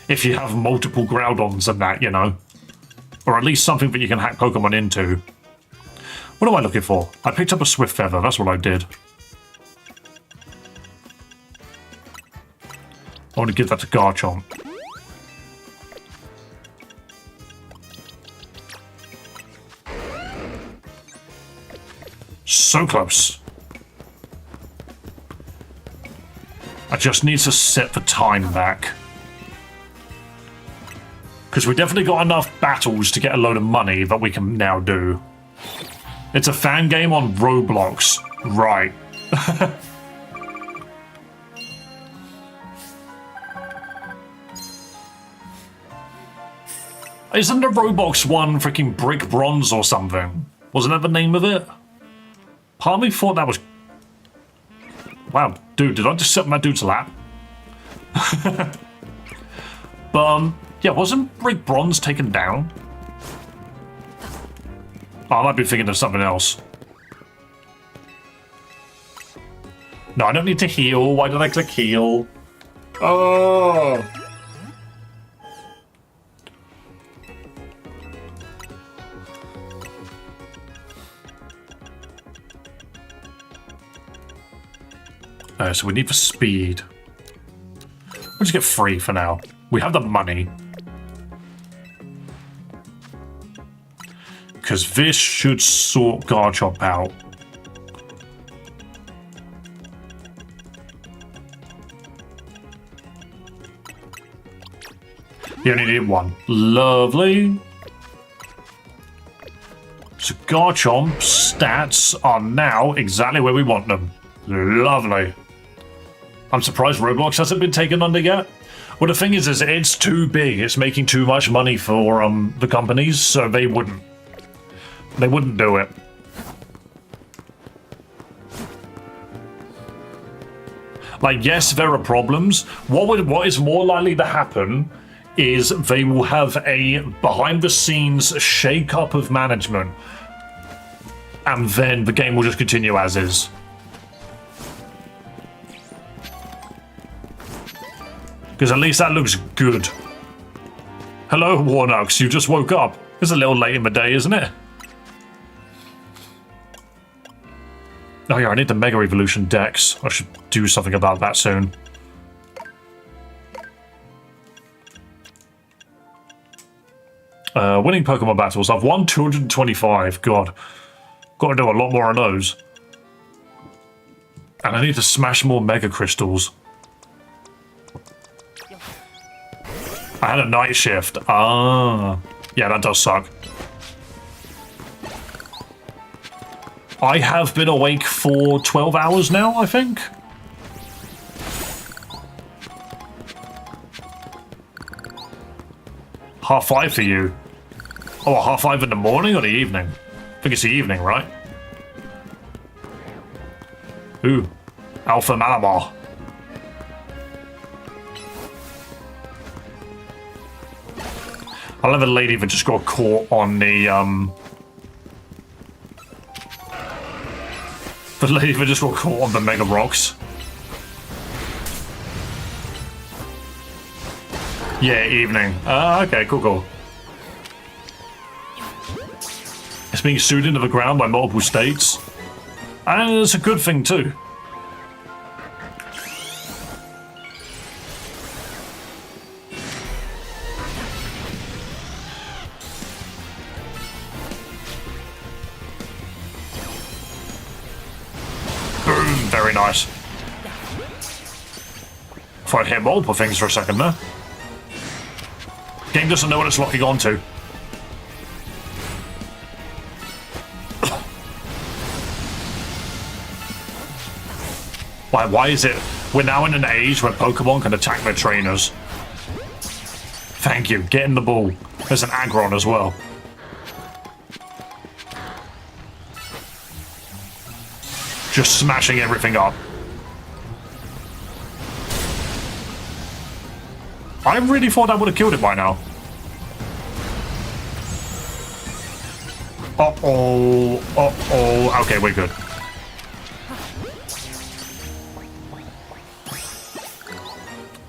if you have multiple Groudons and that, you know. Or at least something that you can hack Pokemon into. What am I looking for? I picked up a Swift Feather, that's what I did. I want to give that to Garchomp. So close. I just need to set the time back. Because we definitely got enough battles to get a load of money that we can now do. It's a fan game on Roblox. Right. Isn't the Roblox one freaking Brick Bronze or something? Wasn't that the name of it? Part of me thought that was... Wow, dude, did I just sit on that dude's lap? But, yeah, wasn't Brick Bronze taken down? Oh, I might be thinking of something else. No, I don't need to heal. Why did I click heal? Oh! So we need the speed. We'll just get free for now. We have the money. Because this should sort Garchomp out. You only need one. Lovely. So Garchomp's stats are now exactly where we want them. Lovely. I'm surprised Roblox hasn't been taken under yet. Well, the thing is it's too big. It's making too much money for the companies, so they wouldn't do it. Like, yes, there are problems. What is more likely to happen is they will have a behind-the-scenes shake-up of management, and then the game will just continue as is. Because at least that looks good. Hello, Warnox, you just woke up. It's a little late in the day, isn't it? Oh yeah, I need the Mega Evolution Dex. I should do something about that soon. Winning Pokemon battles. I've won 225. God. Got to do a lot more of those. And I need to smash more Mega Crystals. I had a night shift. Ah. Yeah, that does suck. I have been awake for 12 hours now, I think. Half 5 for you. Oh, half 5 in the morning or the evening? I think it's the evening, right? Ooh. Alpha Malamar. I love a lady that just got caught on the, the lady that just got caught on the Mega Rocks. Yeah, evening. Okay, cool. It's being sued into the ground by multiple states. And it's a good thing, too. Very nice. Thought I'd hit multiple things for a second there. Game doesn't know what it's locking onto. Why is it? We're now in an age where Pokemon can attack their trainers. Thank you. Get in the ball. There's an Aggron as well. Just smashing everything up. I really thought I would have killed it by now. Uh-oh. Uh-oh. Okay, we're good.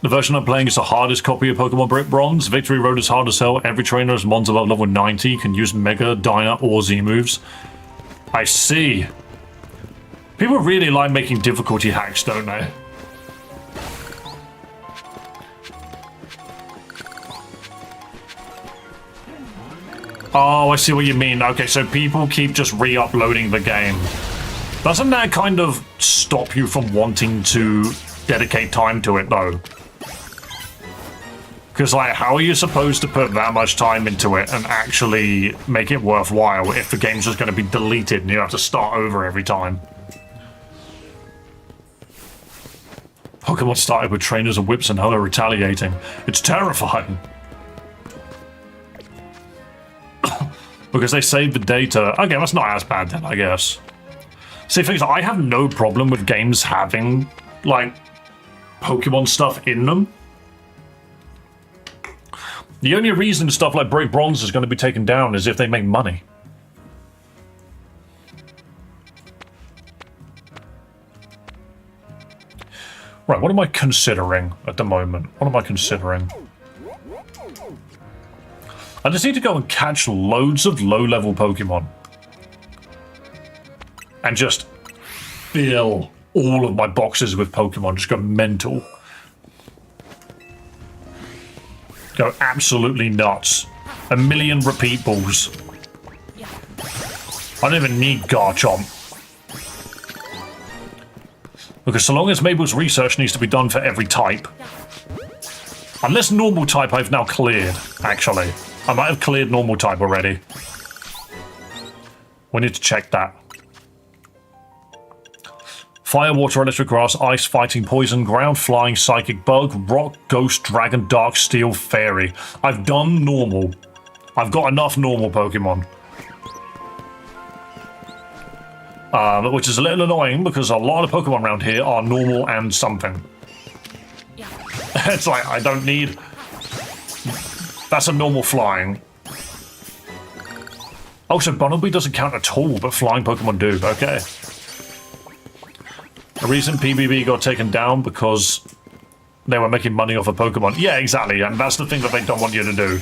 The version I'm playing is the hardest copy of Pokemon Brick Bronze. Victory Road is hard as hell. Every trainer is mons above level 90 can use Mega, Dyna, or Z moves. I see. People really like making difficulty hacks, don't they? Oh, I see what you mean. Okay, so people keep just re-uploading the game. Doesn't that kind of stop you from wanting to dedicate time to it, though? Because, like, how are you supposed to put that much time into it and actually make it worthwhile if the game's just going to be deleted and you have to start over every time? Pokemon started with trainers and whips and now they're retaliating. It's terrifying. Because they saved the data. Okay, that's not as bad then, I guess. See, things I have no problem with games having, like, Pokemon stuff in them. The only reason stuff like Break Bronze is going to be taken down is if they make money. Right, what am I considering at the moment? What am I considering? I just need to go and catch loads of low-level Pokemon. And just fill all of my boxes with Pokemon. Just go mental. Go absolutely nuts. 1 million repeat balls. I don't even need Garchomp. Because so long as Mabel's research needs to be done for every type. Unless normal type I've now cleared, actually. I might have cleared normal type already. We need to check that. Fire, water, electric, grass, ice, fighting, poison, ground, flying, psychic, bug, rock, ghost, dragon, dark, steel, fairy. I've done normal. I've got enough normal Pokemon. Which is a little annoying because a lot of Pokemon around here are normal and something. Yeah. It's like, I don't need... That's a normal flying. Oh, so Bunnelby doesn't count at all, but flying Pokemon do. Okay. The reason PBB got taken down because they were making money off of Pokemon. Yeah, exactly, and that's the thing that they don't want you to do.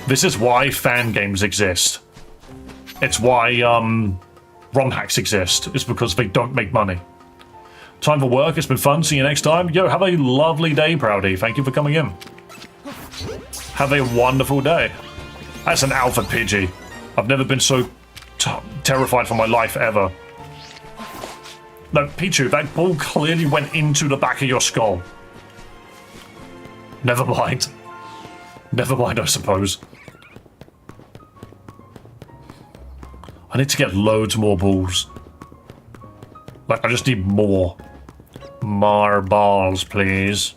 This is why fan games exist. It's why ROM hacks exist. It's because they don't make money. Time for work. It's been fun. See you next time. Yo, have a lovely day, Proudy. Thank you for coming in. Have a wonderful day. That's an alpha Pidgey. I've never been so terrified for my life ever. No, Pichu, that ball clearly went into the back of your skull. Never mind. Never mind, I suppose. I need to get loads more balls. Like, I just need more. More balls, please.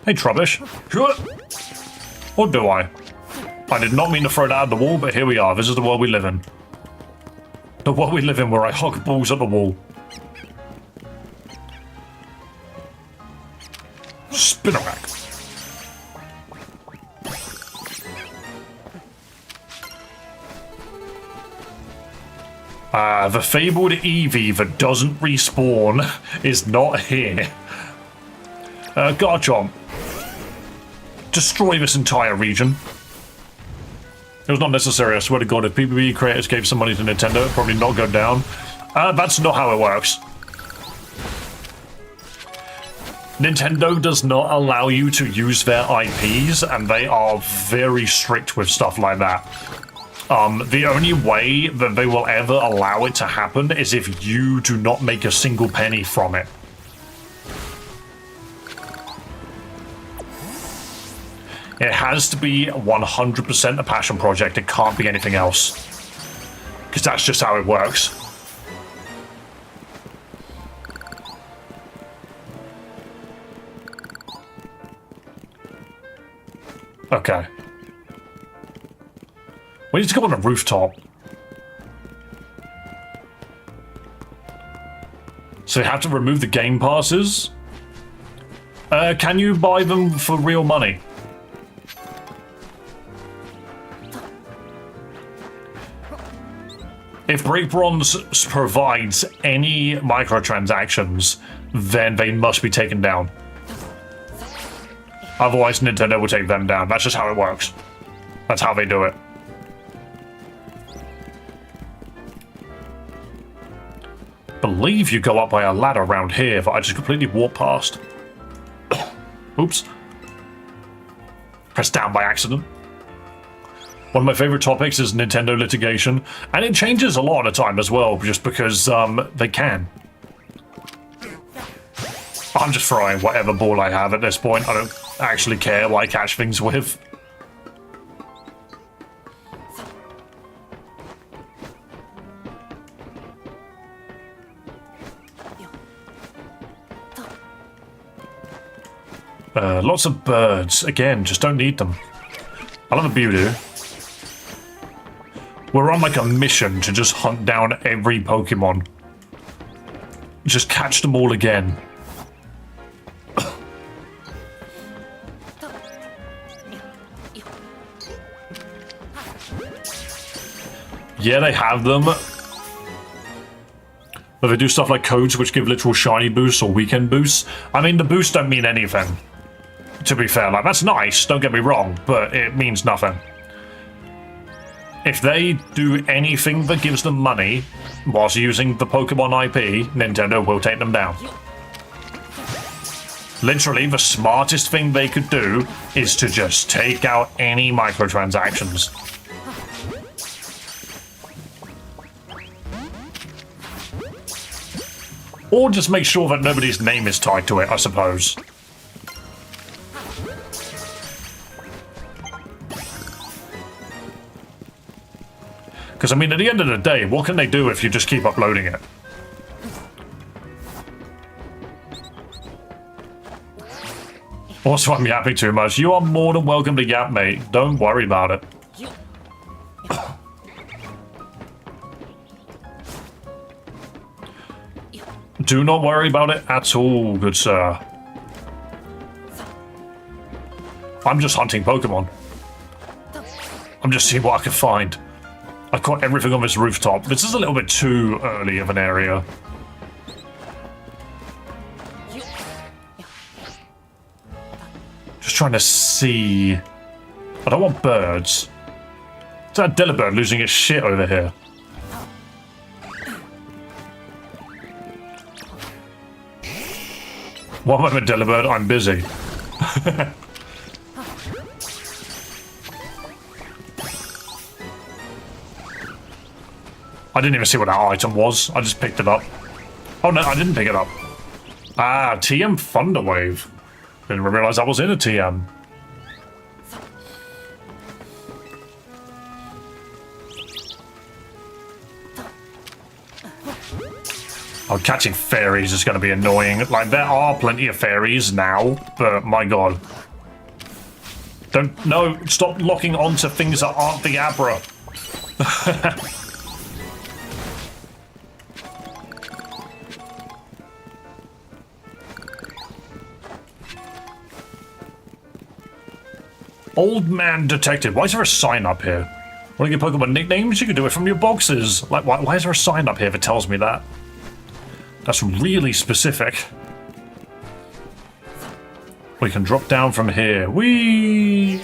Hey, Trubbish. Or do I? I did not mean to throw that at the wall, but here we are. This is the world we live in. The world we live in where I hog balls at the wall. Spinarak. The fabled Eevee that doesn't respawn is not here. Garchomp. Destroy this entire region. It was not necessary, I swear to God. If PvP creators gave some money to Nintendo, it'd probably not go down. That's not how it works. Nintendo does not allow you to use their IPs, and they are very strict with stuff like that. The only way that they will ever allow it to happen is if you do not make a single penny from it. It has to be 100% a passion project. It can't be anything else. Because that's just how it works. Okay. We need to go on a rooftop. So you have to remove the game passes? Can you buy them for real money? If Break Bronze provides any microtransactions, then they must be taken down. Otherwise, Nintendo will take them down. That's just how it works. That's how they do it. Believe you go up by a ladder around here that I just completely walked past. Oops. Pressed down by accident. One of my favorite topics is Nintendo litigation, and it changes a lot of the time as well, just because they can. I'm just throwing whatever ball I have at this point. I don't actually care what I catch things with. Lots of birds. Again, just don't need them. I love a Bewdoo. We're on like a mission to just hunt down every Pokemon. Just catch them all again. Yeah, they have them. But they do stuff like codes which give literal shiny boosts or weekend boosts. I mean, the boosts don't mean anything. To be fair, like, that's nice, don't get me wrong, but it means nothing. If they do anything that gives them money whilst using the Pokemon IP, Nintendo will take them down. Literally, the smartest thing they could do is to just take out any microtransactions. Or just make sure that nobody's name is tied to it, I suppose. Because, I mean, at the end of the day, what can they do if you just keep uploading it? Also, I'm yapping too much. You are more than welcome to yap, mate. Don't worry about it. Do not worry about it at all, good sir. I'm just hunting Pokemon. I'm just seeing what I can find. I've caught everything on this rooftop. This is a little bit too early of an area. Just trying to see. I don't want birds. Is that a Delibird losing its shit over here? One moment, Delibird, I'm busy. I didn't even see what that item was. I just picked it up. Oh no, I didn't pick it up. Ah, TM Thunderwave. Didn't realize I was in a TM. Oh, catching fairies is going to be annoying. Like, there are plenty of fairies now, but my god. No, stop locking onto things that aren't the Abra. Old man detective. Why is there a sign up here? Want to get Pokemon nicknames? You can do it from your boxes. Like, why is there a sign up here that tells me that? That's really specific. We can drop down from here. Whee!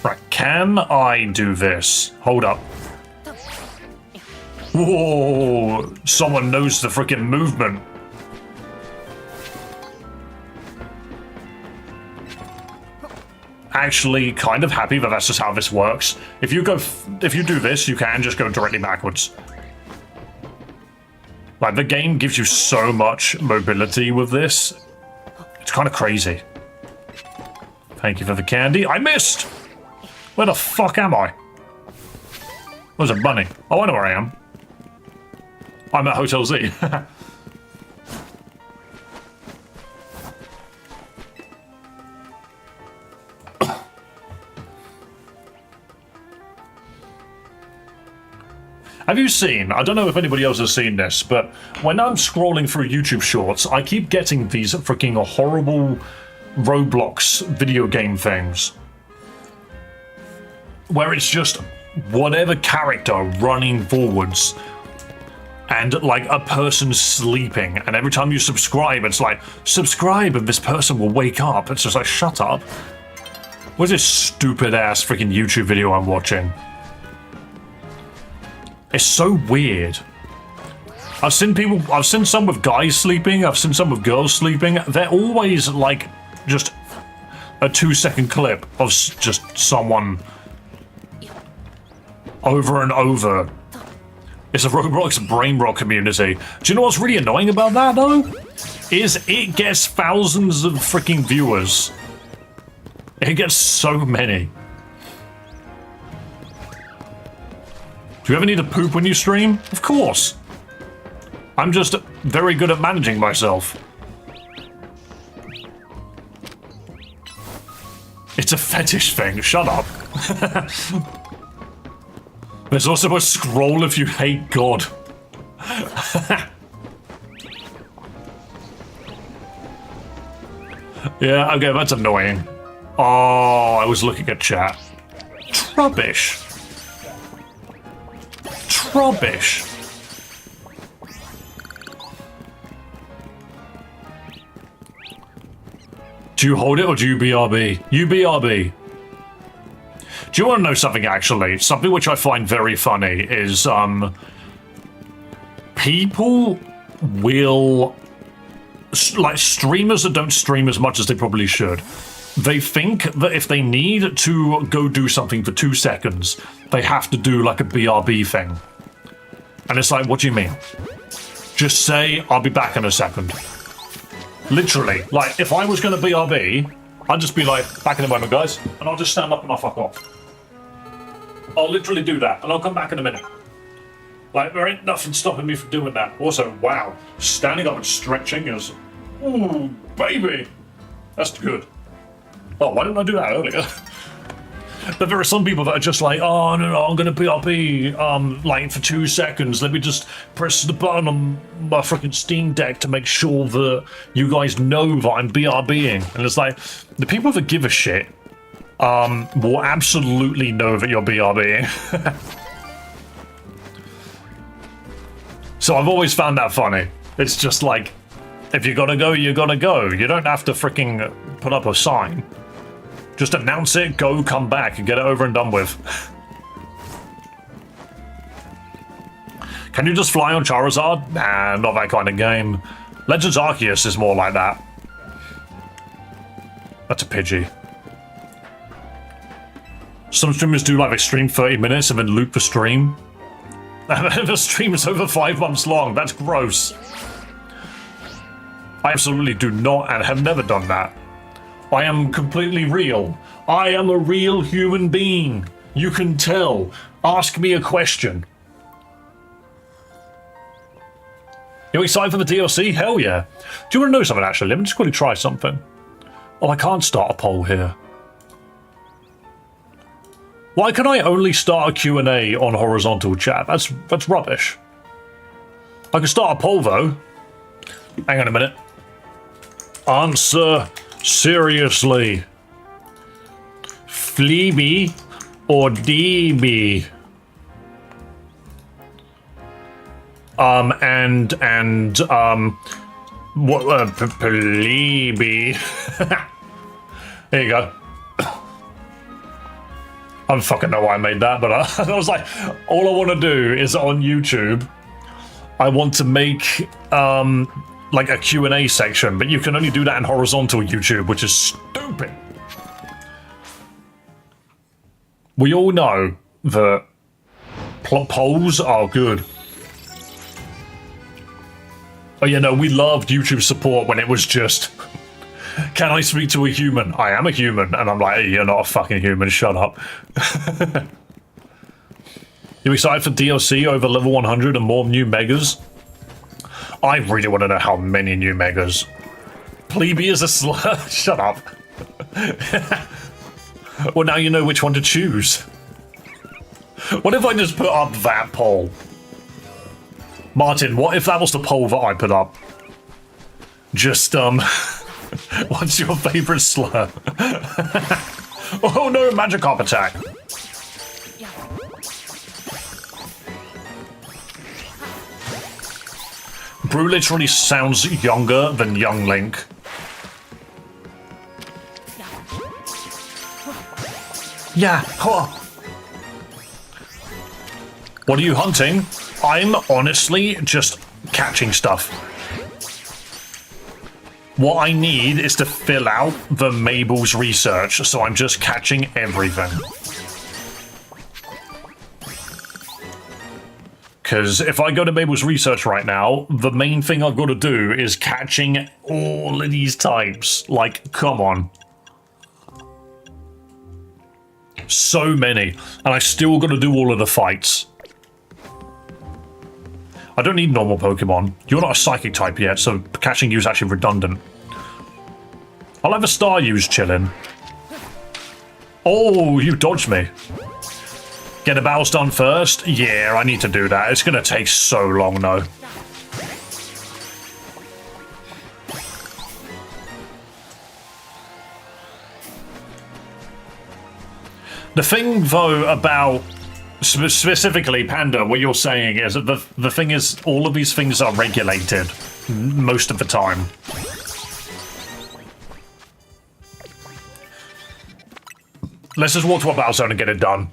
Right, can I do this? Hold up. Whoa! Someone knows the freaking movement. Actually kind of happy that that's just how this works. If you do this, you can just go directly backwards. Like, the game gives you so much mobility with this. It's kind of crazy. Thank you for the candy. I missed! Where the fuck am I? There's a bunny. Oh, I know where I am. I'm at Hotel Z. Have you seen, I don't know if anybody else has seen this, but when I'm scrolling through YouTube Shorts, I keep getting these freaking horrible Roblox video game things. Where it's just whatever character running forwards and like a person sleeping, and every time you subscribe, it's like, subscribe and this person will wake up. It's just like, shut up. What's this stupid ass freaking YouTube video I'm watching? It's so weird. I've seen some with guys sleeping, I've seen some with girls sleeping. They're always like just a 2-second clip of just someone over and over. It's a Roblox brain rot community. Do you know what's really annoying about that though? Is it gets thousands of freaking viewers. It gets so many. Do you ever need to poop when you stream? Of course. I'm just very good at managing myself. It's a fetish thing, shut up. There's also a scroll if you hate God. Yeah, okay, that's annoying. Oh, I was looking at chat. Trubbish. Trubbish. Do you hold it or do you BRB? You BRB. Do you want to know something, actually? Something which I find very funny is, people will... Like, streamers that don't stream as much as they probably should. They think that if they need to go do something for 2 seconds, they have to do, like, a BRB thing. And it's like, what do you mean? Just say, I'll be back in a second. Literally. Like, if I was going to BRB, I'd just be like, back in a moment, guys. And I'll just stand up and I'll fuck off. I'll literally do that, and I'll come back in a minute. Like, there ain't nothing stopping me from doing that. Also, wow, standing up and stretching is... Ooh, baby! That's good. Oh, why didn't I do that earlier? But there are some people that are just like, oh, no, I'm gonna BRB, like, for 2 seconds. Let me just press the button on my freaking Steam Deck to make sure that you guys know that I'm BRBing. And it's like, the people that give a shit, will absolutely know that you're BRBing. So I've always found that funny. It's just like, if you gotta go, you gotta go. You don't have to freaking put up a sign. Just announce it, go, come back, and get it over and done with. Can you just fly on Charizard? Nah, not that kind of game. Legends Arceus is more like that. That's a Pidgey. Some streamers do like they stream 30 minutes and then loop the stream. The stream is over 5 months long. That's gross. I absolutely do not and have never done that. I am completely real. I am a real human being. You can tell. Ask me a question. You excited for the DLC? Hell yeah. Do you want to know something, actually? Let me just quickly try something. Oh, I can't start a poll here. Why can I only start a Q&A on horizontal chat? That's rubbish. I can start a poll, though. Hang on a minute. Answer seriously. Fleeby or DB? What, Fleeby. There you go. I don't fucking know why I made that, but I was like, all I want to do is on YouTube, I want to make like a Q&A section, but you can only do that in horizontal YouTube, which is stupid. We all know that polls are good. Oh yeah, no, we loved YouTube support when it was just, can I speak to a human? I am a human. And I'm like, hey, you're not a fucking human, shut up. You excited for DLC over level 100 and more new megas? I really want to know how many new megas. Plebe is a slur. Shut up. Well, now you know which one to choose. What if I just put up that poll? Martin, what if that was the poll that I put up? Just, what's your favorite slur? Oh no, Magikarp attack. Brew literally sounds younger than young Link. Yeah, huh. What are you hunting? I'm honestly just catching stuff. What I need is to fill out the Mabel's research, so I'm just catching everything. Because if I go to Mabel's research right now, the main thing I've got to do is catching all of these types. Like, come on. So many. And I still got to do all of the fights. I don't need normal Pokemon. You're not a Psychic type yet, so catching you is actually redundant. I'll have a Staruse chilling. Oh, you dodged me. Get the battles done first? Yeah, I need to do that. It's going to take so long, though. The thing, though, about specifically Panda, what you're saying is that the thing is, all of these things are regulated most of the time. Let's just walk to a battle zone and get it done.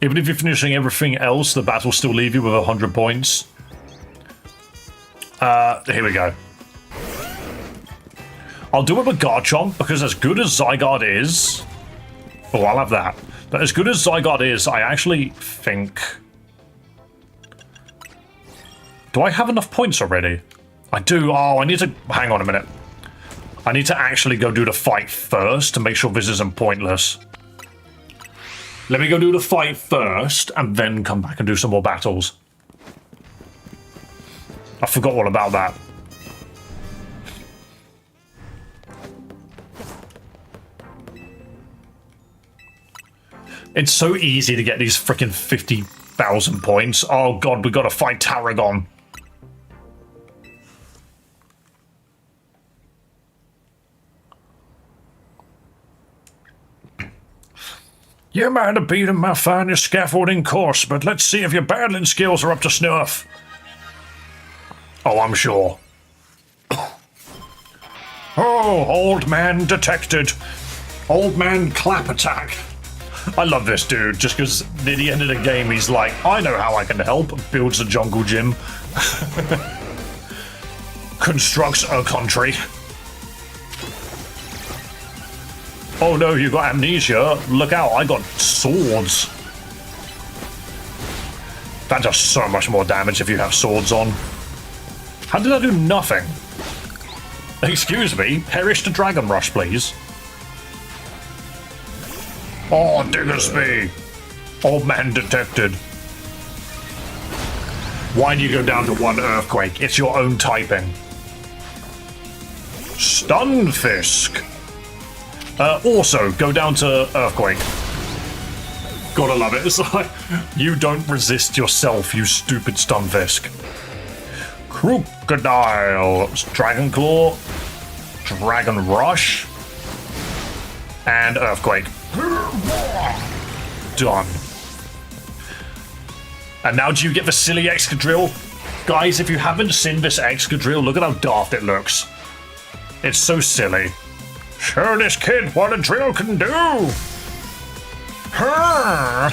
Even if you're finishing everything else, the battle will still leave you with 100 points. Here we go. I'll do it with Garchomp, because as good as Zygarde is... Oh, I'll have that. But as good as Zygarde is, I actually think... Do I have enough points already? I do. Oh, I need to... Hang on a minute. I need to actually go do the fight first to make sure this isn't pointless. Let me go do the fight first, and then come back and do some more battles. I forgot all about that. It's so easy to get these freaking 50,000 points. Oh god, we gotta fight Tarragon. You might have beaten my finest scaffolding course, but let's see if your battling skills are up to snuff. Oh, I'm sure. Oh, old man detected. Old man clap attack. I love this dude, just because near the end of the game he's like, I know how I can help. Builds a jungle gym. Constructs a country. Oh no, you got amnesia. Look out, I got swords. That does so much more damage if you have swords on. How did I do nothing? Excuse me, perish the Dragon Rush, please. Oh, Diggersby. Old man detected. Why do you go down to one Earthquake? It's your own typing. Stunfisk. Also, go down to Earthquake. Gotta love it. It's like, you don't resist yourself, you stupid Stunfisk. Crocodile. Dragon Claw. Dragon Rush. And Earthquake. Done. And now do you get the silly Excadrill? Guys, if you haven't seen this Excadrill, look at how daft it looks. It's so silly. Show this kid what a drill can do! Her.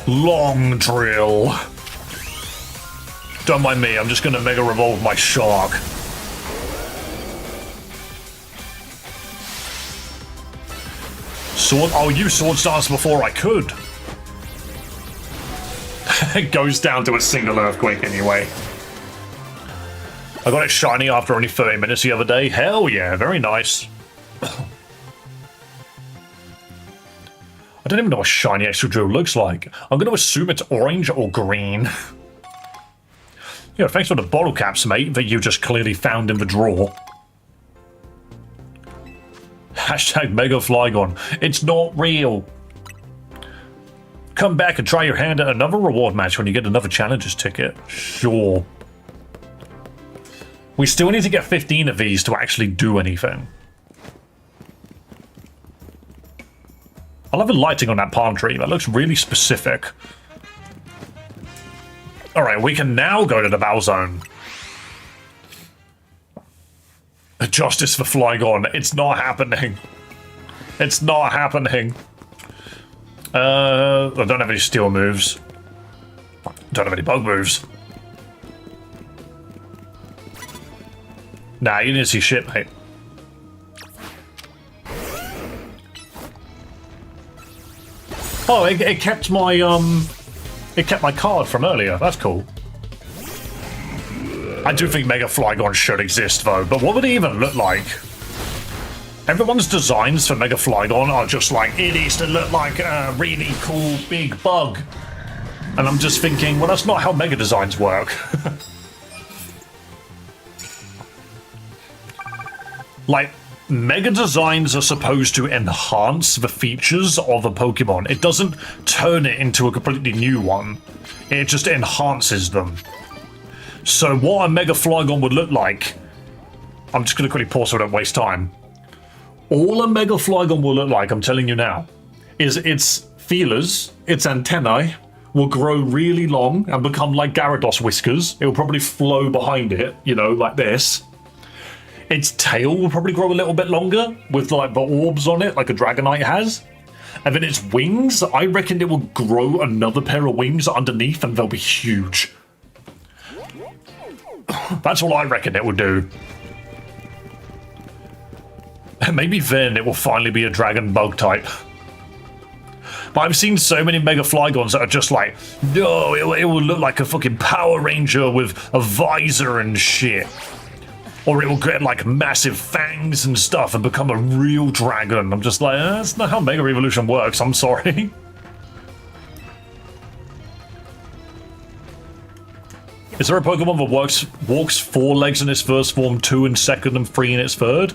Long drill. Don't mind me, I'm just gonna Mega Revolve my Shark. Sword? Oh, you Sword Dance before I could. It goes down to a single Earthquake anyway. I got it shiny after only 30 minutes the other day. Hell yeah, very nice. I don't even know what shiny Excadrill looks like. I'm going to assume it's orange or green. Yeah, thanks for the bottle caps, mate, that you just clearly found in the drawer. Hashtag Mega Flygon. It's not real. Come back and try your hand at another reward match when you get another challenger's ticket. Sure. We still need to get 15 of these to actually do anything. I love the lighting on that palm tree. That looks really specific. Alright, we can now go to the battle zone. Justice for Flygon. It's not happening. It's not happening. I don't have any steel moves. Don't have any bug moves. Nah, you didn't see shit, mate. Oh, it kept my it kept my card from earlier. That's cool. I do think Mega Flygon should exist though, but what would it even look like? Everyone's designs for Mega Flygon are just like, it needs to look like a really cool big bug. And I'm just thinking, well, that's not how Mega designs work. Like, Mega designs are supposed to enhance the features of a Pokemon. It doesn't turn it into a completely new one. It just enhances them. So what a Mega Flygon would look like, I'm just going to quickly pause so I don't waste time. All a Mega Flygon will look like, I'm telling you now, is its feelers, its antennae, will grow really long and become like Gyarados whiskers. It will probably flow behind it, you know, like this. Its tail will probably grow a little bit longer with like the orbs on it, like a Dragonite has. And then its wings, I reckon it will grow another pair of wings underneath and they'll be huge. That's all I reckon it will do. And maybe then it will finally be a dragon bug type. But I've seen so many Mega Flygons that are just like, no, it will look like a fucking Power Ranger with a visor and shit. Or it will get like massive fangs and stuff and become a real dragon. I'm just like, that's not how Mega Evolution works, I'm sorry. Is there a Pokemon that walks 4 legs in its first form, 2 in second, and 3 in its third?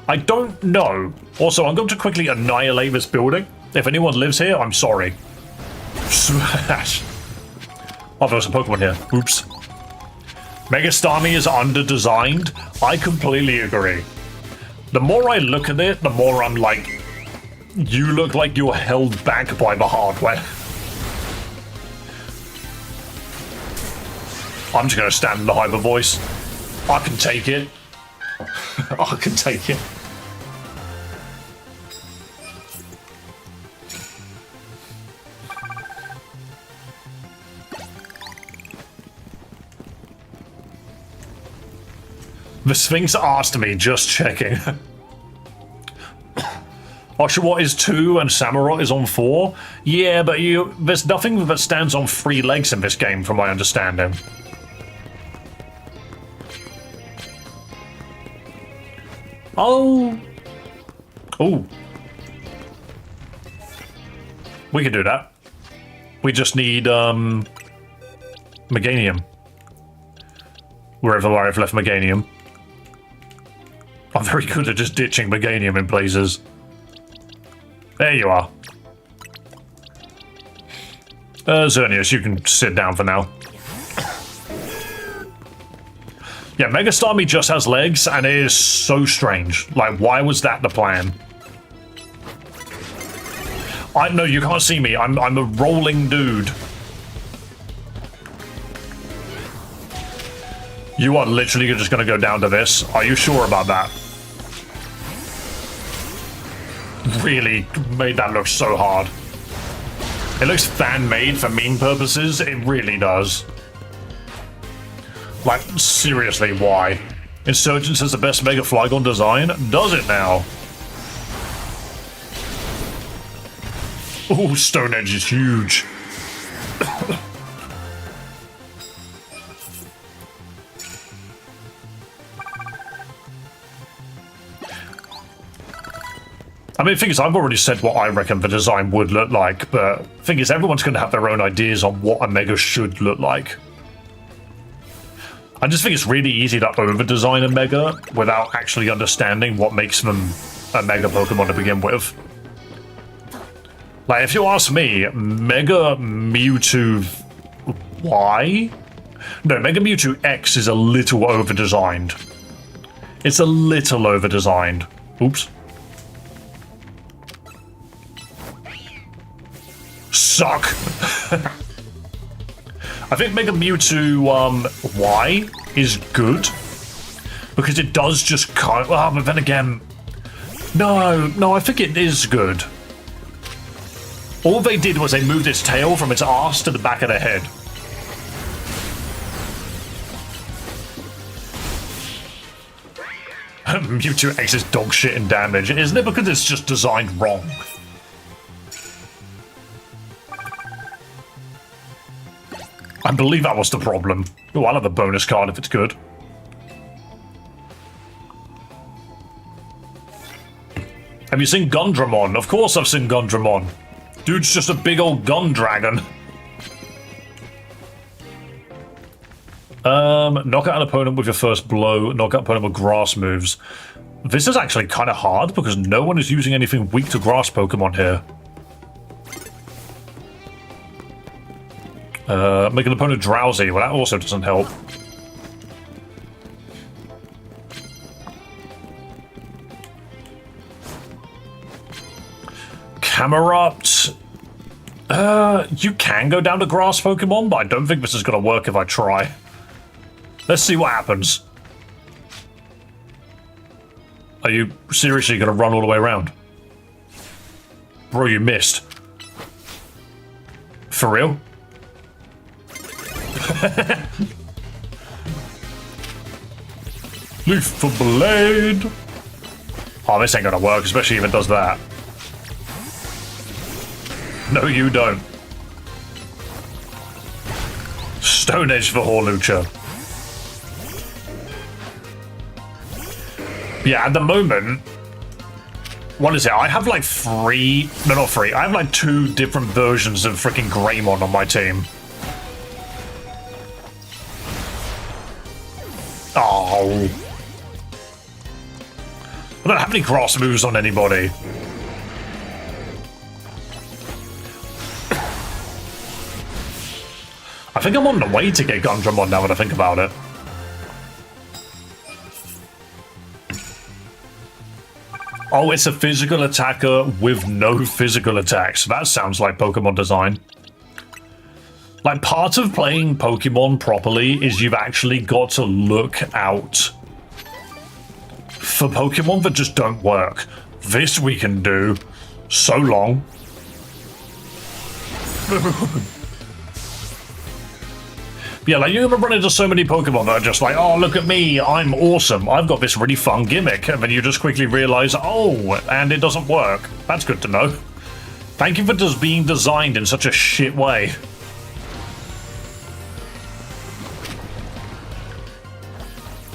I don't know. Also, I'm going to quickly annihilate this building. If anyone lives here, I'm sorry. Smash. Oh, there's a Pokemon here. Oops. Mega Starmie is under-designed. I completely agree. The more I look at it, the more I'm like, you look like you're held back by the hardware. I'm just going to stand in the hyper voice. I can take it. I can take it. The Sphinx asked me, just checking. Oshawott is 2 and Samurott is on 4. Yeah, but there's nothing that stands on 3 legs in this game, from my understanding. Oh. Oh. We can do that. We just need, Meganium. Wherever I've left Meganium. I'm very good at just ditching Meganium in places. There you are. Xerneas, you can sit down for now. Yeah, Mega Starmie just has legs, and it is so strange. Like, why was that the plan? No, you can't see me. I'm a rolling dude. You are literally just gonna go down to this. Are you sure about that? Really made that look so hard. It looks fan-made for meme purposes. It really does. Like, seriously, why? Insurgence is the best Mega Flygon design? Does it now? Oh, Stone Edge is huge. I mean, the thing is, I've already said what I reckon the design would look like, but the thing is, everyone's going to have their own ideas on what a Mega should look like. I just think it's really easy to over-design a Mega without actually understanding what makes them a Mega Pokemon to begin with. Like, if you ask me, Mega Mewtwo Y? No, Mega Mewtwo X is a little over-designed. It's a little over-designed. Oops. Suck! I think Mega Mewtwo Y is good because it does just kind of, but then again, no, I think it is good. All they did was they moved its tail from its arse to the back of the head. Mewtwo X is dog shit in damage, isn't it? Because it's just designed wrong. I believe that was the problem. Oh, I'll have a bonus card if it's good. Have you seen Gundramon? Of course I've seen Gundramon. Dude's just a big old gun dragon. Knock out an opponent with your first blow. Knock out an opponent with grass moves. This is actually kind of hard because no one is using anything weak to grass Pokemon here. Make an opponent drowsy. Well, that also doesn't help. Camerupt. You can go down to grass Pokemon, but I don't think this is going to work if I try. Let's see what happens. Are you seriously going to run all the way around? Bro, you missed. For real? Leaf for Blade. Oh, this ain't gonna work, especially if it does that. No, you don't. Stone Edge for Horlucha. Yeah, at the moment, what is it? I have like I have like 2 different versions of freaking Greymon on my team. Oh. I don't have any grass moves on anybody. I think I'm on the way to get Gundramon now that I think about it. Oh, it's a physical attacker with no physical attacks. That sounds like Pokemon design. Like, part of playing Pokemon properly is you've actually got to look out for Pokemon that just don't work. This we can do. So long. Yeah, like, you ever run into so many Pokemon that are just like, oh, look at me, I'm awesome, I've got this really fun gimmick, and then you just quickly realize, oh, and it doesn't work. That's good to know. Thank you for just being designed in such a shit way.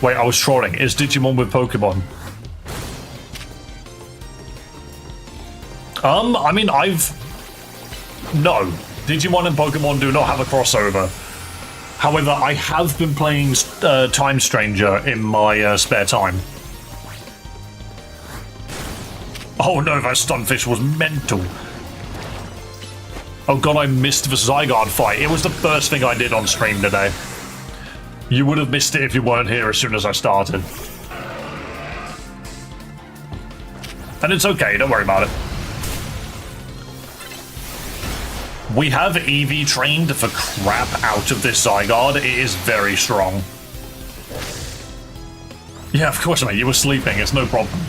Wait, I was trolling. Is Digimon with Pokemon? I mean, no. Digimon and Pokemon do not have a crossover. However, I have been playing Time Stranger in my spare time. Oh no, that Stunfish was mental. Oh god, I missed the Zygarde fight. It was the first thing I did on stream today. You would have missed it if you weren't here as soon as I started. And it's okay, don't worry about it. We have EV trained the crap out of this Zygarde. It is very strong. Yeah, of course, mate. You were sleeping. It's no problem.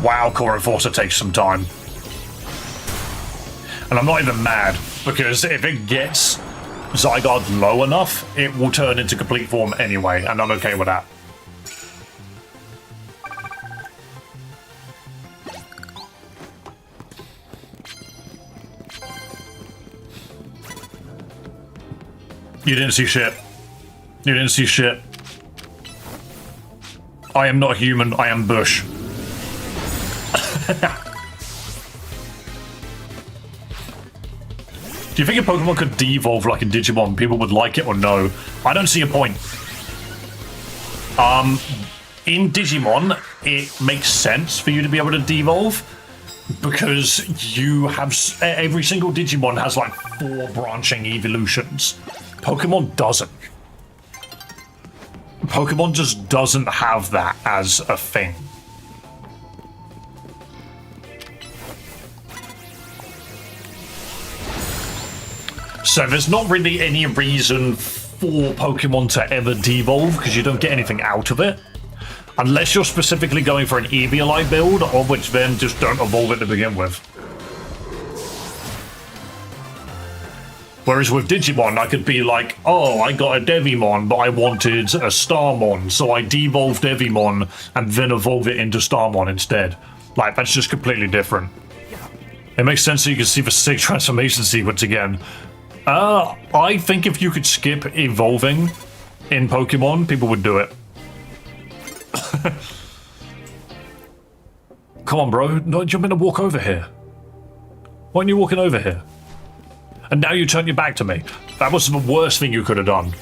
Wow, Core Enforcer takes some time. And I'm not even mad, because if it gets Zygarde low enough, it will turn into complete form anyway, and I'm okay with that. You didn't see shit. You didn't see shit. I am not human, I am Bush. Do you think if Pokemon could de-evolve like in Digimon, people would like it or no? I don't see a point. In Digimon, it makes sense for you to be able to de-evolve because you have every single Digimon has like 4 branching evolutions. Pokemon doesn't. Pokemon just doesn't have that as a thing. So there's not really any reason for Pokemon to ever devolve because you don't get anything out of it. Unless you're specifically going for an Eviolite build, of which then just don't evolve it to begin with. Whereas with Digimon, I could be like, oh, I got a Devimon, but I wanted a Starmon, so I devolved Devimon and then evolve it into Starmon instead. Like, that's just completely different. It makes sense so you can see the sick transformation sequence again. I think if you could skip evolving in Pokemon, people would do it. Come on, bro. No, you're meant to walk over here. Why aren't you walking over here? And now you turn your back to me. That was the worst thing you could have done.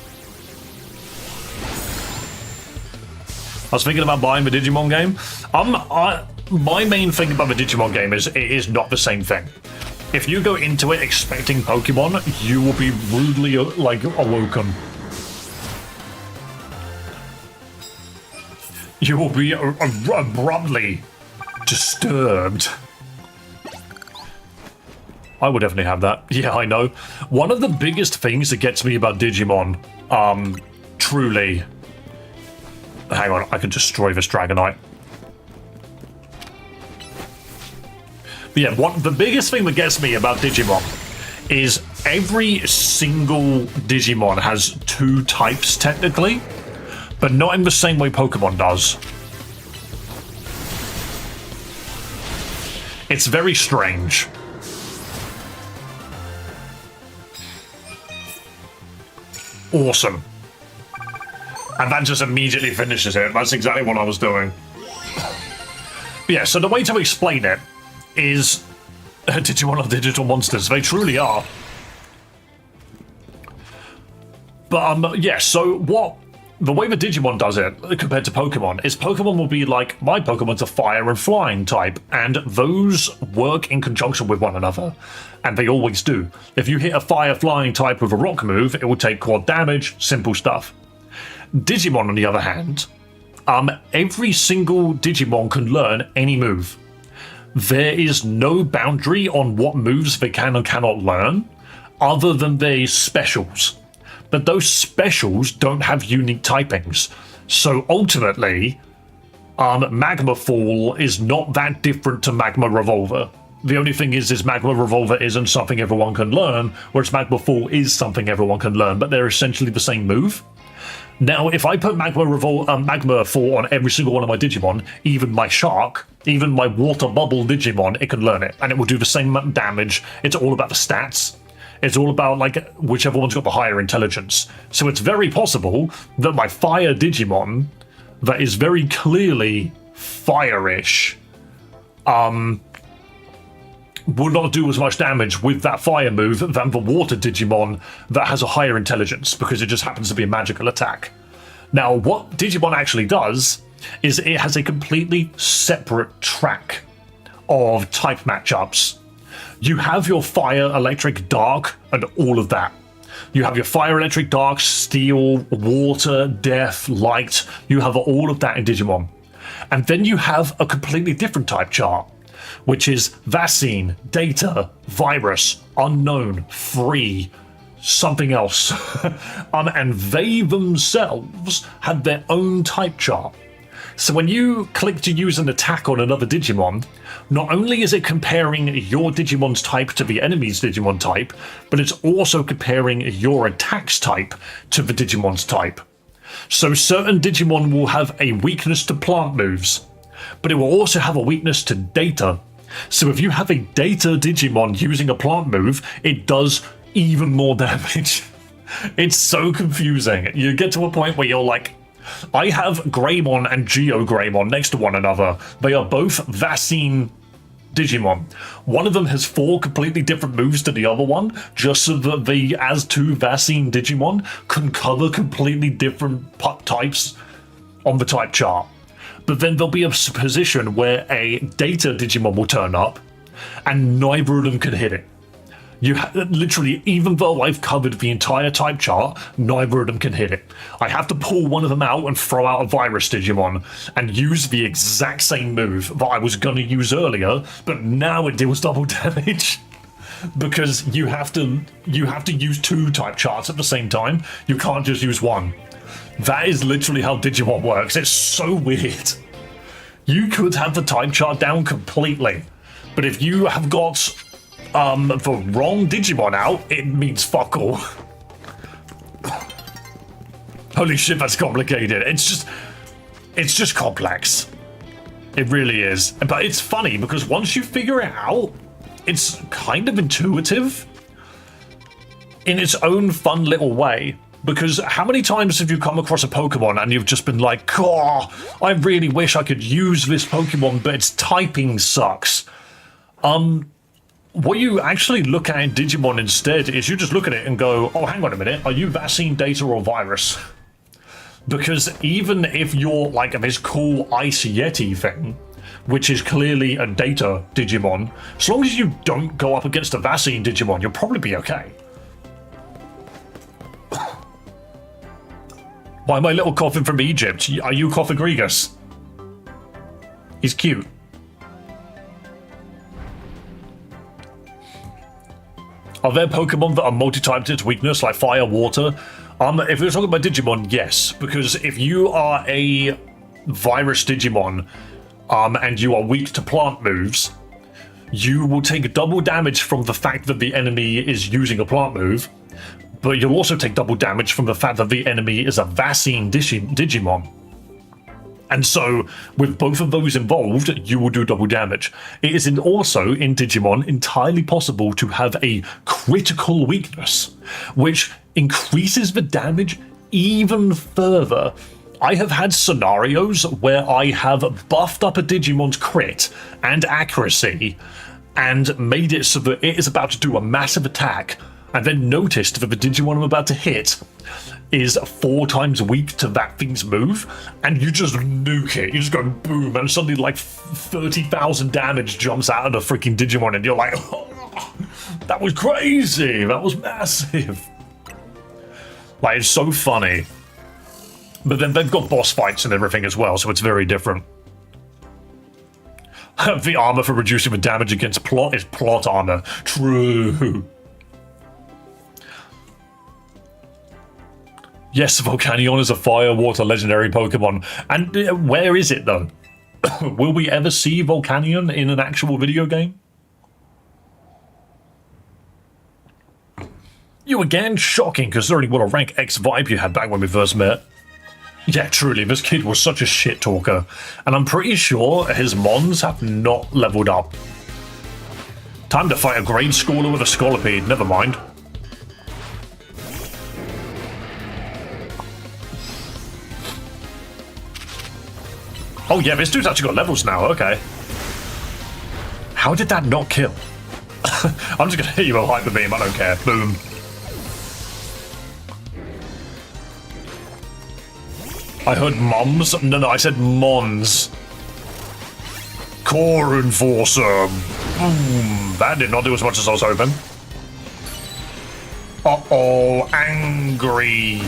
I was thinking about buying the Digimon game. My main thing about the Digimon game is it is not the same thing. If you go into it expecting Pokemon, you will be rudely, like, awoken. You will be abruptly disturbed. I would definitely have that. Yeah, I know. One of the biggest things that gets me about Digimon, truly... Hang on, I can destroy this Dragonite. But yeah, the biggest thing that gets me about Digimon is every single Digimon has 2 types, technically, but not in the same way Pokemon does. It's very strange. Awesome. And that just immediately finishes it. That's exactly what I was doing. But yeah, so the way to explain it is Digimon are digital monsters. They truly are. But yeah, so the way that Digimon does it compared to Pokemon is Pokemon will be like, my Pokemon's a fire and flying type, and those work in conjunction with one another, and they always do. If you hit a fire flying type with a rock move, it will take quad damage, simple stuff. Digimon, on the other hand, every single Digimon can learn any move. There is no boundary on what moves they can and cannot learn, other than their specials. But those specials don't have unique typings. So ultimately, Magma Fall is not that different to Magma Revolver. The only thing is Magma Revolver isn't something everyone can learn, whereas Magma Fall is something everyone can learn, but they're essentially the same move. Now, if I put Magma Fall on every single one of my Digimon, even my Shark, even my Water Bubble Digimon, it can learn it, and it will do the same damage. It's all about the stats. It's all about, like, whichever one's got the higher intelligence. So it's very possible that my Fire Digimon, that is very clearly fire-ish, will not do as much damage with that fire move than the Water Digimon that has a higher intelligence, because it just happens to be a magical attack. Now, what Digimon actually does is it has a completely separate track of type matchups. You have your fire, electric, dark, and all of that. You have your fire, electric, dark, steel, water, death, light. You have all of that in Digimon. And then you have a completely different type chart, which is Vaccine, Data, Virus, Unknown, Free, something else. And they themselves have their own type chart. So when you click to use an attack on another Digimon, not only is it comparing your Digimon's type to the enemy's Digimon type, but it's also comparing your attack's type to the Digimon's type. So certain Digimon will have a weakness to plant moves, but it will also have a weakness to data. So if you have a data Digimon using a plant move, it does even more damage. It's so confusing. You get to a point where you're like, I have Greymon and Geo Greymon next to one another. They are both Vaccine Digimon. One of them has 4 completely different moves to the other one, just so that the as 2 Vaccine Digimon can cover completely different types on the type chart. But then there'll be a position where a Data Digimon will turn up, and neither of them can hit it. You literally, even though I've covered the entire type chart, neither of them can hit it. I have to pull one of them out and throw out a Virus Digimon and use the exact same move that I was going to use earlier, but now it deals double damage. Because you have to use 2 type charts at the same time. You can't just use one. That is literally how Digimon works. It's so weird. You could have the type chart down completely, but if you have got the wrong Digimon out, it means fuck all. Holy shit, that's complicated. It's just complex. It really is. But it's funny because once you figure it out, it's kind of intuitive in its own fun little way. Because how many times have you come across a Pokemon and you've just been like, oh, I really wish I could use this Pokemon, but its typing sucks. What you actually look at in Digimon instead is you just look at it and go, oh, hang on a minute, are you Vaccine, Data, or Virus? Because even if you're like this cool Ice Yeti thing, which is clearly a Data Digimon, as long as you don't go up against a Vaccine Digimon, you'll probably be okay. Why, my little coffin from Egypt? Are you Cophagrigus? He's cute. Are there Pokemon that are multi-typed its weakness, like fire, water? If we're talking about Digimon, yes. Because if you are a Virus Digimon, and you are weak to plant moves, you will take double damage from the fact that the enemy is using a plant move, but you'll also take double damage from the fact that the enemy is a Vaccine Digimon. And so, with both of those involved, you will do double damage. It is also, in Digimon, entirely possible to have a critical weakness, which increases the damage even further. I have had scenarios where I have buffed up a Digimon's crit and accuracy and made it so that it is about to do a massive attack, and then noticed that the Digimon I'm about to hit is 4 times weak to that thing's move, and you just nuke it. You just go boom, and suddenly like 30,000 damage jumps out of the freaking Digimon, and you're like, oh, that was crazy, that was massive. Like, it's so funny. But then they've got boss fights and everything as well, so it's very different. The armor for reducing the damage against plot is plot armor. True. Yes, Volcanion is a fire water legendary Pokemon. And where is it, though? Will we ever see Volcanion in an actual video game? You again? Shocking, considering what a rank X vibe you had back when we first met. Yeah, truly, this kid was such a shit talker. And I'm pretty sure his mons have not leveled up. Time to fight a grade schooler with a Scolipede, never mind. Oh yeah, this dude's actually got levels now, okay. How did that not kill? I'm just gonna hit you with a Hyper Beam, I don't care. Boom. I heard mums? No, I said mons. Core Enforcer. Boom. That did not do as much as I was hoping. Uh-oh, angry.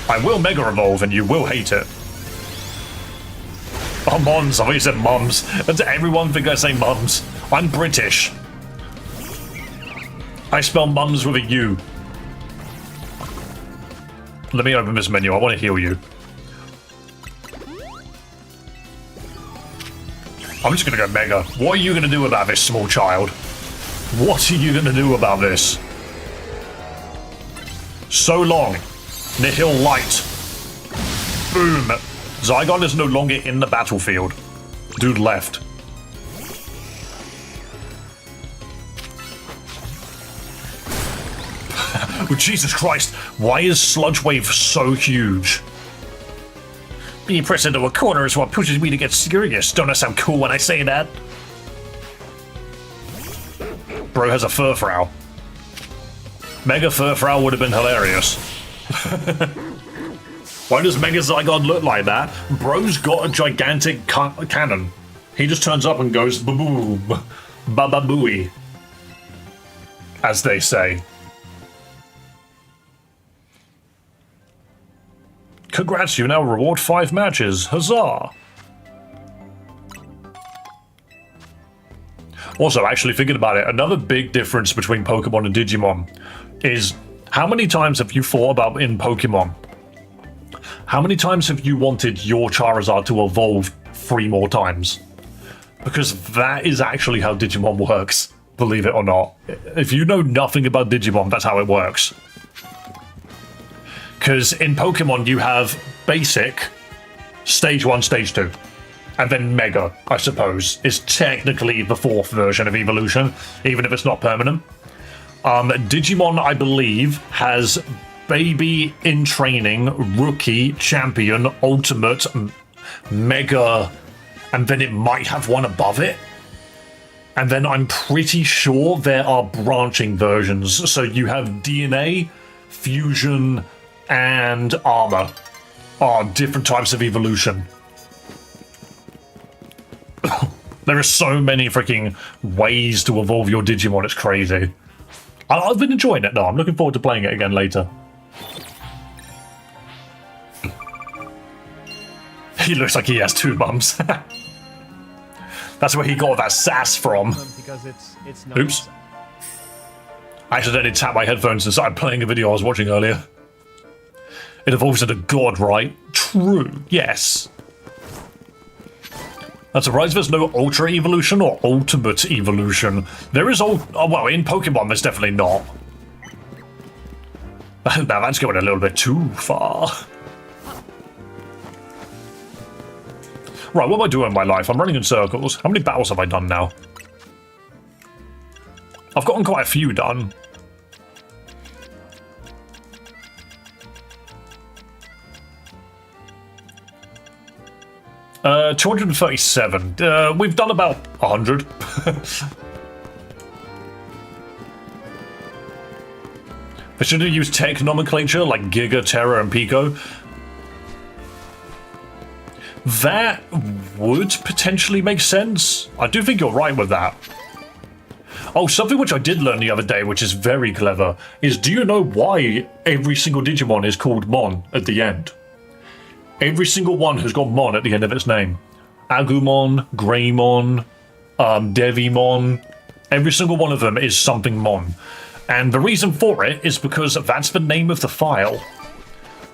I will Mega Evolve and you will hate it. Oh, mons. I thought you said mums. Does everyone think I say mums? I'm British. I spell mums with a U. Let me open this menu. I want to heal you. I'm just going to go Mega. What are you going to do about this, small child? What are you going to do about this? So long. Nihil Light. Boom. Zygon is no longer in the battlefield. Dude left. Oh, Jesus Christ. Why is Sludge Wave so huge? Being pressed into a corner is what pushes me to get serious. Don't I sound cool when I say that? Bro has a Furfrou. Mega Furfrou would have been hilarious. Why does Mega Zygon look like that? Bro's got a gigantic cannon. He just turns up and goes ba-boom, ba-ba-booey, as they say. Congrats, you now reward 5 matches. Huzzah! Also, actually thinking about it, another big difference between Pokemon and Digimon is how many times have you thought about in Pokemon? How many times have you wanted your Charizard to evolve 3 more times? Because that is actually how Digimon works, believe it or not. If you know nothing about Digimon, that's how it works. Because in Pokemon you have Basic, Stage 1, Stage 2. And then Mega, I suppose, is technically the 4th version of evolution, even if it's not permanent. Digimon, I believe, has Baby, In Training, Rookie, Champion, Ultimate, Mega, and then it might have one above it. And then I'm pretty sure there are branching versions. So you have DNA, Fusion, and Armor are different types of evolution. There are so many freaking ways to evolve your Digimon, it's crazy. I've been enjoying it though, I'm looking forward to playing it again later. He looks like he has 2 bums. That's where he got that sass from. Because it's not. Oops. I accidentally tapped my headphones and started playing a video I was watching earlier. It evolves into God, right? True, yes. That's surprised there's no Ultra Evolution or Ultimate Evolution. There is well, in Pokemon there's definitely not. Now that's going a little bit too far. Right, what am I doing in my life? I'm running in circles. How many battles have I done now? I've gotten quite a few done. Uh, 237. We've done about 100. They should have used tech nomenclature like Giga, Terra, and Pico. That would potentially make sense. I do think you're right with that. Oh, something which I did learn the other day, which is very clever, is do you know why every single Digimon is called Mon at the end? Every single one has got Mon at the end of its name. Agumon, Greymon, Devimon. Every single one of them is something Mon. And the reason for it is because that's the name of the file.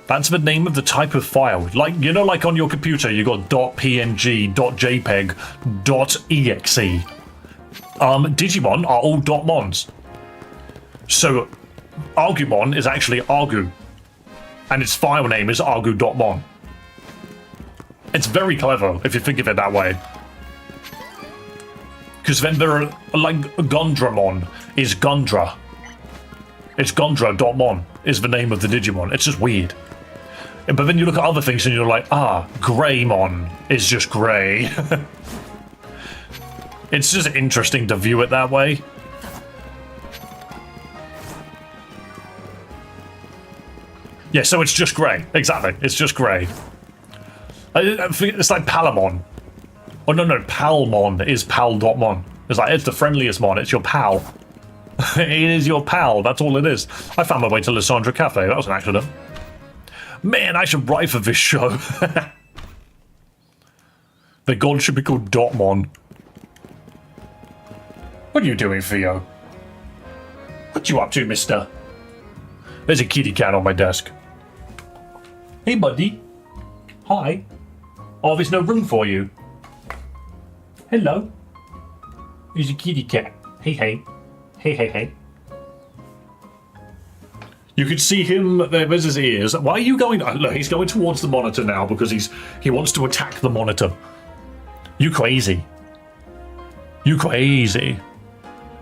That's the name of the type of file. Like, you know, like on your computer, you got .png, .jpeg, .exe. Digimon are all .mons. So, Argumon is actually Argu. And its file name is argu.mon. It's very clever, if you think of it that way. Because then there are, like, Gondramon is Gondra. It's Gondra.mon is the name of the Digimon. It's just weird. But then you look at other things and you're like, Greymon is just grey. It's just interesting to view it that way. Yeah, so it's just grey. Exactly, it's just grey. It's like Palamon. Oh, no, Palmon is pal.mon. It's the friendliest mon, it's your pal. It is your pal, that's all it is. I found my way to Lysandra Cafe, that was an accident. Man, I should write for this show. The god should be called Dotmon. What are you doing, Theo? What you up to, mister? There's a kitty cat on my desk. Hey, buddy. Hi. Oh, there's no room for you. Hello. There's a kitty cat. Hey, hey. Hey, hey, hey. You could see him, there's his ears. Why are you going? Look, he's going towards the monitor now because he wants to attack the monitor. You crazy. You crazy.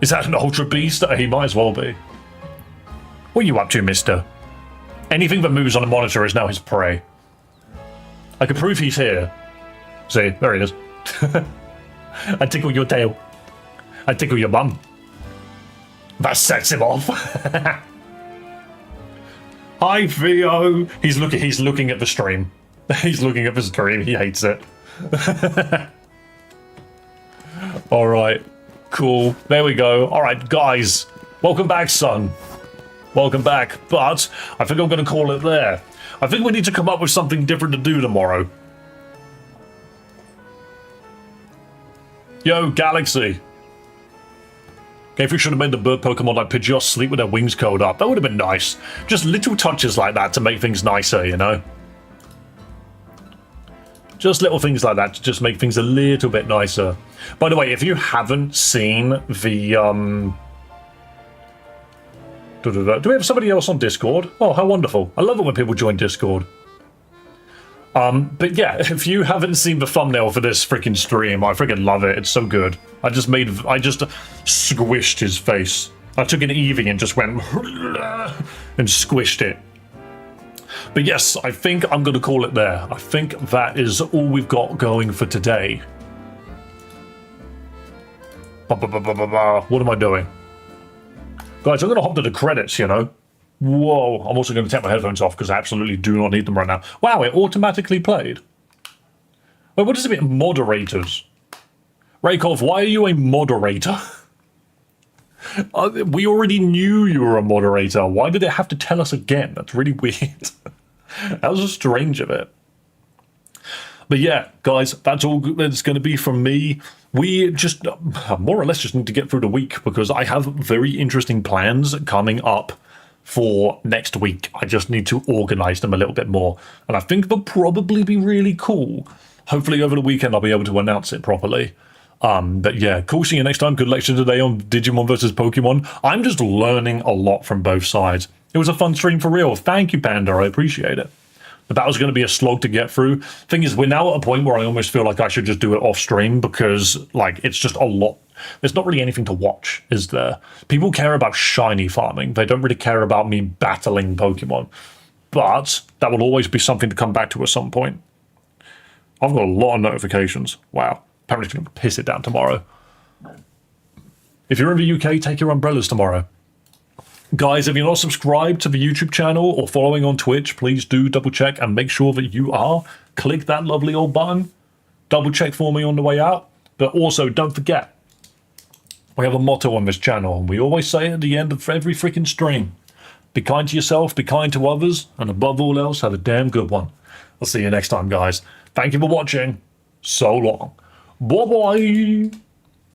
Is that an Ultra Beast? He might as well be. What are you up to, mister? Anything that moves on a monitor is now his prey. I can prove he's here. See, there he is. I tickle your tail. I tickle your bum. That sets him off. Hi, Theo. He's looking at the stream. He's looking at the stream. He hates it. All right. Cool. There we go. All right, guys. Welcome back, son. Welcome back. But I think I'm going to call it there. I think we need to come up with something different to do tomorrow. Yo, Galaxy. If we should have made the bird Pokemon like Pidgeot sleep with their wings curled up. That would have been nice. Just little touches like that to make things nicer, you know? Just little things like that to just make things a little bit nicer. By the way, if you haven't seen the... Do we have somebody else on Discord? Oh, how wonderful. I love it when people join Discord. But yeah, if you haven't seen the thumbnail for this freaking stream, I freaking love it. It's so good. I just squished his face. I took an Eevee and just went and squished it. But yes, I think I'm going to call it there. I think that is all we've got going for today. What am I doing? Guys, I'm going to hop to the credits, you know. Whoa, I'm also going to take my headphones off because I absolutely do not need them right now. Wow, it automatically played. Wait, what does it mean? Moderators. Raykov, why are you a moderator? We already knew you were a moderator. Why did it have to tell us again? That's really weird. That was strange of it. But yeah, guys, that's all that's going to be from me. We just more or less just need to get through the week because I have very interesting plans coming up for next week. I just need to organize them a little bit more. And I think they'll probably be really cool. Hopefully over the weekend I'll be able to announce it properly. But yeah, cool. See you next time. Good lecture today on Digimon versus Pokemon. I'm just learning a lot from both sides. It was a fun stream for real. Thank you, Panda. I appreciate it. But that was going to be a slog to get through. Thing is, we're now at a point where I almost feel like I should just do it off stream because, like, it's just a lot. There's not really anything to watch, is there? People care about shiny farming. They don't really care about me battling Pokemon. But that will always be something to come back to at some point. I've got a lot of notifications. Wow. Apparently it's going to piss it down tomorrow. If you're in the UK, take your umbrellas tomorrow. Guys, if you're not subscribed to the YouTube channel or following on Twitch, please do double check and make sure that you are. Click that lovely old button. Double check for me on the way out. But also, don't forget, we have a motto on this channel, and we always say it at the end of every freaking stream. Be kind to yourself, be kind to others, and above all else, have a damn good one. I'll see you next time, guys. Thank you for watching. So long. Bye-bye.